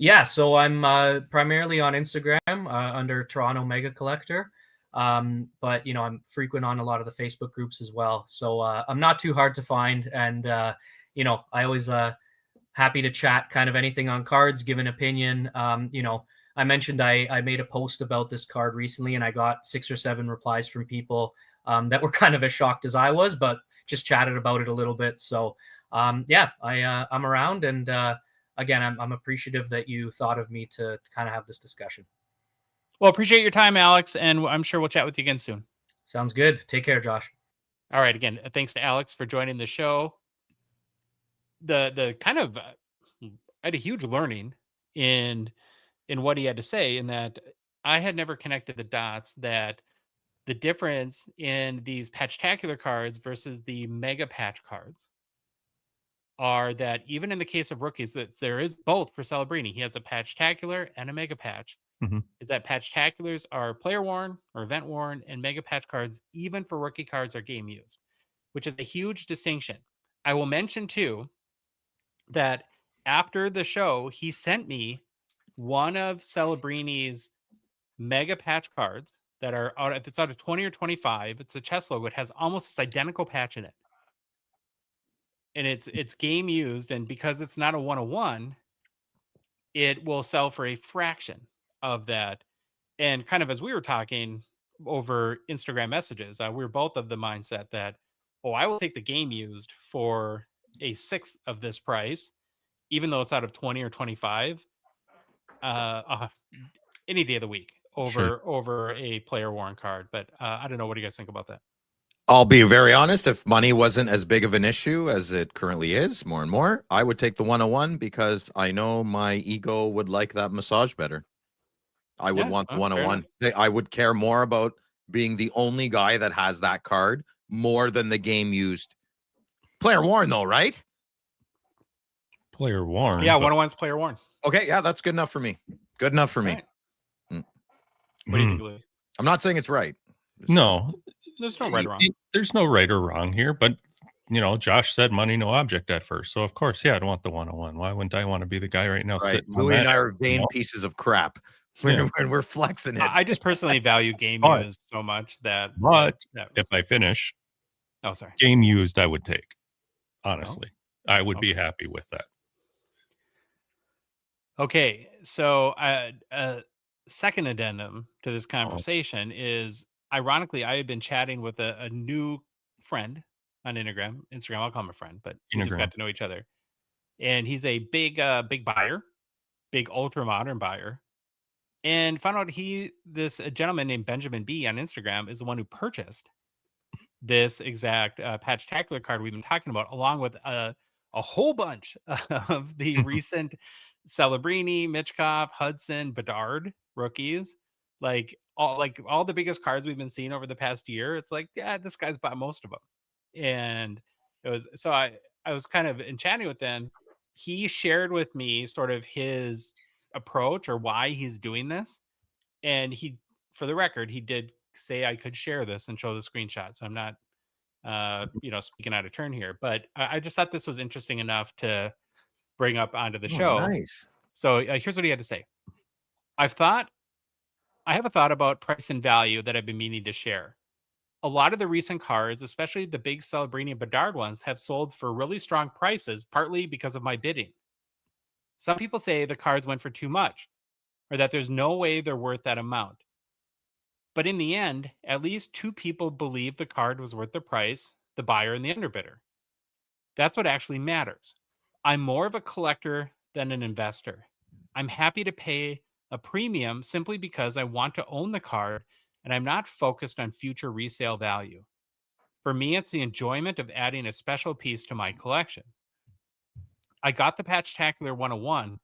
Yeah, so I'm primarily on Instagram under Toronto Mega Collector. But I'm frequent on a lot of the Facebook groups as well. So I'm not too hard to find, and I always happy to chat kind of anything on cards, give an opinion. I mentioned I made a post about this card recently, and I got 6 or 7 replies from people that were kind of as shocked as I was, but just chatted about it a little bit. So I'm around, and again, I'm appreciative that you thought of me to kind of have this discussion. Well, appreciate your time, Alex, and I'm sure we'll chat with you again soon. Sounds good. Take care, Josh. All right. Again, thanks to Alex for joining the show. The kind of I had a huge learning in what he had to say, in that I had never connected the dots that the difference in these Patch-tacular cards versus the Mega Patch cards are that even in the case of rookies, that there is both for Celebrini. He has a Patch-tacular and a Mega Patch. Is that Patch-taculars are player worn or event worn, and Mega Patch cards, even for rookie cards, are game used, which is a huge distinction. I will mention too that after the show, he sent me one of Celebrini's Mega Patch cards that are out. It's out of 20 or 25. It's a chess logo. It has almost this identical patch in it, and it's game used. And because it's not a 101, it will sell for a fraction of that. And kind of as we were talking over Instagram messages, we were both of the mindset that, I will take the game used for a 1/6 of this price, even though it's out of 20 or 25, any day of the week over a player worn card. But I don't know. What do you guys think about that? I'll be very honest. If money wasn't as big of an issue as it currently is, more and more, I would take the 101 because I know my ego would like that massage better. I would want the 101. I would care more about being the only guy that has that card more than the game used. Player worn, though, right? Player worn. Yeah, 101's player worn. Okay, yeah, that's good enough for me. Good enough for me. Right. What do you think, Louis? I'm not saying it's right. No. There's no right or wrong. There's no right or wrong here, but Josh said money, no object at first. So of course, I'd want the 101. Why wouldn't I want to be the guy right now? Right. Louis and I are vain pieces of crap when we're flexing it. I just personally value game used so much that. But if I finish, game used, I would take. Honestly, I would be happy with that. Okay, so a second addendum to this conversation is, ironically, I had been chatting with a new friend on Instagram. I'll call him a friend, but we just got to know each other. And he's a big buyer, big ultra modern buyer. And found out a gentleman named Benjamin B on Instagram is the one who purchased this exact Patch-tacular card we've been talking about, along with a whole bunch of the recent Celebrini, Mitchkov, Hudson, Bedard rookies, like all the biggest cards we've been seeing over the past year. It's like, yeah, this guy's bought most of them. And it was, so I was kind of chatting with him. He shared with me sort of his approach or why he's doing this. And he, for the record, he did say I could share this and show the screenshot. So I'm not, speaking out of turn here, but I just thought this was interesting enough to bring up onto the Oh, show. nice. So here's what he had to say. I have a thought about price and value that I've been meaning to share. A lot of the recent cards, especially the big Celebrini and Bedard ones, have sold for really strong prices, partly because of my bidding. Some people say the cards went for too much, or that there's no way they're worth that amount. But in the end, at least two people believe the card was worth the price, the buyer and the underbidder. That's what actually matters. I'm more of a collector than an investor. I'm happy to pay a premium simply because I want to own the card and I'm not focused on future resale value. For me, it's the enjoyment of adding a special piece to my collection. I got the Patch-tacular 101.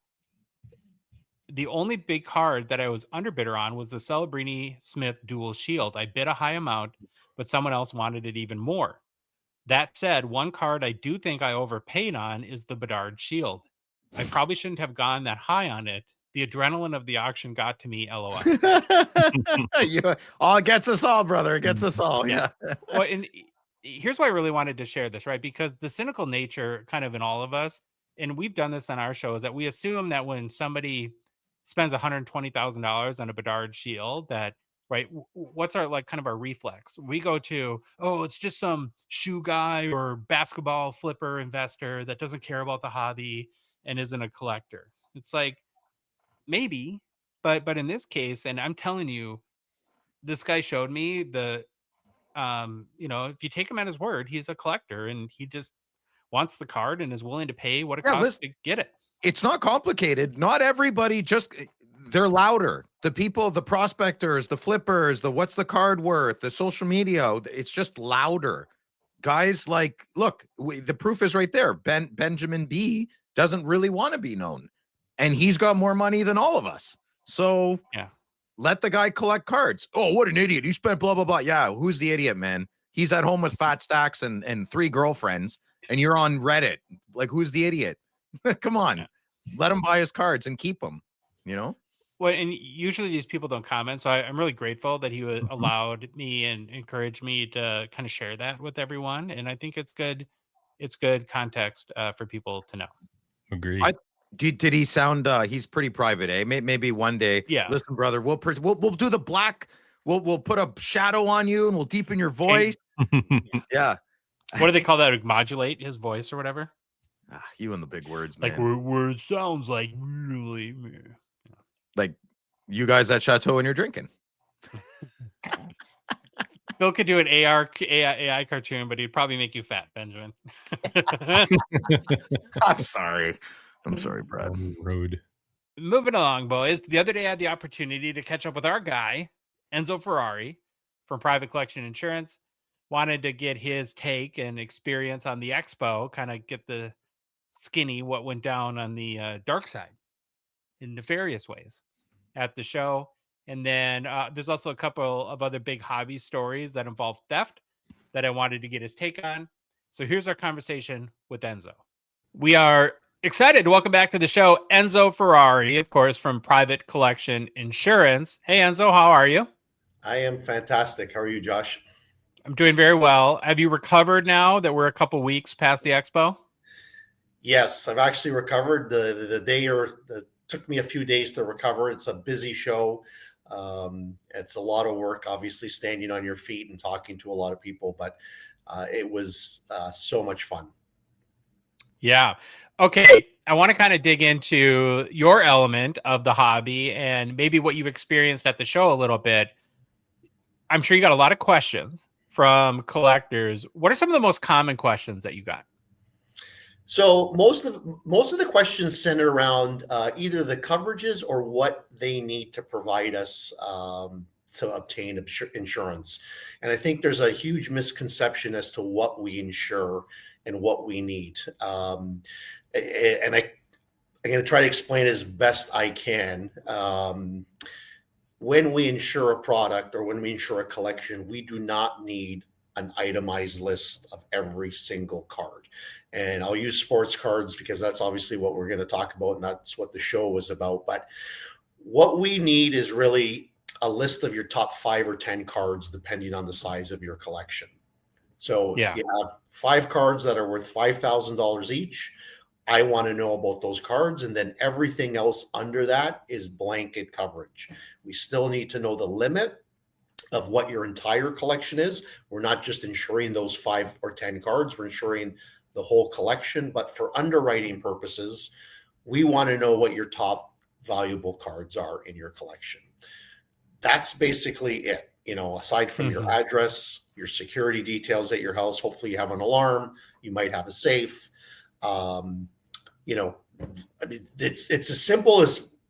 The only big card that I was underbidder on was the Celebrini Smith Dual Shield. I bid a high amount, but someone else wanted it even more. That said, one card I do think I overpaid on is the Bedard Shield. I probably shouldn't have gone that high on it. The adrenaline of the auction got to me, LOL. It gets us all, brother. It gets us all. Yeah. Well, and here's why I really wanted to share this, right? Because the cynical nature kind of in all of us, and we've done this on our show, is that we assume that when somebody spends $120,000 on a Bedard Shield, that right, what's our kind of our reflex? We go to, oh, it's just some shoe guy or basketball flipper investor that doesn't care about the hobby and isn't a collector. It's like, maybe, but in this case, and I'm telling you, this guy showed me if you take him at his word, he's a collector and he just wants the card and is willing to pay what it costs to get it. It's not complicated. Not everybody they're louder. The people, the prospectors, the flippers, the what's the card worth, the social media, it's just louder. Guys look, the proof is right there. Benjamin B doesn't really want to be known. And he's got more money than all of us. So yeah, let the guy collect cards. Oh, what an idiot. He spent blah, blah, blah. Yeah, who's the idiot, man? He's at home with fat stacks and 3 girlfriends, and you're on Reddit. Like, who's the idiot? Come on. Yeah. Let him buy his cards and keep them, Well, and usually these people don't comment. So I'm really grateful that he allowed me and encouraged me to kind of share that with everyone. And I think it's good. It's good context for people to know. Agree. Did he sound he's pretty private, eh? Maybe one day. Yeah. Listen, brother, we'll do the black. We'll put a shadow on you and we'll deepen your voice. Yeah. What do they call that? Modulate his voice or whatever? You and the big words, man. Like where it sounds like really. Like you guys at Chateau and you're drinking. Bill could do an AI cartoon, but he'd probably make you fat, Benjamin. I'm sorry, Brad. Road. Moving along, boys. The other day I had the opportunity to catch up with our guy, Enzo Ferrari from Private Collection Insurance. Wanted to get his take and experience on the expo, kind of get the skinny what went down on the dark side in nefarious ways at the show. And then there's also a couple of other big hobby stories that involve theft that I wanted to get his take on. So here's our conversation with Enzo. We are excited to welcome back to the show Enzo Ferrari, of course, from Private Collection Insurance. Hey, Enzo, how are you? I am fantastic. How are you, Josh? I'm doing very well. Have you recovered now that we're a couple weeks past the expo? Yes, I've actually recovered. It took me a few days to recover. It's a busy show. It's a lot of work, obviously, standing on your feet and talking to a lot of people, but it was so much fun. Yeah. Okay. I want to kind of dig into your element of the hobby and maybe what you experienced at the show a little bit. I'm sure you got a lot of questions from collectors. What are some of the most common questions that you got? So most of the questions center around either the coverages or what they need to provide us to obtain insurance. And I think there's a huge misconception as to what we insure and what we need. And I'm going to try to explain as best I can. When we insure a product or when we insure a collection, we do not need an itemized list of every single card. And I'll use sports cards because that's obviously what we're going to talk about, and that's what the show was about. But what we need is really a list of your top 5 or 10 cards, depending on the size of your collection. So if you have 5 cards that are worth $5,000 each, I want to know about those cards. And then everything else under that is blanket coverage. We still need to know the limit of what your entire collection is. We're not just insuring those 5 or 10 cards, we're insuring the whole collection. But for underwriting purposes, we want to know what your top valuable cards are in your collection. That's basically it. Aside from your address, your security details at your house, hopefully you have an alarm, you might have a safe.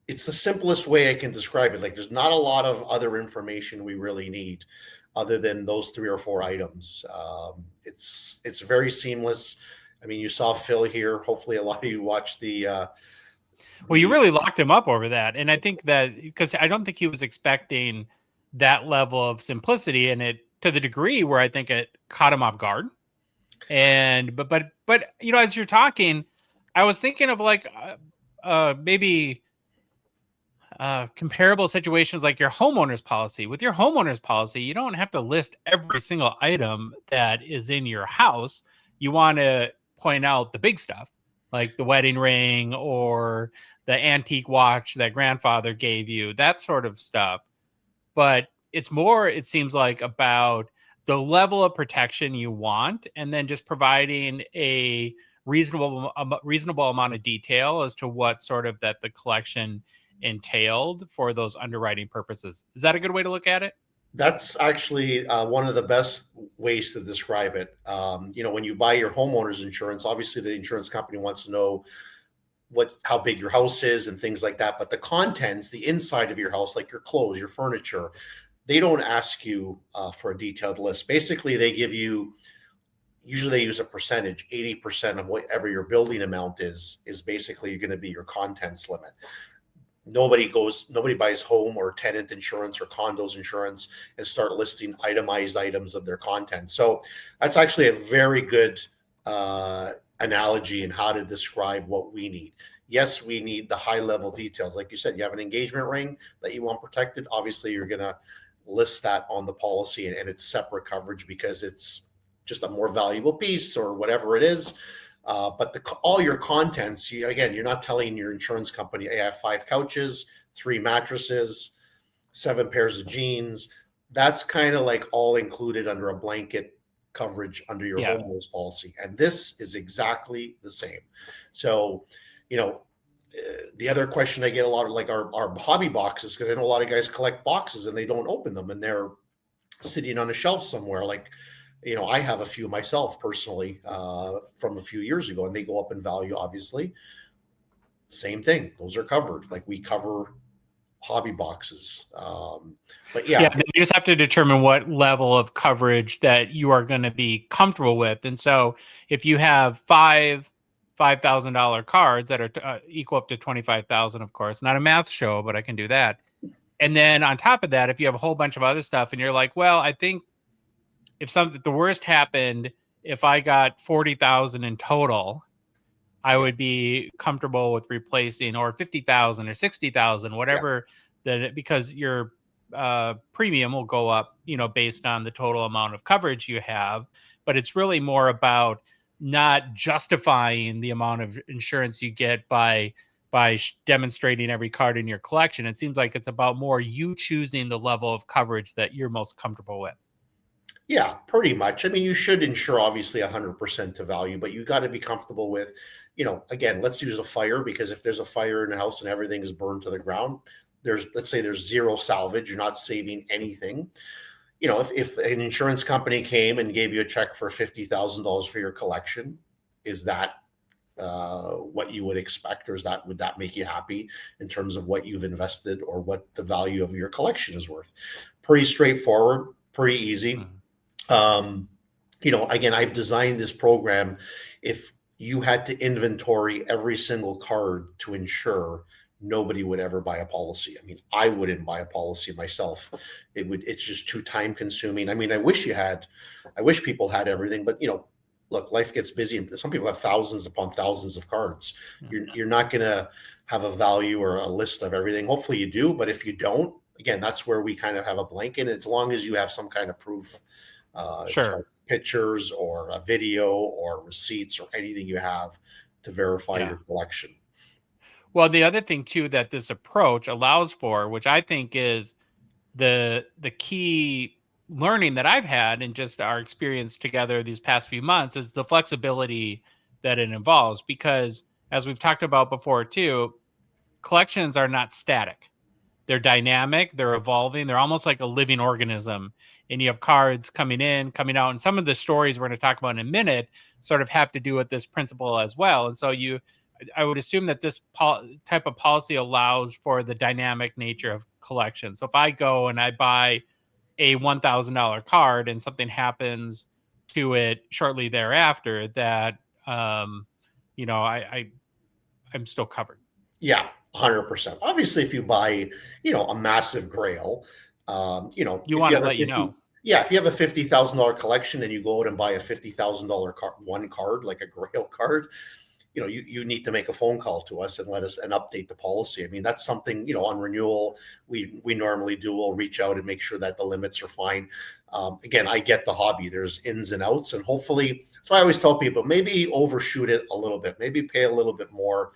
It's the simplest way I can describe it. Like, there's not a lot of other information we really need other than those 3 or 4 items. It's very seamless. I mean, you saw Phil here. Hopefully a lot of you watched the well, you really locked him up over that. And I think that because I don't think he was expecting that level of simplicity in it, to the degree where I think it caught him off guard. And but as you're talking, I was thinking of like maybe comparable situations like your homeowner's policy. With your homeowner's policy, you don't have to list every single item that is in your house. You want to point out the big stuff, like the wedding ring or the antique watch that grandfather gave you, that sort of stuff. But it's more, it seems like, about the level of protection you want, and then just providing a reasonable amount of detail as to what sort of that the collection entailed for those underwriting purposes. Is that a good way to look at it? That's actually one of the best ways to describe it. When you buy your homeowner's insurance, obviously the insurance company wants to know how big your house is and things like that. But the contents, the inside of your house, like your clothes, your furniture, they don't ask you for a detailed list. Basically, they give you, usually they use a percentage, 80% of whatever your building amount is basically going to be your contents limit. Nobody buys home or tenant insurance or condos insurance and start listing itemized items of their contents. So that's actually a very good analogy in how to describe what we need. Yes, we need the high level details. Like you said, you have an engagement ring that you want protected. Obviously, you're going to list that on the policy, and it's separate coverage because it's just a more valuable piece or whatever it is. But all your contents, you're not telling your insurance company, hey, I have 5 couches, 3 mattresses, 7 pairs of jeans. That's kind of like all included under a blanket coverage under your homeowner's policy. And this is exactly the same. So, the other question I get a lot of, like, our hobby boxes, because I know a lot of guys collect boxes and they don't open them and they're sitting on a shelf somewhere. Like, I have a few myself personally from a few years ago, and they go up in value, obviously. Same thing. Those are covered. Like, we cover hobby boxes. But you just have to determine what level of coverage that you are going to be comfortable with. And so if you have $5,000 cards that are equal up to 25,000, of course, not a math show, but I can do that. And then on top of that, if you have a whole bunch of other stuff and you're like, well, I think if the worst happened, if I got 40,000 in total, I would be comfortable with replacing, or 50,000 or 60,000, whatever, because your premium will go up, based on the total amount of coverage you have. But it's really more about not justifying the amount of insurance you get by demonstrating every card in your collection. It seems like it's about more you choosing the level of coverage that you're most comfortable with. Yeah, pretty much. I mean, you should insure obviously 100% to value, but you got to be comfortable with, again, let's use a fire, because if there's a fire in the house and everything is burned to the ground, let's say there's zero salvage, you're not saving anything. If an insurance company came and gave you a check for $50,000 for your collection, is that what you would expect, or would that make you happy in terms of what you've invested or what the value of your collection is worth? Pretty straightforward, pretty easy. Again, I've designed this program. If you had to inventory every single card to ensure nobody would ever buy a policy. I mean, I wouldn't buy a policy myself. It's just too time consuming. I mean, I wish people had everything, but look, life gets busy and some people have thousands upon thousands of cards. You're not going to have a value or a list of everything. Hopefully you do, but if you don't, again, that's where we kind of have a blanket. As long as you have some kind of proof, Sure. pictures or a video or receipts or anything you have to verify your collection. Well, the other thing too that this approach allows for, which I think is the key learning that I've had in just our experience together these past few months, is the flexibility that it involves. Because as we've talked about before too, collections are not static. They're dynamic, they're evolving, they're almost like a living organism. And you have cards coming in, coming out. And some of the stories we're going to talk about in a minute sort of have to do with this principle as well. And so I would assume that this type of policy allows for the dynamic nature of collection. So if I go and I buy a $1,000 card and something happens to it shortly thereafter, that, I'm still covered. Yeah, 100%. Obviously, if you buy, a massive grail, you want to let you know. Yeah, if you have a $50,000 collection and you go out and buy a $50,000 one card, like a grail card, you need to make a phone call to us and let us update the policy. I mean, that's something, on renewal, we normally do. We'll reach out and make sure that the limits are fine. Again, I get the hobby. There's ins and outs, and hopefully, so I always tell people, maybe overshoot it a little bit, maybe pay a little bit more,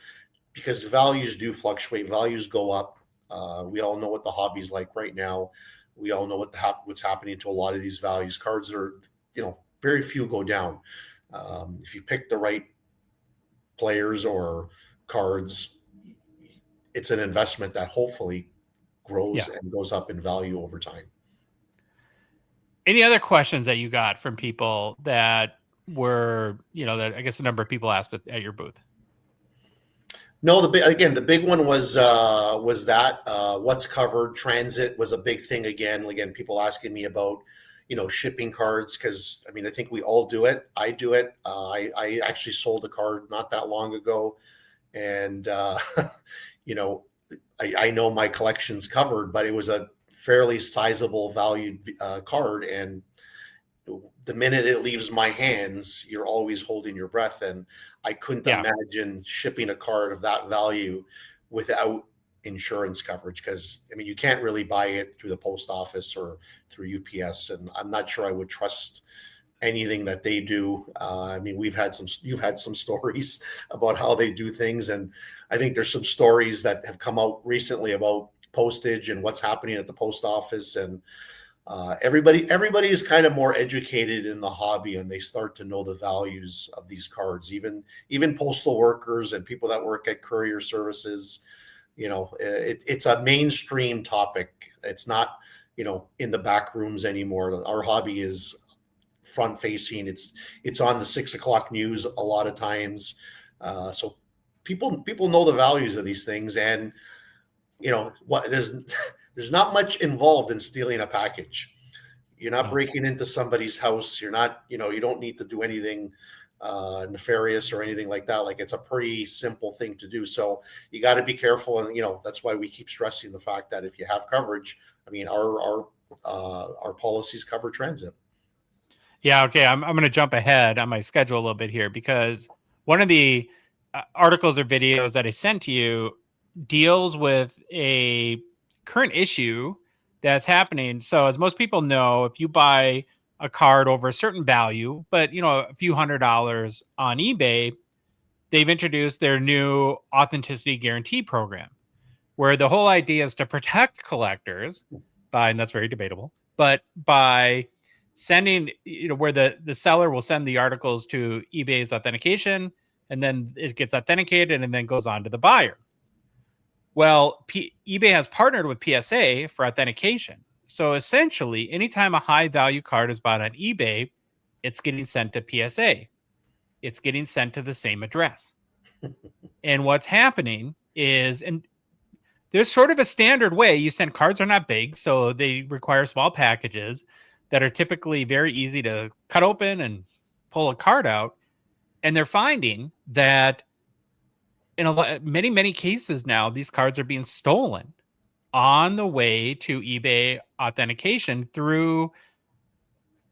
because values do fluctuate. Values go up. We all know what the hobby's like right now. We all know what's happening to a lot of these values. Cards are, very few go down. If you pick the right players or cards, it's an investment that hopefully grows and goes up in value over time. Any other questions that you got from people that were, that I guess a number of people asked at your booth? No, the big one was that what's covered. Transit was a big thing again. Again, people asking me about, shipping cards, because I think we all do it. I do it. I actually sold a card not that long ago, and I know my collection's covered, but it was a fairly sizable valued card, and the minute it leaves my hands, you're always holding your breath. And I couldn't imagine shipping a card of that value without insurance coverage, because you can't really buy it through the post office or through UPS, and I'm not sure I would trust anything that they do. You've had some stories about how they do things, and I think there's some stories that have come out recently about postage and what's happening at the post office, and everybody is kind of more educated in the hobby, and they start to know the values of these cards. Even postal workers and people that work at courier services, it's a mainstream topic. It's not, in the back rooms anymore. Our hobby is front facing. It's on the 6 o'clock news a lot of times. So people know the values of these things, and there's not much involved in stealing a package. You're not breaking into somebody's house. You're not, you don't need to do anything nefarious or anything like that. Like, it's a pretty simple thing to do. So you got to be careful. And, that's why we keep stressing the fact that if you have coverage, our policies cover transit. Yeah. Okay. I'm going to jump ahead on my schedule a little bit here, because one of the articles or videos that I sent to you deals with a current issue that's happening. So as most people know, if you buy a card over a certain value, but a few $100s on eBay, they've introduced their new authenticity guarantee program, where the whole idea is to protect collectors by, and that's very debatable, but by sending, where the seller will send the articles to eBay's authentication, and then it gets authenticated and then goes on to the buyer. Well, eBay has partnered with PSA for authentication. So essentially, anytime a high value card is bought on eBay, it's getting sent to PSA. It's getting sent to the same address. And what's happening is, and there's sort of a standard way you send cards. Are not big, so they require small packages that are typically very easy to cut open and pull a card out. And they're finding that in many cases now, these cards are being stolen on the way to eBay authentication through,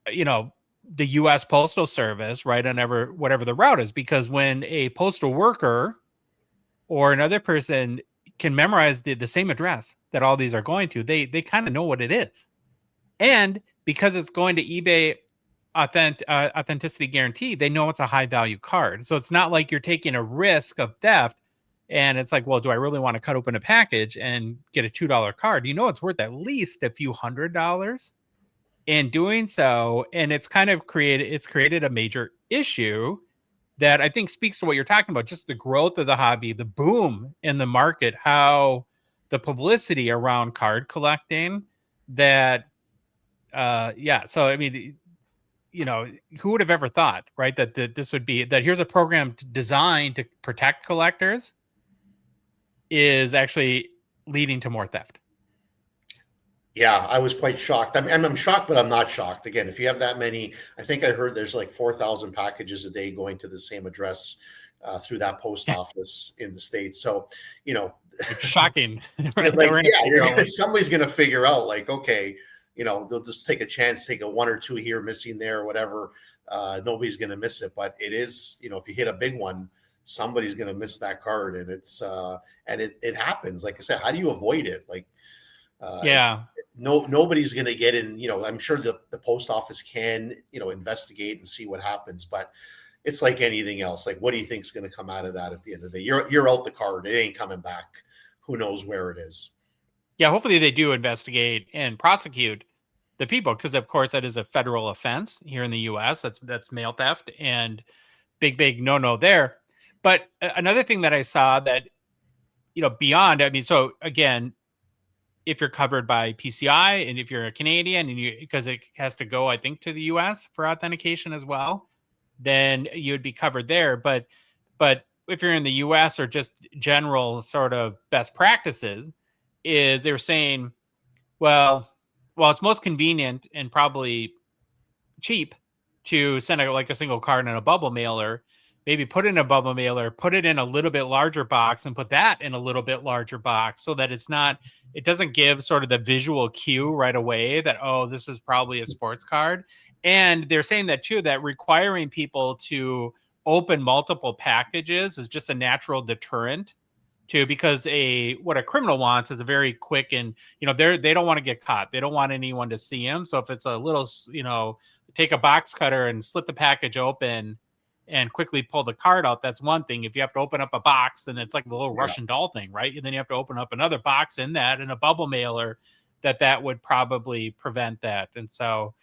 the U.S. Postal Service, right? On whatever the route is, because when a postal worker or another person can memorize the same address that all these are going to, they kind of know what it is. And because it's going to eBay authenticity guarantee, they know it's a high value card. So it's not like you're taking a risk of theft. And it's like, well, do I really want to cut open a package and get a $2 card? It's worth at least a few $100 in doing so. And it's created a major issue that I think speaks to what you're talking about, just the growth of the hobby, the boom in the market, how the publicity around card collecting that, So, I mean, who would have ever thought, right? That this would be, that here's a program designed to protect collectors is actually leading to more theft. Yeah, I was quite shocked. I'm shocked, but I'm not shocked. Again, if you have that many, I think I heard there's like 4,000 packages a day going to the same address through that post office in the States. So, it's shocking. Right? Somebody's going to figure out, like, okay, they'll just take a chance, take a 1 or 2 here, missing there, or whatever. Nobody's going to miss it. But it is, if you hit a big one, somebody's going to miss that card. And it's, and it happens. Like I said, how do you avoid it? Like, nobody's going to get in. I'm sure the post office can, investigate and see what happens, but it's like anything else. Like, what do you think is going to come out of that at the end of the day? You're out the card. It ain't coming back. Who knows where it is? Yeah. Hopefully they do investigate and prosecute the people, because of course that is a federal offense here in the U.S. That's mail theft, and big no there. But another thing that I saw that, beyond, I mean, so again, if you're covered by PCI and if you're a Canadian and because it has to go, I think, to the US for authentication as well, then you'd be covered there. But if you're in the US, or just general sort of best practices, is they're saying, well, it's most convenient and probably cheap to send a single card in a bubble mailer. Maybe put it in a bubble mailer, put it in a little bit larger box, and put that in a little bit larger box, so that it doesn't give sort of the visual cue right away that, oh, this is probably a sports card. And they're saying that too, that requiring people to open multiple packages is just a natural deterrent too, because what a criminal wants is a very quick, and they don't want to get caught. They don't want anyone to see them. So if it's a little, take a box cutter and slit the package open and quickly pull the card out, that's one thing. If you have to open up a box, then it's like the little Russian doll thing, right? And then you have to open up another box in a bubble mailer, that would probably prevent that. And so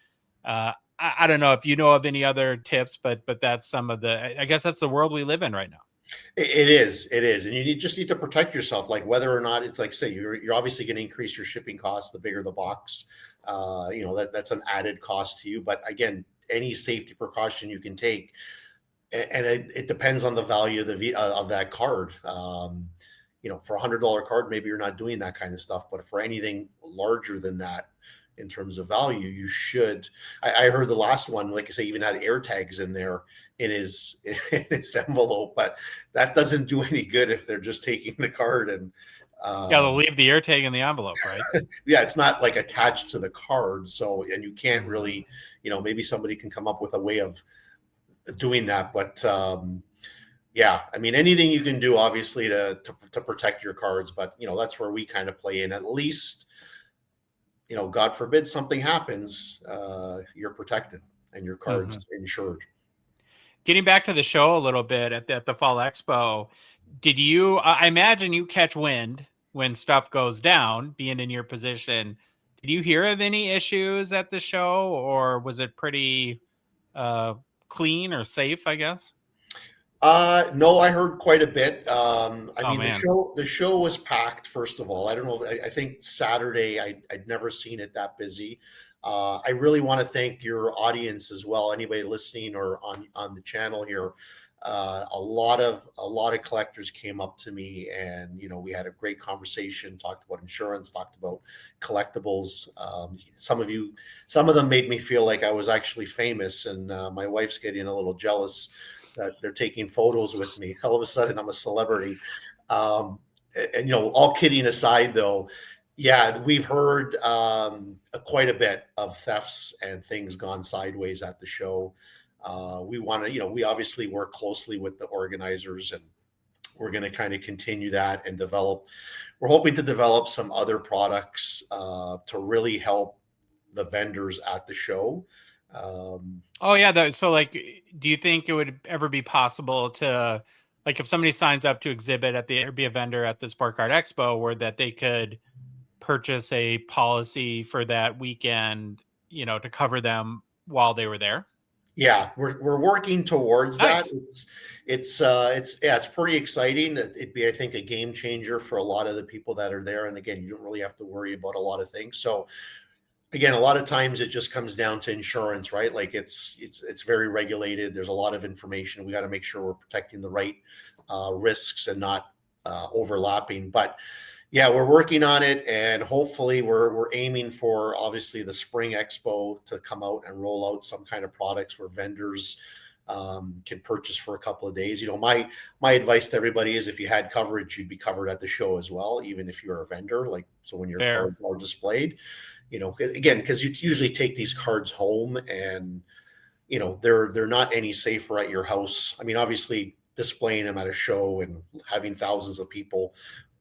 I don't know if you know of any other tips, but that's some of I guess that's the world we live in right now. It is, and you just need to protect yourself. Like, whether or not it's, like, say, you're obviously going to increase your shipping costs the bigger the box. That's an added cost to you. But again, any safety precaution you can take. And it depends on the value of that card. For a $100 card, maybe you're not doing that kind of stuff. But for anything larger than that, in terms of value, you should. I heard the last one, like I say, even had air tags in there in his envelope, but that doesn't do any good if they're just taking the card and. They'll leave the air tag in the envelope, right? Yeah, it's not like attached to the card, so, and you can't really, maybe somebody can come up with a way of doing that, but I mean, anything you can do, obviously, to protect your cards, but that's where we kind of play in. At least, God forbid something happens, you're protected and your cards insured. Getting back to the show a little bit at the Fall Expo, did you? I imagine you catch wind when stuff goes down. Being in your position, did you hear of any issues at the show, or was it pretty clean or safe, I guess? No, I heard quite a bit. Man. The show was packed, first of all. I don't know. I think Saturday, I'd never seen it that busy. I really want to thank your audience as well. Anybody listening or on the channel here, a lot of collectors came up to me, and we had a great conversation, talked about insurance, talked about collectibles. Some of them made me feel like I was actually famous, and my wife's getting a little jealous that they're taking photos with me. All of a sudden, I'm a celebrity. And all kidding aside, though, yeah, we've heard quite a bit of thefts and things gone sideways at the show. We want to, we obviously work closely with the organizers, and we're going to kind of continue that and develop. We're hoping to develop some other products to really help the vendors at the show. Oh yeah, so like, do you think it would ever be possible to, like, if somebody signs up to exhibit at the or be a vendor at the Sport Card Expo, where that they could purchase a policy for that weekend, to cover them while they were there? Yeah, we're working towards that. Nice. It's pretty exciting. It'd be, I think, a game changer for a lot of the people that are there. And again, you don't really have to worry about a lot of things. So again, a lot of times it just comes down to insurance, right? Like it's very regulated. There's a lot of information. We got to make sure we're protecting the right risks and not overlapping. But yeah, we're working on it, and hopefully we're aiming for, obviously, the Spring Expo to come out and roll out some kind of products where vendors can purchase for a couple of days. My advice to everybody is, if you had coverage, you'd be covered at the show as well, even if you're a vendor. Like, so when your cards are displayed, again, because you usually take these cards home, and they're not any safer at your house. I mean, obviously, displaying them at a show and having thousands of people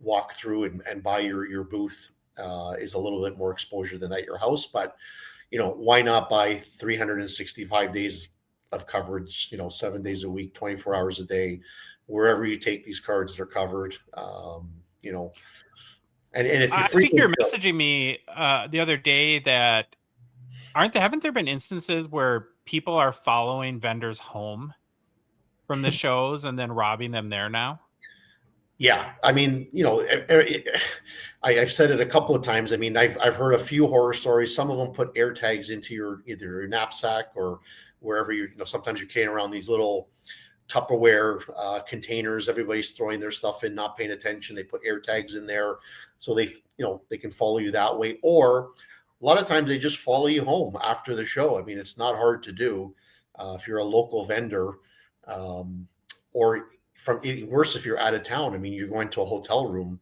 walk through and buy your booth is a little bit more exposure than at your house. But why not buy 365 days of coverage, 7 days a week, 24 hours a day, wherever you take these cards, they're covered. And if you I think you're messaging me the other day that haven't there been instances where people are following vendors home from the shows and then robbing them there now? Yeah, I mean, I've said it a couple of times. I mean, I've heard a few horror stories. Some of them put air tags into either your knapsack or wherever sometimes you're carrying around these little Tupperware containers. Everybody's throwing their stuff in, not paying attention. They put air tags in there so they can follow you that way. Or a lot of times they just follow you home after the show. I mean, it's not hard to do if you're a local vendor, or from even worse, if you're out of town. I mean, you're going to a hotel room.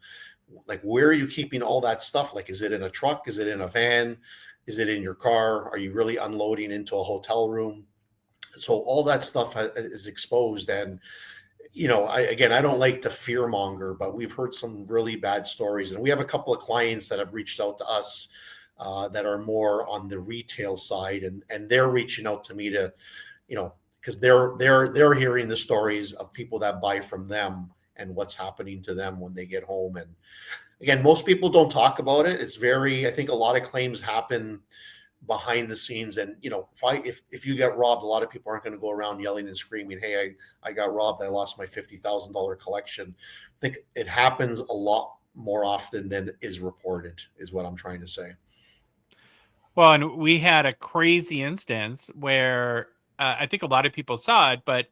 Like, where are you keeping all that stuff? Like, is it in a truck? Is it in a van? Is it in your car? Are you really unloading into a hotel room? So all that stuff is exposed. And, I don't like to fearmonger, but we've heard some really bad stories. And we have a couple of clients that have reached out to us that are more on the retail side. And they're reaching out to me to, because they're hearing the stories of people that buy from them and what's happening to them when they get home. And again, most people don't talk about it. I think a lot of claims happen behind the scenes. And if you get robbed, a lot of people aren't going to go around yelling and screaming, "Hey, I got robbed. I lost my $50,000 collection." I think it happens a lot more often than is reported, is what I'm trying to say. Well, and we had a crazy instance where I think a lot of people saw it, but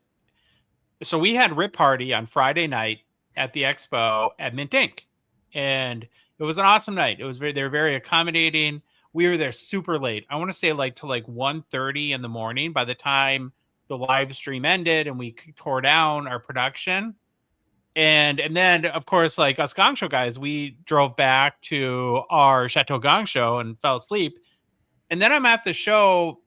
so we had Rip Party on Friday night at the expo at Mint Inc. And it was an awesome night. They were very accommodating. We were there super late. I want to say till 1:30 in the morning by the time the live stream ended and we tore down our production. And then, of course, like us Gongshow guys, we drove back to our Chateau Gongshow and fell asleep. And then I'm at the show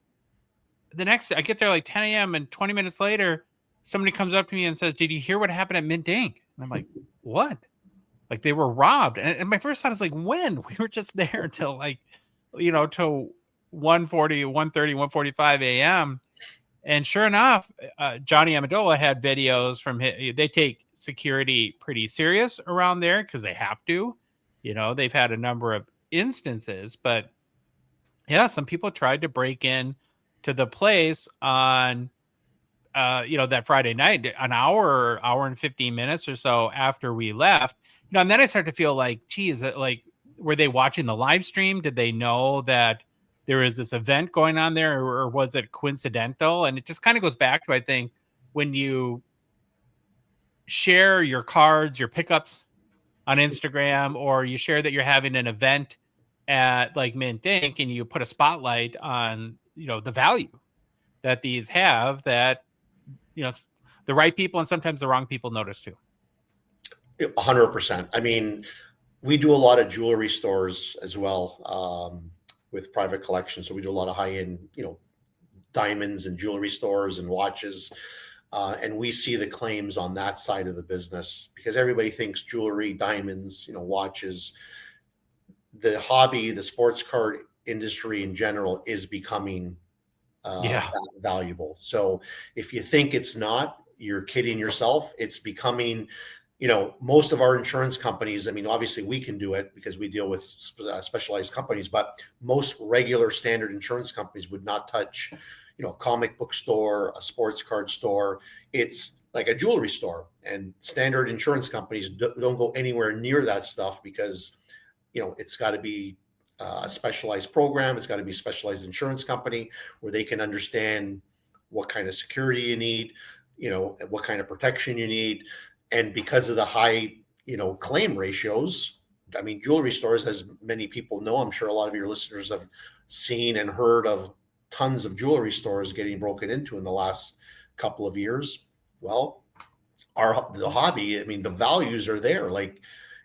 the next day. I get there like 10 a.m. and 20 minutes later, somebody comes up to me and says, "Did you hear what happened at Mint Inc?" And I'm like, "What?" Like, they were robbed. And my first thought is like, when? We were just there until till 1:40, 1:30, 1:45 a.m. And sure enough, Johnny Amendola had videos from him. They take security pretty serious around there because they have to. They've had a number of instances, but yeah, some people tried to break in to the place on that Friday night, an hour and 15 minutes or so after we left. And then I started to feel like, geez, were they watching the live stream? Did they know that there is this event going on there, or was it coincidental? And it just kind of goes back to, I think, when you share your cards, your pickups on Instagram, or you share that you're having an event at like Mint Inc. and you put a spotlight on, the value that these have, that, the right people and sometimes the wrong people notice too. 100%. I mean, we do a lot of jewelry stores as well, with private collections. So we do a lot of high-end, diamonds and jewelry stores and watches. And we see the claims on that side of the business because everybody thinks jewelry, diamonds, watches. The hobby, the sports card industry in general is becoming valuable. So if you think it's not, you're kidding yourself. It's becoming, most of our insurance companies, I mean, obviously we can do it because we deal with specialized companies, but most regular standard insurance companies would not touch, a comic book store, a sports card store. It's like a jewelry store, and standard insurance companies don't go anywhere near that stuff because, it's got to be a specialized program. It's got to be a specialized insurance company where they can understand what kind of security you need, what kind of protection you need. And because of the high, claim ratios, I mean, jewelry stores, as many people know, I'm sure a lot of your listeners have seen and heard of tons of jewelry stores getting broken into in the last couple of years. Well, the hobby, I mean, the values are there. Like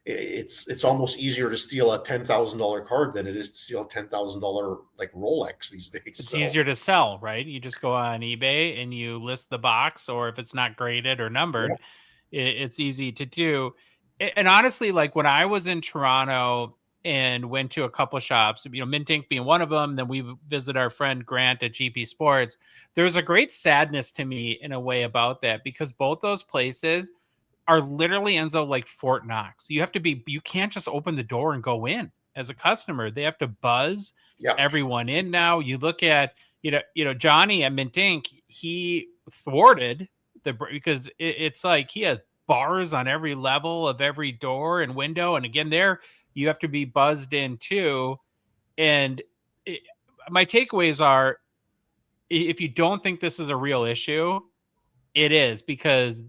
it's almost easier to steal a $10,000 card than it is to steal a $10,000 like Rolex these days. It's easier to sell, right? You just go on eBay and you list the box, or if it's not graded or numbered, it's easy to do. And honestly, like when I was in Toronto and went to a couple of shops, Mint Ink being one of them, then we visit our friend Grant at GP Sports. There's a great sadness to me in a way about that because both those places are literally, Enzo, like Fort Knox. You can't just open the door and go in as a customer. They have to buzz everyone in now. You look at, Johnny at Mint Ink, he thwarted because it's like he has bars on every level of every door and window. And again, there you have to be buzzed in too. And my takeaways are, if you don't think this is a real issue, it is, because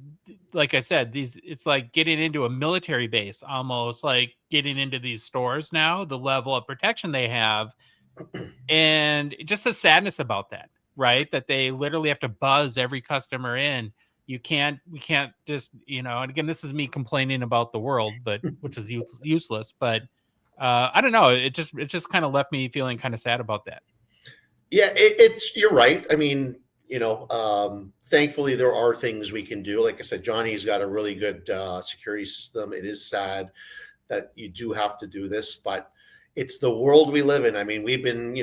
like I said, it's like getting into a military base, almost like getting into these stores now, the level of protection they have. And just the sadness about that, right? That they literally have to buzz every customer in. We can't just, and again, this is me complaining about the world, but which is useless. But I don't know. It just kind of left me feeling kind of sad about that. Yeah, you're right. I mean, thankfully there are things we can do. Like I said, Johnny's got a really good security system. It is sad that you do have to do this, but it's the world we live in. I mean, we've been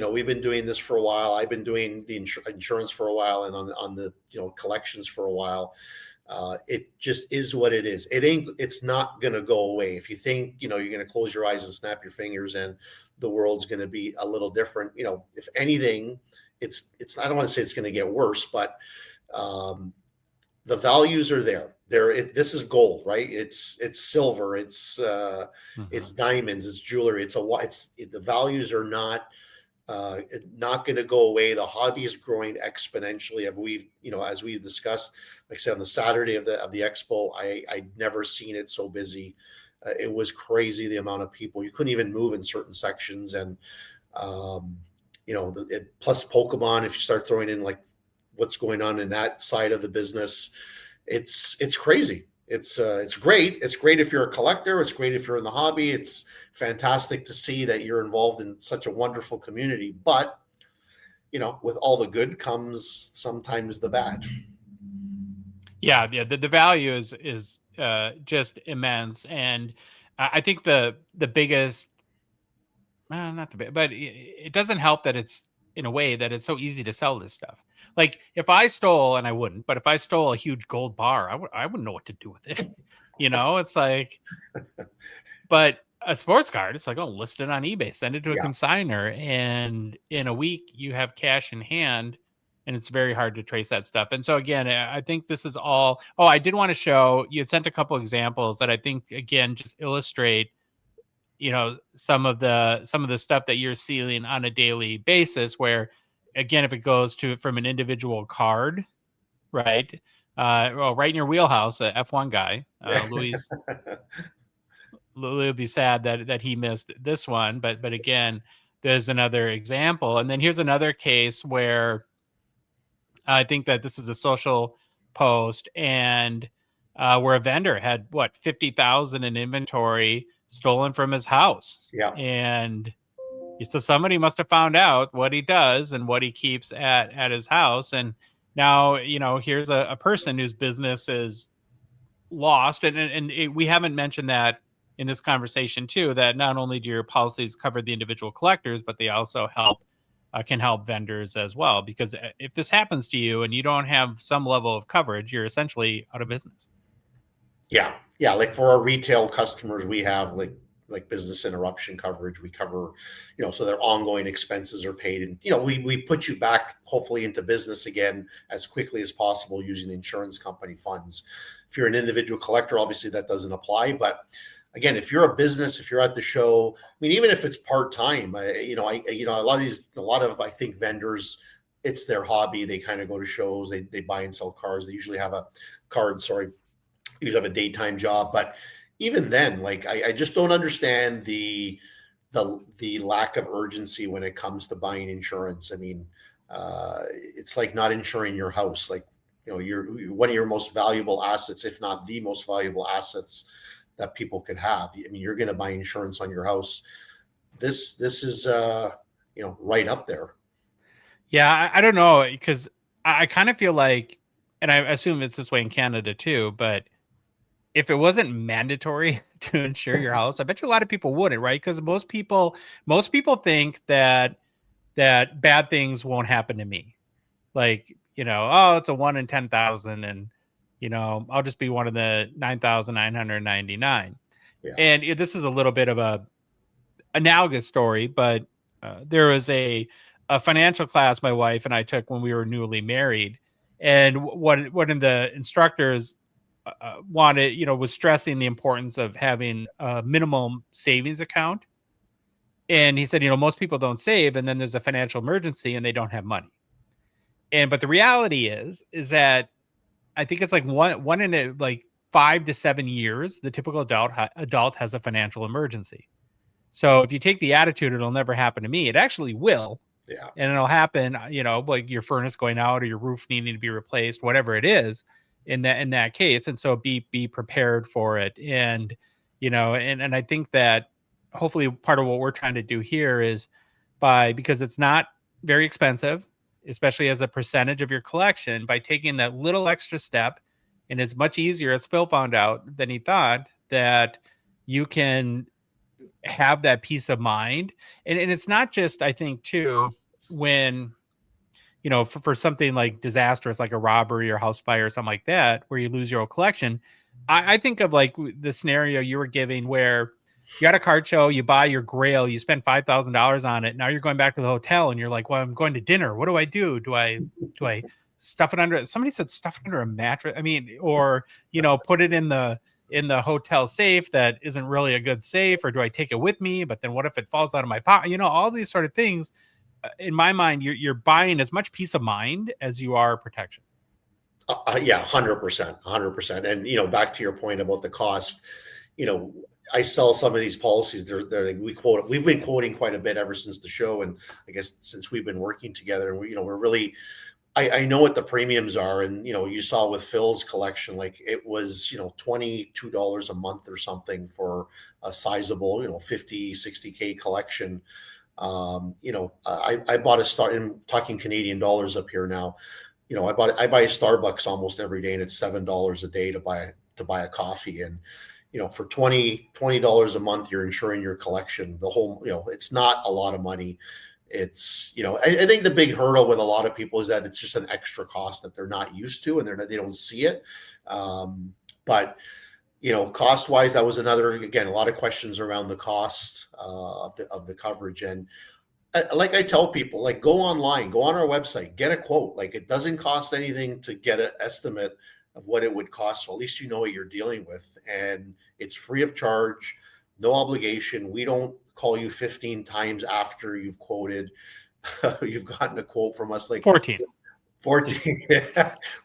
doing this for a while. I've been doing the insurance for a while, and on the collections for a while. It just is what it is. It's not going to go away. If you think, you're going to close your eyes and snap your fingers and the world's going to be a little different, if anything, it's, I don't want to say it's going to get worse, but the values are there. This is gold, right? It's silver. It's diamonds. It's jewelry. The values are not going to go away. The hobby is growing exponentially. As we've discussed, like I said, on the Saturday of the expo, I'd never seen it so busy. It was crazy, the amount of people. You couldn't even move in certain sections, and plus Pokemon. If you start throwing in like what's going on in that side of the business, it's crazy. It's great. It's great if you're a collector. It's great if you're in the hobby. It's fantastic to see that you're involved in such a wonderful community. But, with all the good comes sometimes the bad. Yeah. The value is just immense. And I think the biggest, not the big, but it doesn't help that it's, in a way, that it's so easy to sell this stuff. Like if I stole, and I wouldn't, but if I stole a huge gold bar, I wouldn't know what to do with it. It's like, but a sports card, it's like, oh, list it on eBay, send it to a consignor, and in a week you have cash in hand, and it's very hard to trace that stuff. And so again, I think this is all. Oh, I did want to show you had sent a couple examples that I think again just illustrate some of the stuff that you're seeing on a daily basis, where again, if it goes from an individual card, right? Right in your wheelhouse, a F1 guy, Louis would be sad that he missed this one, but again, there's another example. And then here's another case where I think that this is a social post, and where a vendor had 50,000 in inventory stolen from his house. Yeah. And so somebody must have found out what he does and what he keeps at his house. And now, here's a person whose business is lost. And we haven't mentioned that in this conversation too, that not only do your policies cover the individual collectors, but they also can help vendors as well. Because if this happens to you and you don't have some level of coverage, you're essentially out of business. Yeah. Yeah. Like for our retail customers, we have like business interruption coverage. We cover, so their ongoing expenses are paid. And, we put you back hopefully into business again as quickly as possible using insurance company funds. If you're an individual collector, obviously that doesn't apply. But again, if you're a business, if you're at the show, I mean, even if it's part-time, a lot of, I think vendors, it's their hobby. They kind of go to shows, they buy and sell cars. They usually have usually have a daytime job. But even then, like, I just don't understand the lack of urgency when it comes to buying insurance. I mean, it's like not insuring your house. Like, you're one of your most valuable assets, if not the most valuable assets that people could have. I mean, you're going to buy insurance on your house. This is right up there. Yeah, I don't know, because I kind of feel like, and I assume it's this way in Canada too, but if it wasn't mandatory to insure your house, I bet you a lot of people wouldn't, right? Because most people think that bad things won't happen to me. Like, it's a 1 in 10,000, and I'll just be one of the 9,999. Yeah. And this is a little bit of a analogous story, but there was a financial class my wife and I took when we were newly married, and one of the instructors wanted, was stressing the importance of having a minimum savings account. And he said, most people don't save, and then there's a financial emergency and they don't have money. But the reality is that I think it's like one in 5 to 7 years, the typical adult has a financial emergency. So if you take the attitude, it'll never happen to me, it actually will. Yeah. And it'll happen, like your furnace going out or your roof needing to be replaced, whatever it is in that case. And so be prepared for it. And, and I think that hopefully part of what we're trying to do here is because it's not very expensive, especially as a percentage of your collection, by taking that little extra step. And it's much easier, as Phil found out, than he thought, that you can have that peace of mind. And it's not just, I think too, when, for something like disastrous, like a robbery or house fire or something like that, where you lose your whole collection. I think of like the scenario you were giving where you got a card show, you buy your grail, you spend $5,000 on it. Now you're going back to the hotel and you're like, well, I'm going to dinner. What do I do? Do I stuff it under, somebody said stuff it under a mattress. I mean, or, put it in the hotel safe that isn't really a good safe, or do I take it with me? But then what if it falls out of my pocket? All these sort of things. In my mind, you're buying as much peace of mind as you are protection. Yeah, 100%. And, back to your point about the cost, I sell some of these policies. We've been quoting quite a bit ever since the show. And I guess since we've been working together, and we're really, I know what the premiums are. And, you saw with Phil's collection, like it was, $22 a month or something for a sizable, 50, 60K collection. I bought I'm talking Canadian dollars up here now. I buy a Starbucks almost every day, and it's $7 a day to buy a coffee. And, for $20 a month, you're insuring your collection. The whole, it's not a lot of money. It's, I think the big hurdle with a lot of people is that it's just an extra cost that they're not used to, and they don't see it. But cost wise, that was again, a lot of questions around the cost of the coverage. And like I tell people, like, go online, go on our website, get a quote. Like, it doesn't cost anything to get an estimate of what it would cost. So at least you know what you're dealing with, and it's free of charge, no obligation. We don't call you 15 times after you've quoted. You've gotten a quote from us, like 14.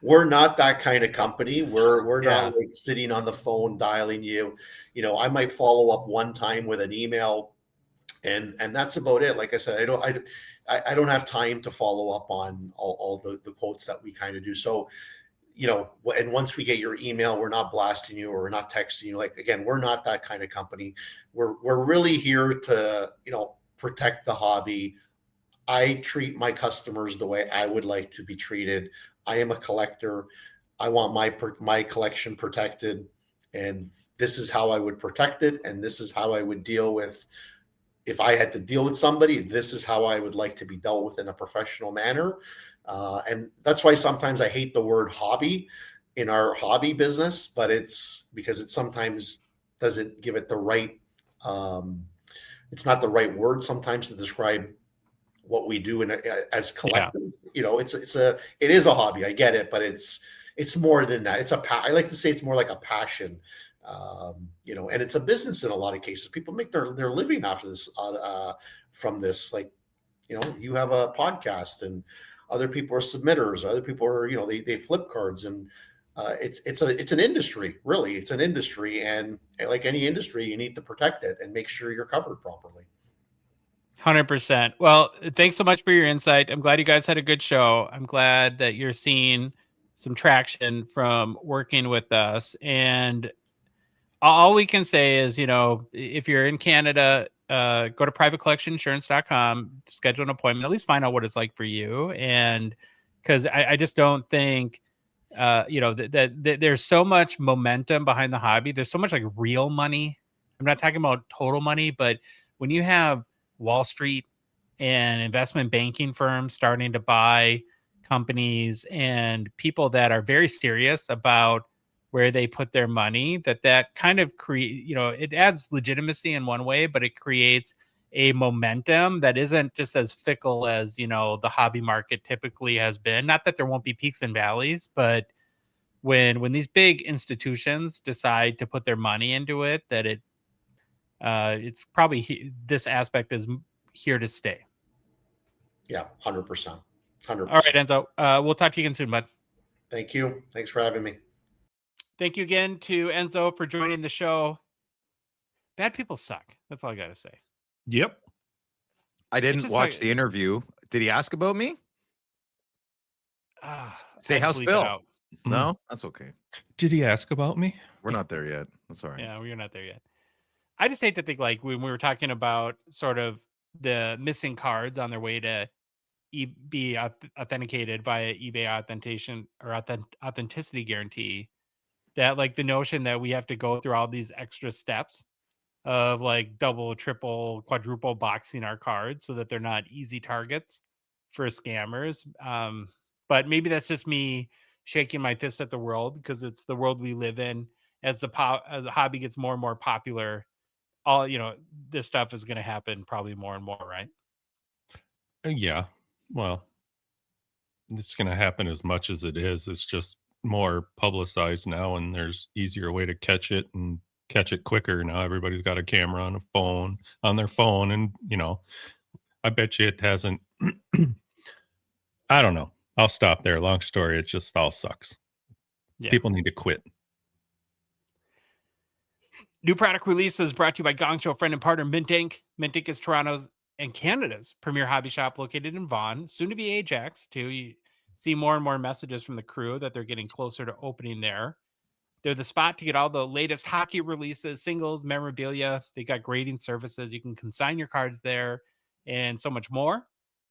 We're not that kind of company. We're not like sitting on the phone dialing you. I might follow up one time with an email, and that's about it. Like I said, I don't have time to follow up on all the quotes that we kind of do. So, and once we get your email, we're not blasting you or we're not texting you. Like, again, we're not that kind of company. We're really here to, protect the hobby. I treat my customers the way I would like to be treated. I am a collector. I want my collection protected, and this is how I would protect it, and this is how I would deal with, if I had to deal with somebody, this is how I would like to be dealt with in a professional manner. And that's why sometimes I hate the word hobby in our hobby business, but it's because it sometimes doesn't give it the right, it's not the right word sometimes to describe what we do as collectors. It is a hobby. I get it, but it's more than that. I like to say it's more like a passion. And it's a business in a lot of cases. People make their living after this, from this. Like, you have a podcast, and other people are submitters. Other people are, they flip cards, and it's an industry. Really, it's an industry, and like any industry, you need to protect it and make sure you're covered properly. 100%. Well, thanks so much for your insight. I'm glad you guys had a good show. I'm glad that you're seeing some traction from working with us. And all we can say is, if you're in Canada, go to privatecollectioninsurance.com, schedule an appointment, at least find out what it's like for you. And because I just don't think, that there's so much momentum behind the hobby. There's so much like real money. I'm not talking about total money, but when you have Wall Street and investment banking firms starting to buy companies and people that are very serious about where they put their money, that kind of it adds legitimacy in one way, but it creates a momentum that isn't just as fickle as, the hobby market typically has been. Not that there won't be peaks and valleys, but when these big institutions decide to put their money into it, that it's probably this aspect is here to stay. Yeah, 100%. 100%. All right, Enzo. We'll talk to you again soon, bud. Thank you. Thanks for having me. Thank you again to Enzo for joining the show. Bad people suck. That's all I got to say. Yep. I didn't watch the interview. Did he ask about me? Say how's Phil? No, that's okay. Did he ask about me? We're not there yet. That's all right. Yeah, we're not there yet. I just hate to think, like, when we were talking about sort of the missing cards on their way to be authenticated via eBay authentication or authenticity guarantee, that like the notion that we have to go through all these extra steps of like double, triple, quadruple boxing our cards so that they're not easy targets for scammers. But maybe that's just me shaking my fist at the world because it's the world we live in. As the hobby gets more and more popular, this stuff is going to happen probably more and more, right? Yeah. Well, it's going to happen as much as it is. It's just more publicized now, and there's easier way to catch it and catch it quicker. Now everybody's got a camera on their phone, and I bet you it hasn't. I don't know. I'll stop there. Long story. It just all sucks. Yeah. People need to quit. New product release is brought to you by Gongshow friend and partner Mint Inc. Mint Inc. is Toronto's and Canada's premier hobby shop located in Vaughan, soon to be Ajax too. You see more and more messages from the crew that they're getting closer to opening there. They're the spot to get all the latest hockey releases, singles, memorabilia. They got grading services. You can consign your cards there and so much more.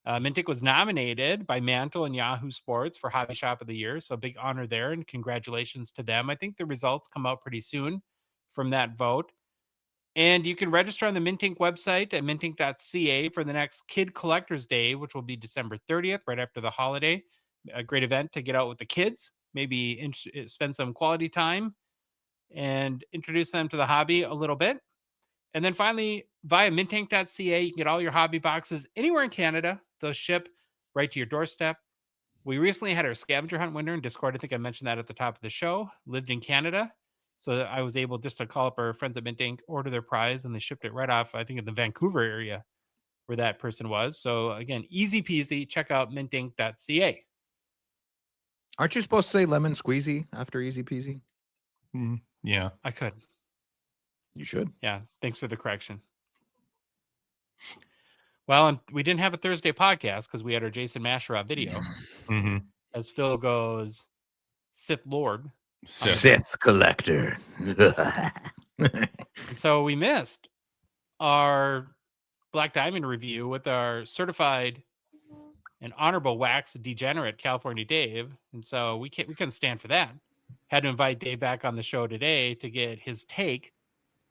Mint Inc. was nominated by Mantle and Yahoo Sports for Hobby Shop of the Year. So big honor there and congratulations to them. I think the results come out pretty soon from that vote. And you can register on the Mint Inc. website at mintink.ca for the next Kid Collectors Day, which will be December 30th, right after the holiday. A great event to get out with the kids, maybe spend some quality time and introduce them to the hobby a little bit. And then finally, via mintink.ca, you can get all your hobby boxes anywhere in Canada. They'll ship right to your doorstep. We recently had our scavenger hunt winner in Discord. I think I mentioned that at the top of the show. Lived in Canada. So I was able just to call up our friends at Mint Inc., order their prize, and they shipped it right off, I think, in the Vancouver area where that person was. So again, easy peasy. Check out mintink.ca. Aren't you supposed to say lemon squeezy after easy peasy? Yeah, I could. You should. Yeah. Thanks for the correction. Well, we didn't have a Thursday podcast because we had our Jason Masherov video. Mm-hmm. As Phil goes, Sith Lord. Sith collector. And so we missed our Black Diamond review with our certified and honorable wax degenerate California Dave. And so we couldn't stand for that. Had to invite Dave back on the show today to get his take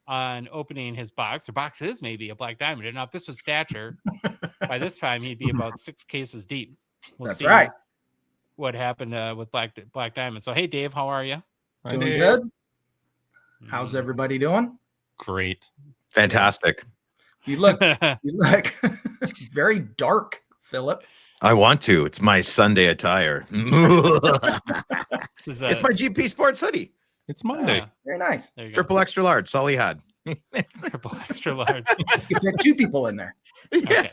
on opening his box. Or box is maybe a Black Diamond. And now if this was stature, by this time he'd be about 6 cases deep. We'll That's see right. what happened with Black Diamond. So hey Dave, how are you? Doing good. How's everybody doing? Great. Fantastic. You look very dark, Philip. I want to. It's my Sunday attire. This is It's my GP Sports hoodie. It's Monday. Very nice. there you go. Triple extra large. That's all he had. Triple extra large. You can fit 2 people in there. Okay.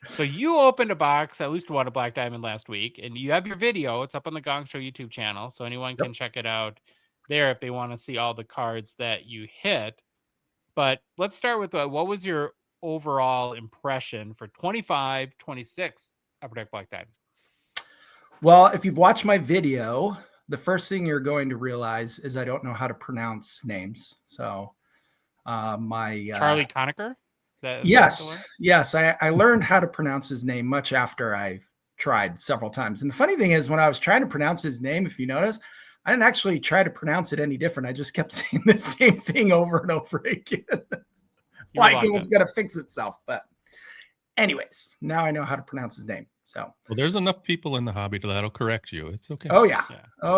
So you opened a box, at least one, of Black Diamond last week, and you have your video. It's up on the Gongshow YouTube channel, so anyone can check it out there if they want to see all the cards that you hit. But let's start with what was your overall impression for 25-26 Upper Deck Black Diamond? Well, if you've watched my video, the first thing you're going to realize is I don't know how to pronounce names. So my Charlie Conacher? Yes. I learned how to pronounce his name much after I tried several times. And the funny thing is, when I was trying to pronounce his name, if you notice, I didn't actually try to pronounce it any different. I just kept saying the same thing over and over again. Like it was going to fix itself. But anyways, now I know how to pronounce his name. So, well, there's enough people in the hobby that'll correct you. It's okay. Oh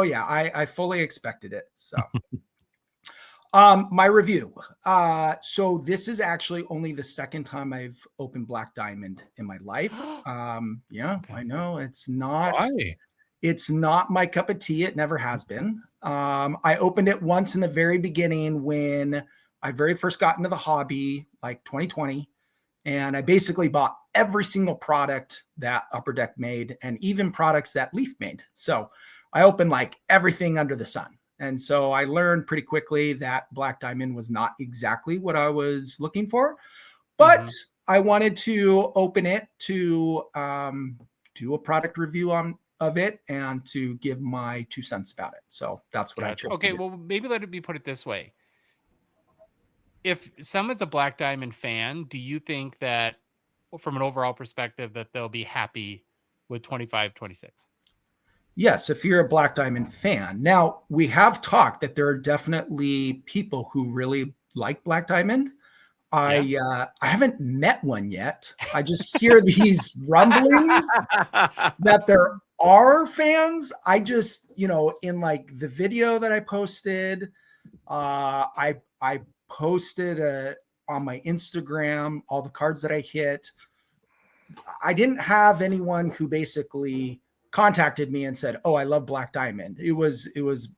yeah. I fully expected it. So, my review. So this is actually only the second time I've opened Black Diamond in my life. Yeah, okay. I know it's not. Why? It's not my cup of tea. It never has been. I opened it once in the very beginning when I very first got into the hobby, like 2020. And I basically bought every single product that Upper Deck made and even products that Leaf made. So I opened like everything under the sun. And so I learned pretty quickly that Black Diamond was not exactly what I was looking for. But I wanted to open it to do a product review of it and to give my 2 cents about it. So that's what I chose. Okay, well, maybe let me put it this way. If someone's a Black Diamond fan, do you think that from an overall perspective that they'll be happy with 25-26? Yes, if you're a Black Diamond fan. Now, we have talked that there are definitely people who really like Black Diamond. I haven't met one yet. I just hear these rumblings that there are fans. I just, in like the video that I posted, I posted on my Instagram all the cards that I hit. I didn't have anyone who basically contacted me and said, "Oh, I love Black Diamond." It was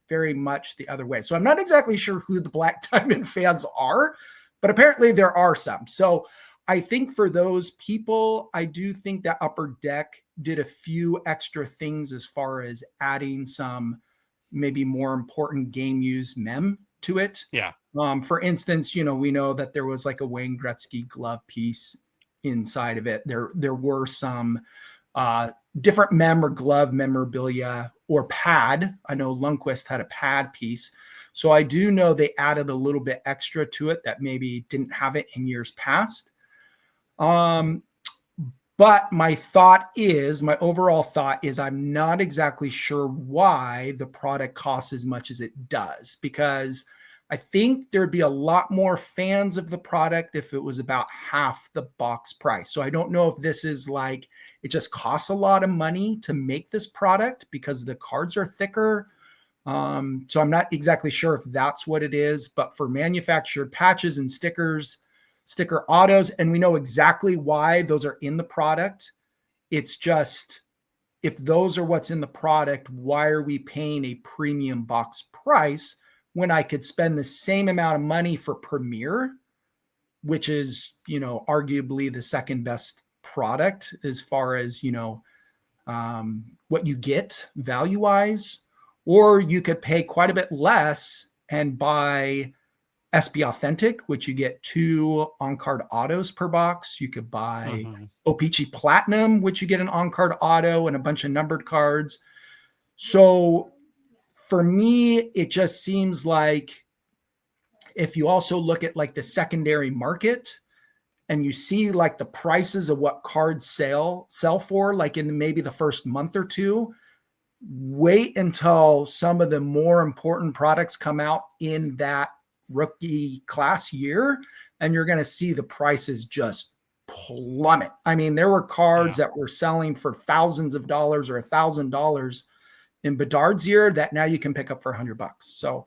very much the other way. So I'm not exactly sure who the Black Diamond fans are, but apparently there are some. So I think for those people, I do think that Upper Deck did a few extra things as far as adding some maybe more important game use mem to it. Yeah. For instance, we know that there was like a Wayne Gretzky glove piece inside of it. There were some different mem or glove memorabilia or pad. I know Lundqvist had a pad piece. So I do know they added a little bit extra to it that maybe didn't have it in years past. But my overall thought is I'm not exactly sure why the product costs as much as it does, because I think there'd be a lot more fans of the product if it was about half the box price. So I don't know if this is like, it just costs a lot of money to make this product because the cards are thicker. So I'm not exactly sure if that's what it is, but for manufactured patches and stickers, sticker autos, and we know exactly why those are in the product. It's just, if those are what's in the product, why are we paying a premium box price when I could spend the same amount of money for Premier, which is, arguably the second best product as far as, what you get value wise, or you could pay quite a bit less and buy SB Authentic, which you get 2 on-card autos per box. You could buy O-Pee-Chee Platinum, which you get an on-card auto and a bunch of numbered cards. So for me, it just seems like if you also look at like the secondary market and you see like the prices of what cards sell for, like in maybe the first month or two, wait until some of the more important products come out in that rookie class year, and you're going to see the prices just plummet. I mean, there were cards that were selling for thousands of dollars or $1,000 in Bedard's year that now you can pick up for $100. So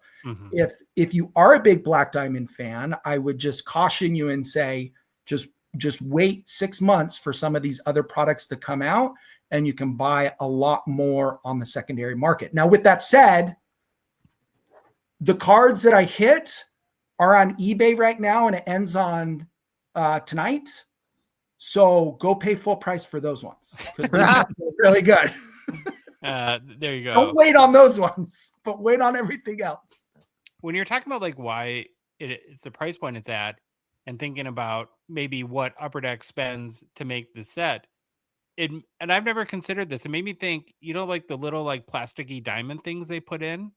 if you are a big Black Diamond fan, I would just caution you and say, just wait 6 months for some of these other products to come out, and you can buy a lot more on the secondary market. Now, with that said, the cards that I hit are on eBay right now, and it ends on tonight. So go pay full price for those ones, because these ones are really good. There you go. Don't wait on those ones, but wait on everything else. When you're talking about like why it's the price point it's at, and thinking about maybe what Upper Deck spends to make the set, and I've never considered this. It made me think, like the little like plasticky diamond things they put in.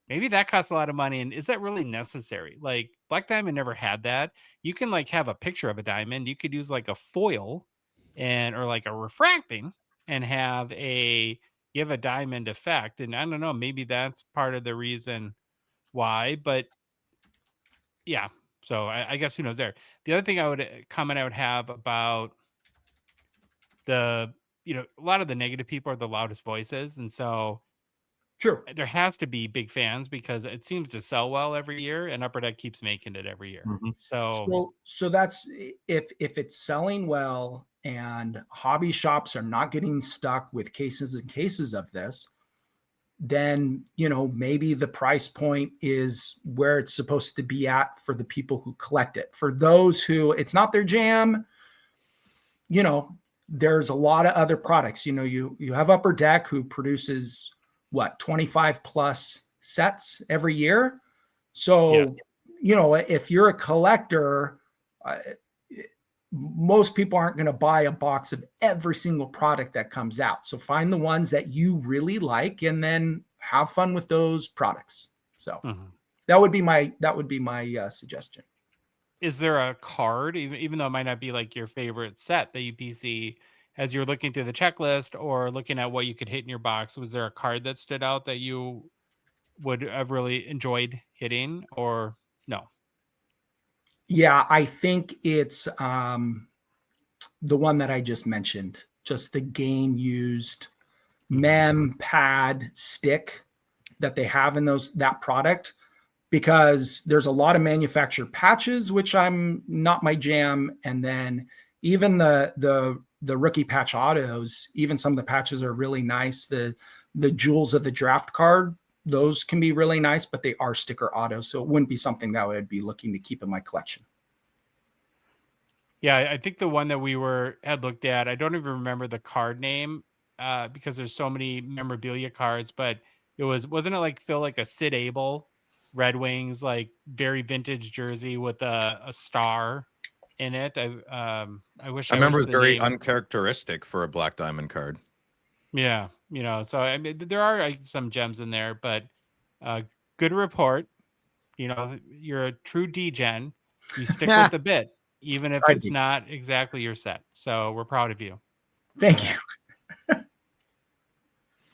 Maybe that costs a lot of money, and is that really necessary? Like Black Diamond never had that. You can like have a picture of a diamond. You could use like a foil or like a refracting and give a diamond effect. And I don't know, maybe that's part of the reason why, but yeah. So I guess who knows there. The other thing I would have about a lot of the negative people are the loudest voices. And so sure, there has to be big fans because it seems to sell well every year, and Upper Deck keeps making it every year. So that's if it's selling well and hobby shops are not getting stuck with cases and cases of this, then maybe the price point is where it's supposed to be at for the people who collect it. For those who it's not their jam, there's a lot of other products. You have Upper Deck, who produces 25 plus sets every year. So if you're a collector, most people aren't going to buy a box of every single product that comes out. So find the ones that you really like and then have fun with those products. So that would be my suggestion. Is there a card, even though it might not be like your favorite set that UPC, as you're looking through the checklist or looking at what you could hit in your box, was there a card that stood out that you would have really enjoyed hitting, or no? Yeah, I think it's the one that I just mentioned, just the game used mem pad stick that they have in that product, because there's a lot of manufactured patches, which I'm not my jam. And then even the rookie patch autos, even some of the patches are really nice. The jewels of the draft card, those can be really nice, but they are sticker autos. So it wouldn't be something that I would be looking to keep in my collection. Yeah, I think the one that we had looked at, I don't even remember the card name because there's so many memorabilia cards, but wasn't it like Phil, like a Sid Abel Red Wings, like very vintage jersey with a star in it. I wish I remember it was very name. uncharacteristic for a Black Diamond card. Yeah, so I mean, there are some gems in there, but good report. You're a true D-gen. You stick with the bit, even if it's not exactly your set. So we're proud of you. Thank you.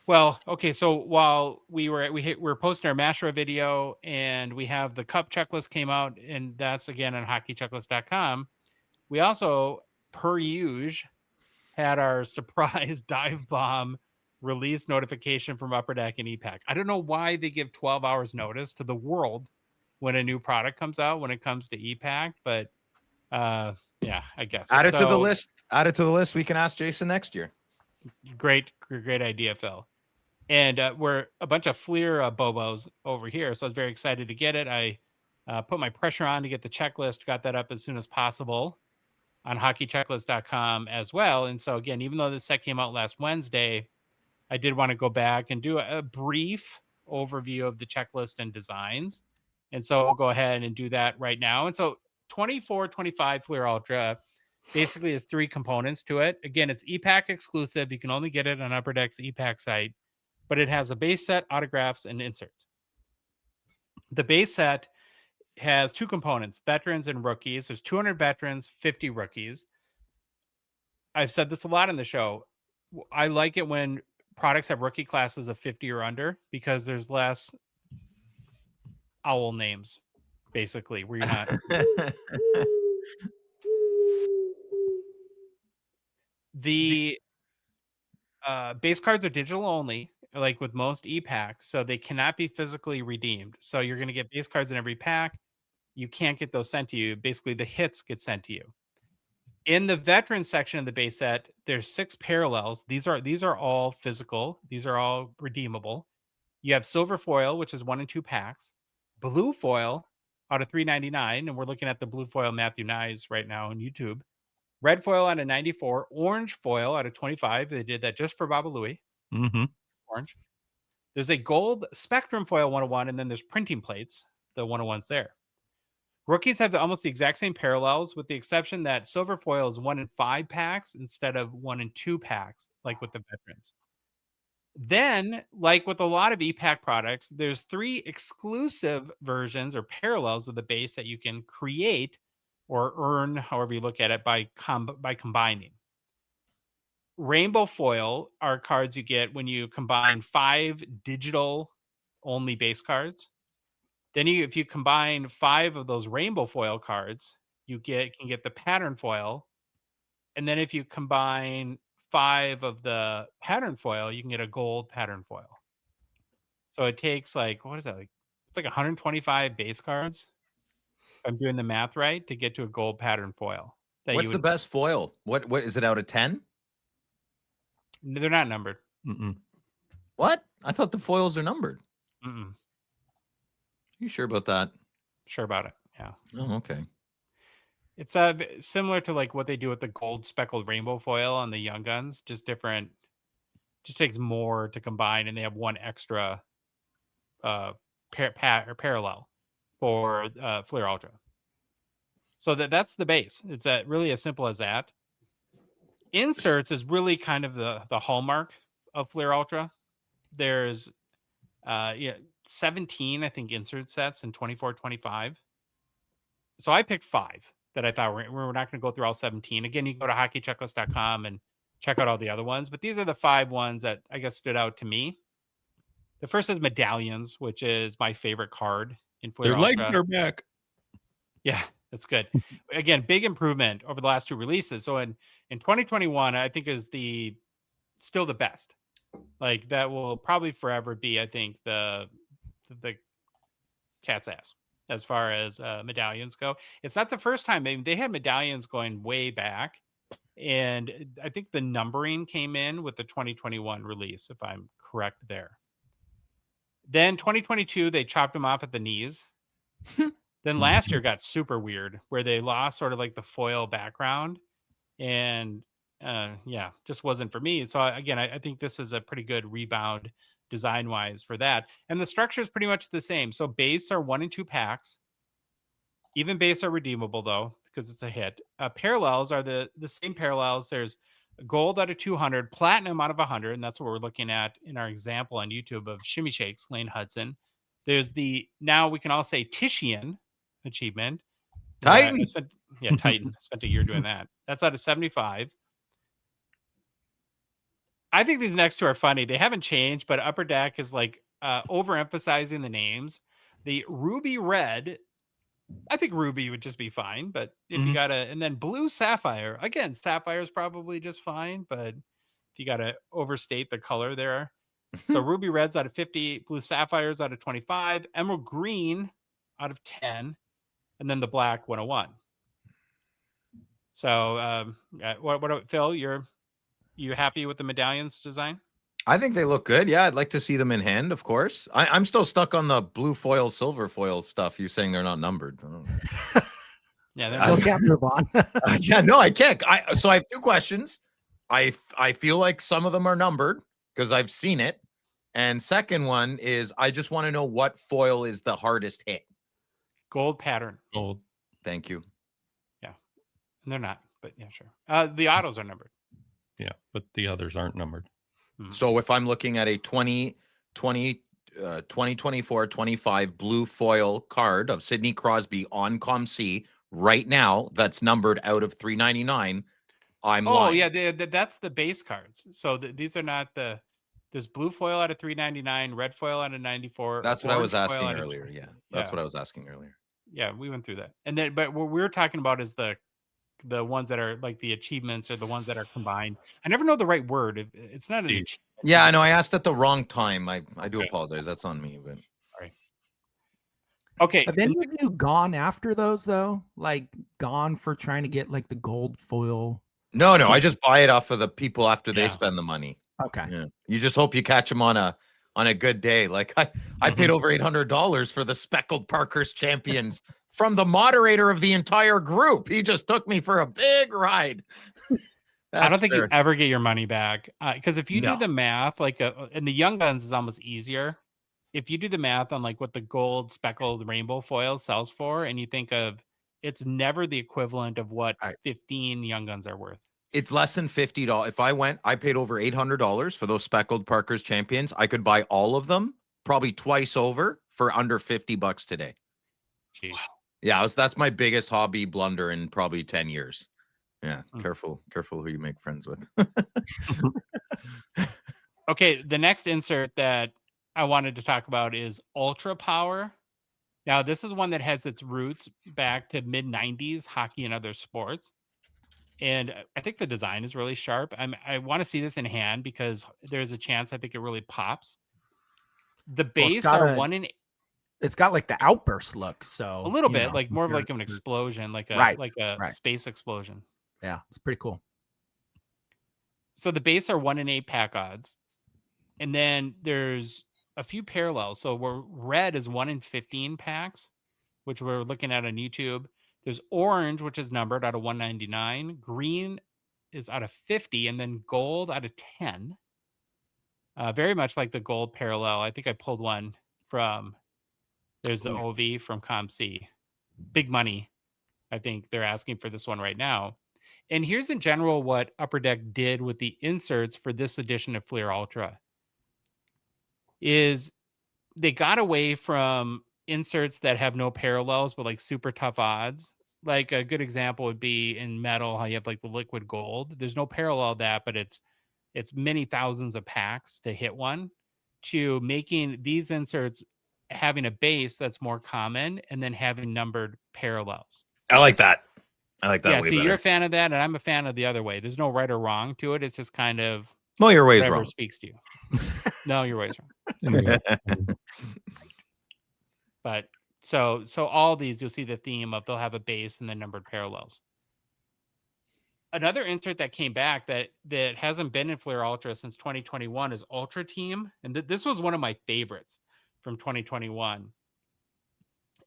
Well, okay. So while we're posting our Mashra video, and we have the cup checklist came out, and that's again on hockeychecklist.com. We also, per usual, had our surprise dive bomb release notification from Upper Deck and ePack. I don't know why they give 12 hours notice to the world when a new product comes out when it comes to ePack, but yeah, I guess. Add it to the list. Add it to the list. We can ask Jason next year. Great idea, Phil. And we're a bunch of Fleer Bobos over here, so I was very excited to get it. I put my pressure on to get the checklist, got that up as soon as possible on hockeychecklist.com as well. And so again, even though this set came out last Wednesday, I did want to go back and do a brief overview of the checklist and designs. And so we'll go ahead and do that right now. And so 24-25 Fleer Ultra basically has 3 components to it. Again, it's ePack exclusive. You can only get it on Upper Deck's ePack site. but it has a base set, autographs, and inserts. The base set has 2 components, veterans and rookies. There's 200 veterans, 50 rookies. I've said this a lot in the show. I like it when products have rookie classes of 50 or under because there's less owl names, basically, where you're not. The base cards are digital only, like with most ePacks, so they cannot be physically redeemed. So you're going to get base cards in every pack. You can't get those sent to you. Basically, the hits get sent to you. In the veteran section of the base set, there's 6 parallels. These are all physical. These are all redeemable. You have silver foil, which is 1 and 2 packs. Blue foil out of $3.99, and we're looking at the blue foil Matthew Nyes right now on YouTube. Red foil out of 94. Orange foil out of 25. They did that just for Baba Louie. Mm-hmm. Orange. There's a gold Spectrum foil 101, and then there's printing plates. The 101's there. Rookies have almost the exact same parallels, with the exception that silver foil is 1 in 5 packs instead of 1 in 2 packs, like with the veterans. Then, like with a lot of ePack products, there's 3 exclusive versions or parallels of the base that you can create or earn, however you look at it, by combining. Rainbow foil are cards you get when you combine 5 digital only base cards. Then if you combine 5 of those rainbow foil cards, you can get the pattern foil. And then if you combine 5 of the pattern foil, you can get a gold pattern foil. So it takes what is that? It's like 125 base cards. If I'm doing the math right, to get to a gold pattern foil. What's the best foil? What is it out of 10? They're not numbered. Mm-mm. What? I thought the foils are numbered. Mm-mm. You sure about that? Sure about it. Yeah. Oh, okay. It's similar to what they do with the gold speckled rainbow foil on the Young Guns, just different. Just takes more to combine, and they have 1 extra parallel for Fleer Ultra. So that's the base. It's really as simple as that. Inserts is really kind of the hallmark of Fleer Ultra. There's 17, I think, insert sets in 24, 25. So I picked 5 that I thought we're not going to go through all 17. Again, you can go to hockeychecklist.com and check out all the other ones, but these are the 5 ones that I guess stood out to me. The first is medallions, which is my favorite card in Fleer Their Ultra. legs are back. Yeah, that's good. Again, big improvement over the last 2 releases. So in 2021, I think is still the best. That will probably forever be, I think, the cat's ass as far as medallions go. It's not the first time. They had medallions going way back, and I think the numbering came in with the 2021 release, if I'm correct there. Then 2022, they chopped them off at the knees. Then last year got super weird, where they lost sort of the foil background, and just wasn't for me. So again, I think this is a pretty good rebound design wise for that. And the structure is pretty much the same. So base are 1 and 2 packs. Even base are redeemable though, because it's a hit. Parallels are the same parallels. There's gold out of 200, platinum out of 100, and that's what we're looking at in our example on YouTube of Shimmy Shakes, Lane Hudson. There's now we can all say Titian achievement. Titan. Titan. I spent a year doing that. That's out of 75. I think these next 2 are funny. They haven't changed, but Upper Deck is overemphasizing the names. The Ruby Red, I think Ruby would just be fine, but if you and then Blue Sapphire, again, Sapphire is probably just fine, but if you got to overstate the color there. So Ruby Red's out of 50, Blue Sapphires out of 25, Emerald Green out of 10, and then the Black 101. So what Phil, you happy with the medallions design? I think they look good. Yeah, I'd like to see them in hand, of course. I'm still stuck on the blue foil, silver foil stuff. You're saying they're not numbered. Yeah, So can't move on. Yeah, no, I can't. So I have 2 questions. I feel like some of them are numbered because I've seen it. And second one is I just want to know what foil is the hardest hit. Gold pattern. Gold. Thank you. Yeah, and they're not, but yeah, sure. The autos are numbered. Yeah, but the others aren't numbered. So if I'm looking at a 2024-25 blue foil card of Sidney Crosby on ComC right now, that's numbered out of 399. I'm lying. Yeah, that's the base cards. So these are not there's blue foil out of 399, red foil out of 94. That's what I was orange foil asking out of- earlier. Yeah, that's what I was asking earlier. Yeah, we went through that. And then, but what we're talking about is the ones that are like the achievements or the ones that are combined. I never know the right word. It's not an achievement. Yeah, I know. I asked at the wrong time. I do apologize. That's on me. But sorry. Okay. Have any of you gone after those though? Like gone for trying to get like the gold foil? No. I just buy it off of the people after they spend the money. Okay. Yeah. You just hope you catch them on a good day. Like I paid over $800 for the speckled Parker's champions from the moderator of the entire group. He just took me for a big ride. I don't think you ever get your money back because if you do the math, like and the Young Guns is almost easier. If you do the math on like what the gold speckled rainbow foil sells for, and you think of it's never the equivalent of what 15 Young Guns are worth. It's less than $50. If I paid over $800 for those speckled Parker's champions. I could buy all of them probably twice over for under $50 today. Jeez. Yeah, that's my biggest hobby blunder in probably 10 years. Yeah, careful who you make friends with. Okay, the next insert that I wanted to talk about is Ultra Power. Now, this is one that has its roots back to mid-90s hockey and other sports. And I think the design is really sharp. I want to see this in hand because there's a chance I think it really pops. The base are it's got like the outburst look, so a little bit like more of like an explosion, like a space explosion. Yeah, it's pretty cool. So the base are 1 in 8 pack odds, and then there's a few parallels. So red is 1 in 15 packs, which we're looking at on YouTube. There's orange, which is numbered out of 199. Green is out of 50, and then gold out of 10. Very much like the gold parallel. I think I pulled one from. There's the OV from ComC. Big money. I think they're asking for this one right now. And here's in general what Upper Deck did with the inserts for this edition of Fleer Ultra. Is they got away from inserts that have no parallels, but like super tough odds. Like a good example would be in metal, how you have like the liquid gold. There's no parallel to that, but it's many thousands of packs to hit one, to making these inserts having a base that's more common and then having numbered parallels. I like that. Yeah, so you're a fan of that, and I'm a fan of the other way. There's no right or wrong to it. It's just kind of your way is wrong. Speaks to you. No, your way is wrong. But so all these, you'll see the theme of they'll have a base and then numbered parallels. Another insert that came back that hasn't been in Fleer Ultra since 2021 is Ultra Team, and this was one of my favorites from 2021.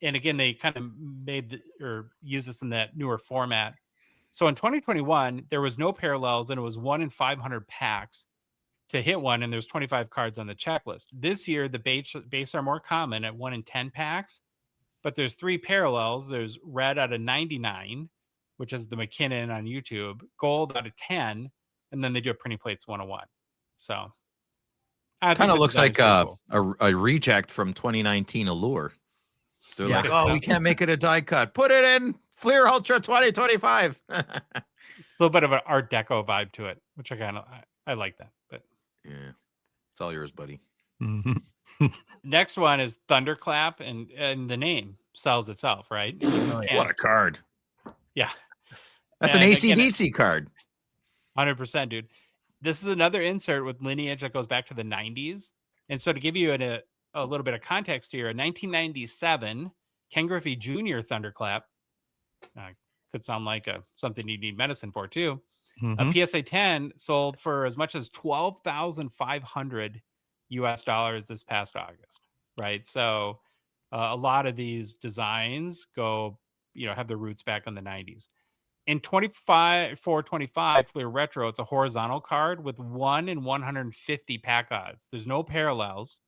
And again, they kind of use this in that newer format. So in 2021, there was no parallels, and it was 1 in 500 packs to hit one, and there's 25 cards on the checklist. This year, the base are more common at 1 in 10 packs, but there's 3 parallels. There's red out of 99, which is the McKinnon on YouTube, gold out of 10, and then they do a printing plates 101. So kind of looks like a reject from 2019 Allure. They're like, oh, we can't make it a die cut. Put it in Fleer Ultra 2025. It's a little bit of an Art Deco vibe to it, which I like that. But yeah, it's all yours, buddy. Next one is Thunderclap, and the name sells itself, right? What a card. Yeah. That's an AC/DC card. 100%, dude. This is another insert with lineage that goes back to the 90s. And so to give you a little bit of context here, a 1997 Ken Griffey Jr. Thunderclap, could sound like something you need medicine for too. A PSA 10 sold for as much as $12,500 US this past August, right? So a lot of these designs go, have their roots back in the 90s. In 25 Fleer Retro, it's a horizontal card with 1 in 150 pack odds. There's no parallels.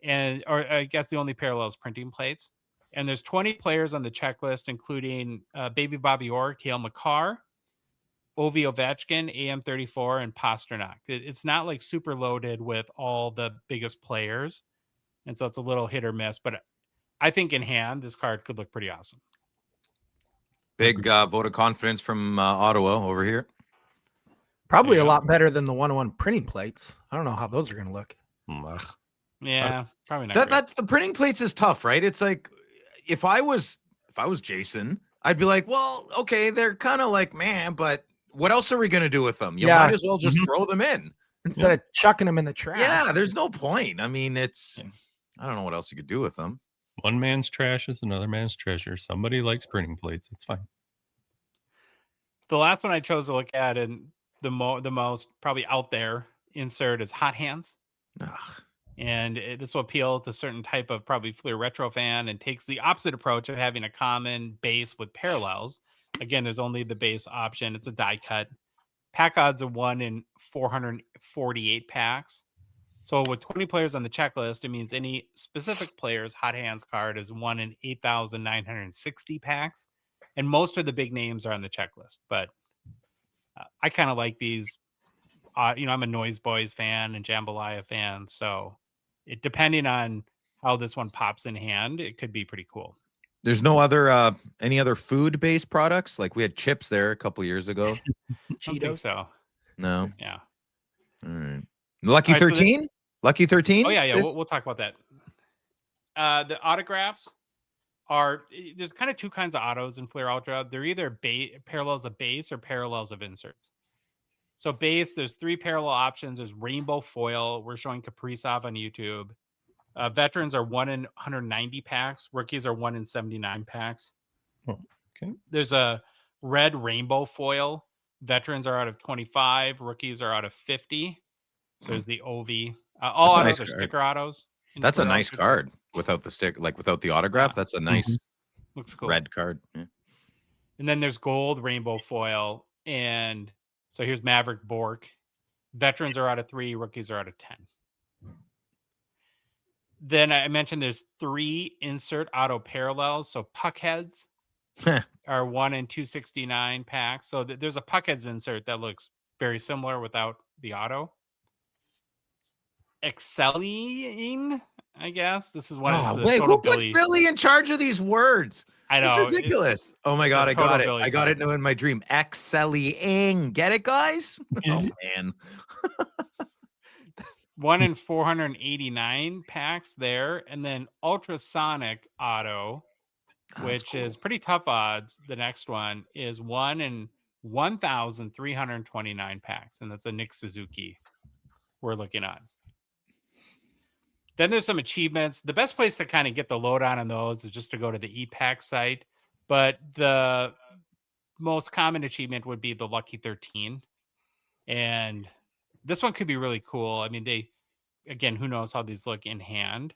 Or I guess the only parallel is printing plates. And there's 20 players on the checklist, including Baby Bobby Orr, Cale Makar, Ovi Ovechkin, AM34, and Pasternak. It's not like super loaded with all the biggest players. And so it's a little hit or miss. But I think in hand, this card could look pretty awesome. Big vote of confidence from Ottawa over here. Probably a lot better than the 101 printing plates. I don't know how those are going to look. Yeah, probably not. That's the printing plates is tough, right? It's like if I was Jason, I'd be like, well, okay, they're kind of like, man, but what else are we going to do with them? You might as well just throw them in instead of chucking them in the trash. Yeah, there's no point. I mean, I don't know what else you could do with them. One man's trash is another man's treasure. Somebody likes printing plates. It's fine. The last one I chose to look at, and the most probably out there insert is Hot Hands. And this will appeal to a certain type of probably Fleer Retro fan and takes the opposite approach of having a common base with parallels. Again, there's only the base option. It's a die cut. Pack odds are 1 in 448 packs. So with 20 players on the checklist, it means any specific player's Hot Hands card is 1 in 8,960 packs. And most of the big names are on the checklist. But I kind of like these. I'm a Noise Boys fan and Jambalaya fan. So depending on how this one pops in hand, it could be pretty cool. There's no other any other food-based products? Like we had chips there a couple years ago. Cheetos? So. No. Yeah. All right. Lucky 13? So Lucky 13? Oh, yeah. We'll talk about that. The autographs there's kind of two kinds of autos in Fleer Ultra. They're either parallels of base or parallels of inserts. So base, there's 3 parallel options. There's rainbow foil. We're showing Kaprizov on YouTube. Veterans are 1 in 190 packs. Rookies are 1 in 79 packs. Oh, okay. There's a red rainbow foil. Veterans are out of 25. Rookies are out of 50. So there's the OV. All autos are sticker autos. That's a nice card without the stick, like without the autograph. That's a nice looks cool red card. Yeah. And then there's gold rainbow foil. And so here's Maverick Bork. Veterans are out of 3. Rookies are out of 10. Then I mentioned there's 3 insert auto parallels. So puckheads are 1 in 269 packs. So there's a puckheads insert that looks very similar without the auto. Excelling, I guess. This is one. Wait, who puts Billy in charge of these words? I know. It's ridiculous. Oh my God, I got it. I got it in my dream. Excelling. Get it, guys? Oh, man. 1 in 489 packs there. And then ultrasonic auto, which is pretty tough odds. The next one is 1 in 1,329 packs. And that's a Nick Suzuki we're looking on. Then there's some achievements. The best place to kind of get the lowdown on those is just to go to the ePack site. But the most common achievement would be the Lucky 13. And this one could be really cool. I mean, again, who knows how these look in hand.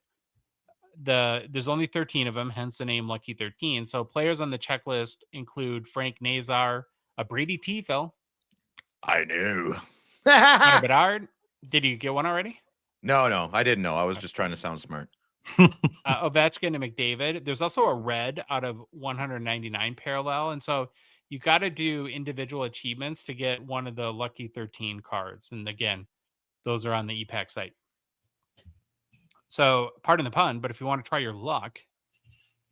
There's only 13 of them, hence the name Lucky 13. So players on the checklist include Frank Nazar, a Brady T, Phil. I knew. Bedard. Did you get one already? No, I didn't know. I was just trying to sound smart. Ovechkin and McDavid. There's also a red out of 199 parallel. And so you got to do individual achievements to get one of the Lucky 13 cards. And again, those are on the ePack site. So pardon the pun, but if you want to try your luck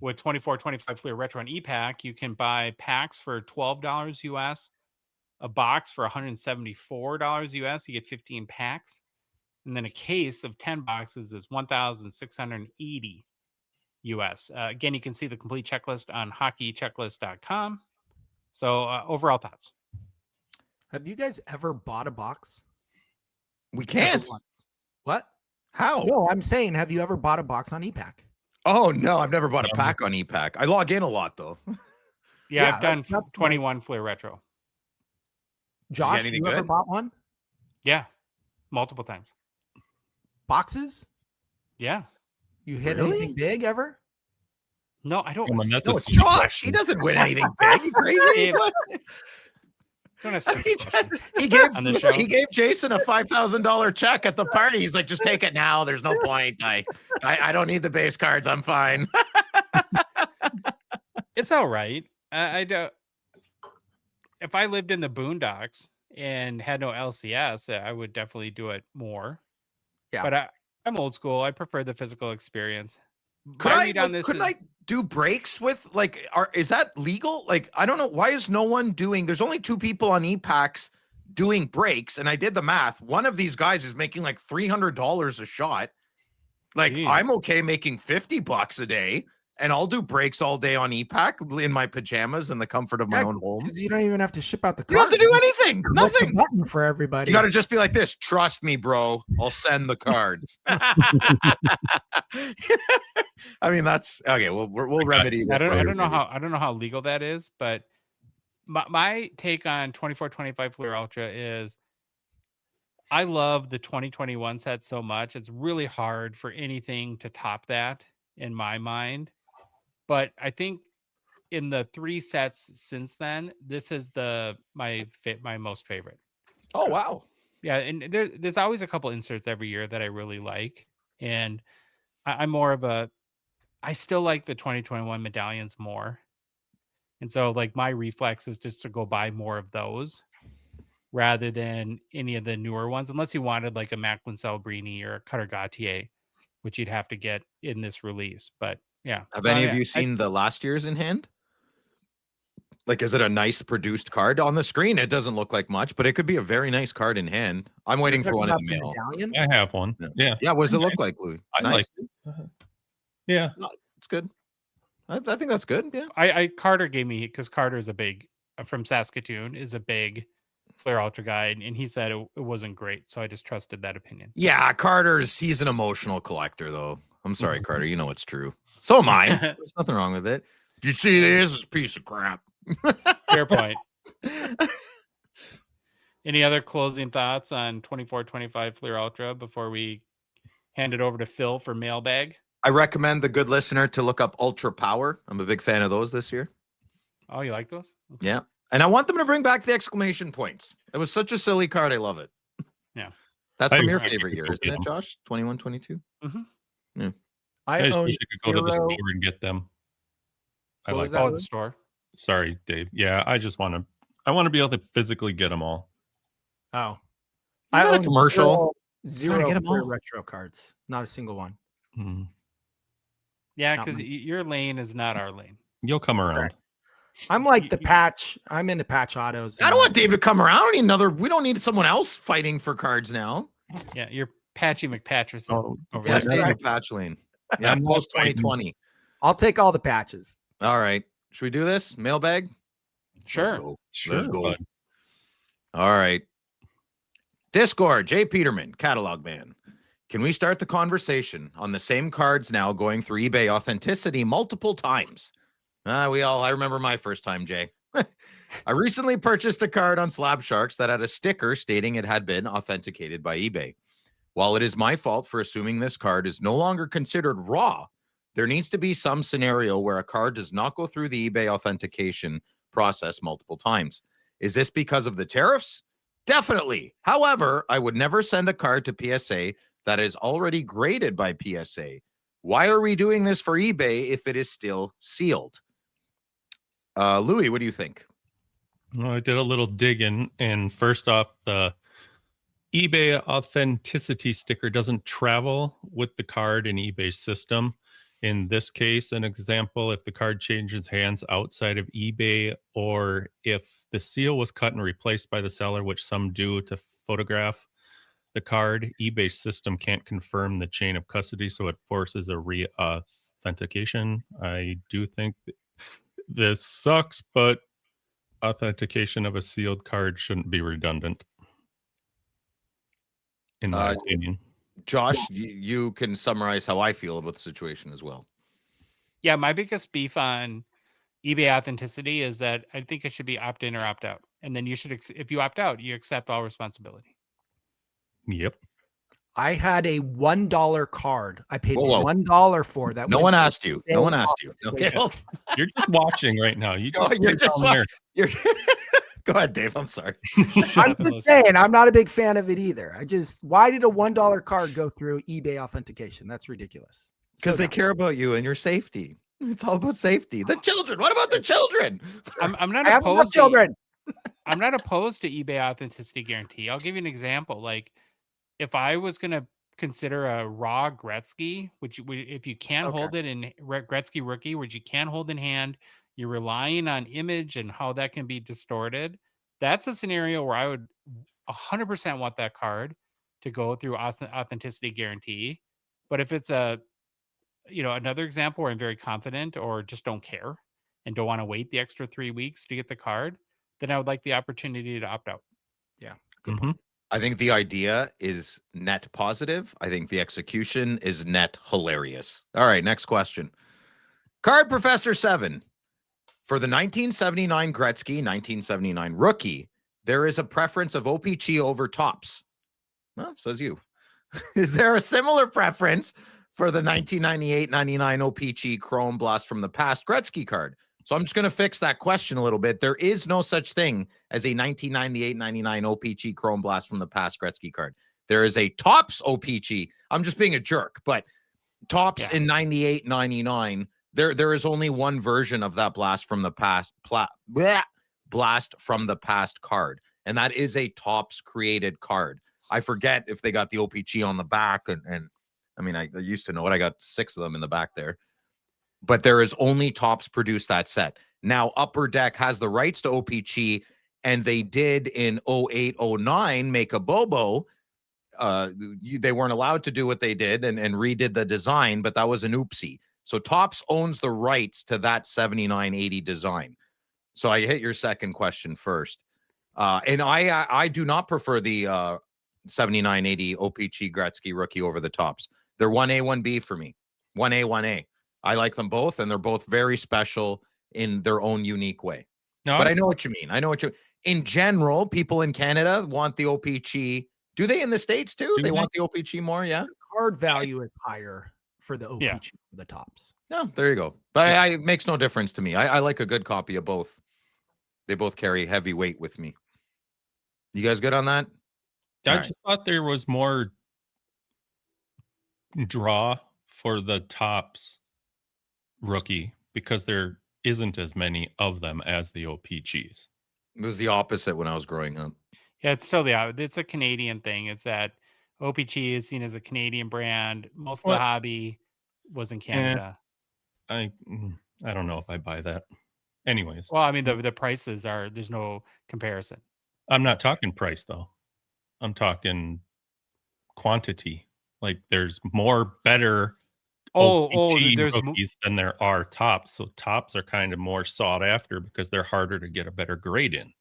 with 24-25 Fleer Retro on ePack, you can buy packs for $12 US, a box for $174 US. You get 15 packs. And then a case of 10 boxes is $1,680 US. Again, you can see the complete checklist on hockeychecklist.com. So overall thoughts. Have you guys ever bought a box? We can't. What? How? No, I'm saying, have you ever bought a box on ePack? Oh, no, I've never bought a pack on ePack. I log in a lot, though. Yeah, I've done 21 Fleer Retro. Josh, you ever bought one? Yeah, multiple times. Boxes? Yeah. You hit anything big ever? No, I don't. No, it's Josh. He doesn't win anything big. You crazy? He gave Jason a $5,000 check at the party. He's like, just take it now. There's no point. I don't need the base cards. I'm fine. It's all right. I don't. if I lived in the boondocks and had no LCS, I would definitely do it more. Yeah. But I'm old school. I prefer the physical experience. Couldn't I do breaks with like is that legal? Like I don't know, why is no one doing, there's only 2 people on ePacks doing breaks, and I did the math. One of these guys is making like $300 a shot. Like Jeez. I'm okay making $50 a day, and I'll do breaks all day on ePack in my pajamas in the comfort of my own home. Because you don't even have to ship out the You don't card. have to do anything. Click Nothing. the button for everybody. You got to just be like this. Trust me, bro. I'll send the cards. I mean, that's okay. We'll remedy this. I don't know how legal that is, but my take on 24-25 Fleer Ultra is I love the 2021 set so much. It's really hard for anything to top that in my mind. But I think in the 3 sets since then, this is my most favorite. Oh wow. Yeah, and there's always a couple inserts every year that I really like, and I'm more of I still like the 2021 medallions more, and so like my reflex is just to go buy more of those rather than any of the newer ones, unless you wanted like a Macklin Celebrini or a Cutter Gautier, which you'd have to get in this release. But yeah, Have any of you seen the last year's in hand? Like, is it a nice produced card? On the screen, it doesn't look like much, but it could be a very nice card in hand. I'm waiting for one in the mail. I have one. Yeah. Yeah. What does it look like, Louis? I Nice. like it. Yeah. No, it's good. I think that's good. Yeah. I Carter gave me, because Carter's from Saskatoon, is a big Fleer Ultra guy, and he said it wasn't great, so I just trusted that opinion. Yeah, he's an emotional collector, though. I'm sorry, Carter. You know it's true. So am I. There's nothing wrong with it. Did you see this? It's a piece of crap. Fair point. Any other closing thoughts on 24-25 Fleer Ultra before we hand it over to Phil for mailbag? I recommend the good listener to look up Ultra Power. I'm a big fan of those this year. Oh, you like those? Okay. Yeah. And I want them to bring back the exclamation points. It was such a silly card. I love it. Yeah. That's from your favorite year, isn't it, Josh? 21, 22? Mm-hmm. Yeah. I just wish I could go to the store and get them. I like that. The store. Sorry, Dave. Yeah, I want to be able to physically get them all. Oh. I own a commercial. Zero retro cards. Not a single one. Mm-hmm. Yeah, because your lane is not our lane. You'll come around. Correct. I'm like the patch. I'm into patch autos. I don't want Dave to come around. We don't need someone else fighting for cards now. Yeah, you're Patchy McPatcherson. Over there. Stay in the patch lane. Yeah, post 2020. I'll take all the patches. All right. Should we do this? Mailbag? Sure. Let's go. All right. Discord, Jay Peterman, catalog man. Can we start the conversation on the same cards now going through eBay authenticity multiple times? I remember my first time, Jay. I recently purchased a card on Slab Sharks that had a sticker stating it had been authenticated by eBay. While it is my fault for assuming this card is no longer considered raw, there needs to be some scenario where a card does not go through the eBay authentication process multiple times. Is this because of the tariffs? Definitely. However, I would never send a card to PSA that is already graded by PSA. Why are we doing this for eBay if it is still sealed? Louis, what do you think? Well, I did a little digging, and first off, the eBay authenticity sticker doesn't travel with the card in eBay's system. In this case, an example, if the card changes hands outside of eBay, or if the seal was cut and replaced by the seller, which some do to photograph the card, eBay's system can't confirm the chain of custody, so it forces a re-authentication. I do think this sucks, but authentication of a sealed card shouldn't be redundant, in my opinion. Josh, you can summarize how I feel about the situation as well. Yeah, my biggest beef on eBay authenticity is that I think it should be opt in or opt out. And then you should, if you opt out, you accept all responsibility. Yep. I had a $1 card. I paid $1 for that. No one asked you. No one asked you. Okay. You're just watching right now. You just, you're Go ahead, Dave. I'm sorry. I'm just saying, I'm not a big fan of it either. Why did a $1 card go through eBay authentication? That's ridiculous. Because they care about you and your safety. It's all about safety. The children. What about the children? I'm not I have no opposed. children. I'm not opposed to eBay authenticity guarantee. I'll give you an example. Like if I was going to consider a raw Gretzky, which if you can't Okay. hold it in Gretzky rookie, which you can't hold in hand, you're relying on image and how that can be distorted. That's a scenario where I would 100% want that card to go through authenticity guarantee. But if it's another example where I'm very confident or just don't care and don't want to wait the extra 3 weeks to get the card, then I would like the opportunity to opt out. Yeah. Good point. I think the idea is net positive. I think the execution is net hilarious. All right, next question. Card Professor 7. For the 1979 Gretzky, 1979 rookie, there is a preference of O-Pee-Chee over tops. Well, says you. Is there a similar preference for the 1998-99 O-Pee-Chee Chrome Blast from the Past Gretzky card? So I'm just going to fix that question a little bit. There is no such thing as a 1998-99 O-Pee-Chee Chrome Blast from the Past Gretzky card. There is a Topps O-Pee-Chee. I'm just being a jerk, but Topps in 98-99, there is only one version of that blast from the past blast from the past card, and that is a Topps created card. I forget if they got the O-Pee-Chee on the back, and I mean, I used to know it. I got 6 of them in the back there. But there is only Topps produced that set. Now, Upper Deck has the rights to O-Pee-Chee, and they did in 08-09 make a Bobo. They weren't allowed to do what they did and redid the design, but that was an oopsie. So Topps owns the rights to that 79-80 design. So I hit your second question first. And I do not prefer the 79-80 O-Pee-Chee Gretzky rookie over the Topps. They're 1A, 1B for me. 1A, 1A. I like them both, and they're both very special in their own unique way. No, but I know what you mean. In general, people in Canada want the O-Pee-Chee. Do they in the States too? They want the O-Pee-Chee more, yeah? The card value is higher for the O-Pee-Chee for the Topps. No, there you go. But it makes no difference to me. I like a good copy of both. They both carry heavy weight with me. You guys good on that? I just thought there was more draw for the Topps rookie because there isn't as many of them as the O-Pee-Chees. It was the opposite when I was growing up. Yeah, it's still it's a Canadian thing. It's that O-Pee-Chee is seen as a Canadian brand. Most of the hobby was in Canada. I don't know if I buy that. Anyways. Well, I mean, the prices there's no comparison. I'm not talking price though. I'm talking quantity. Like there's more better there's rookies than there are Topps. So Topps are kind of more sought after because they're harder to get a better grade in.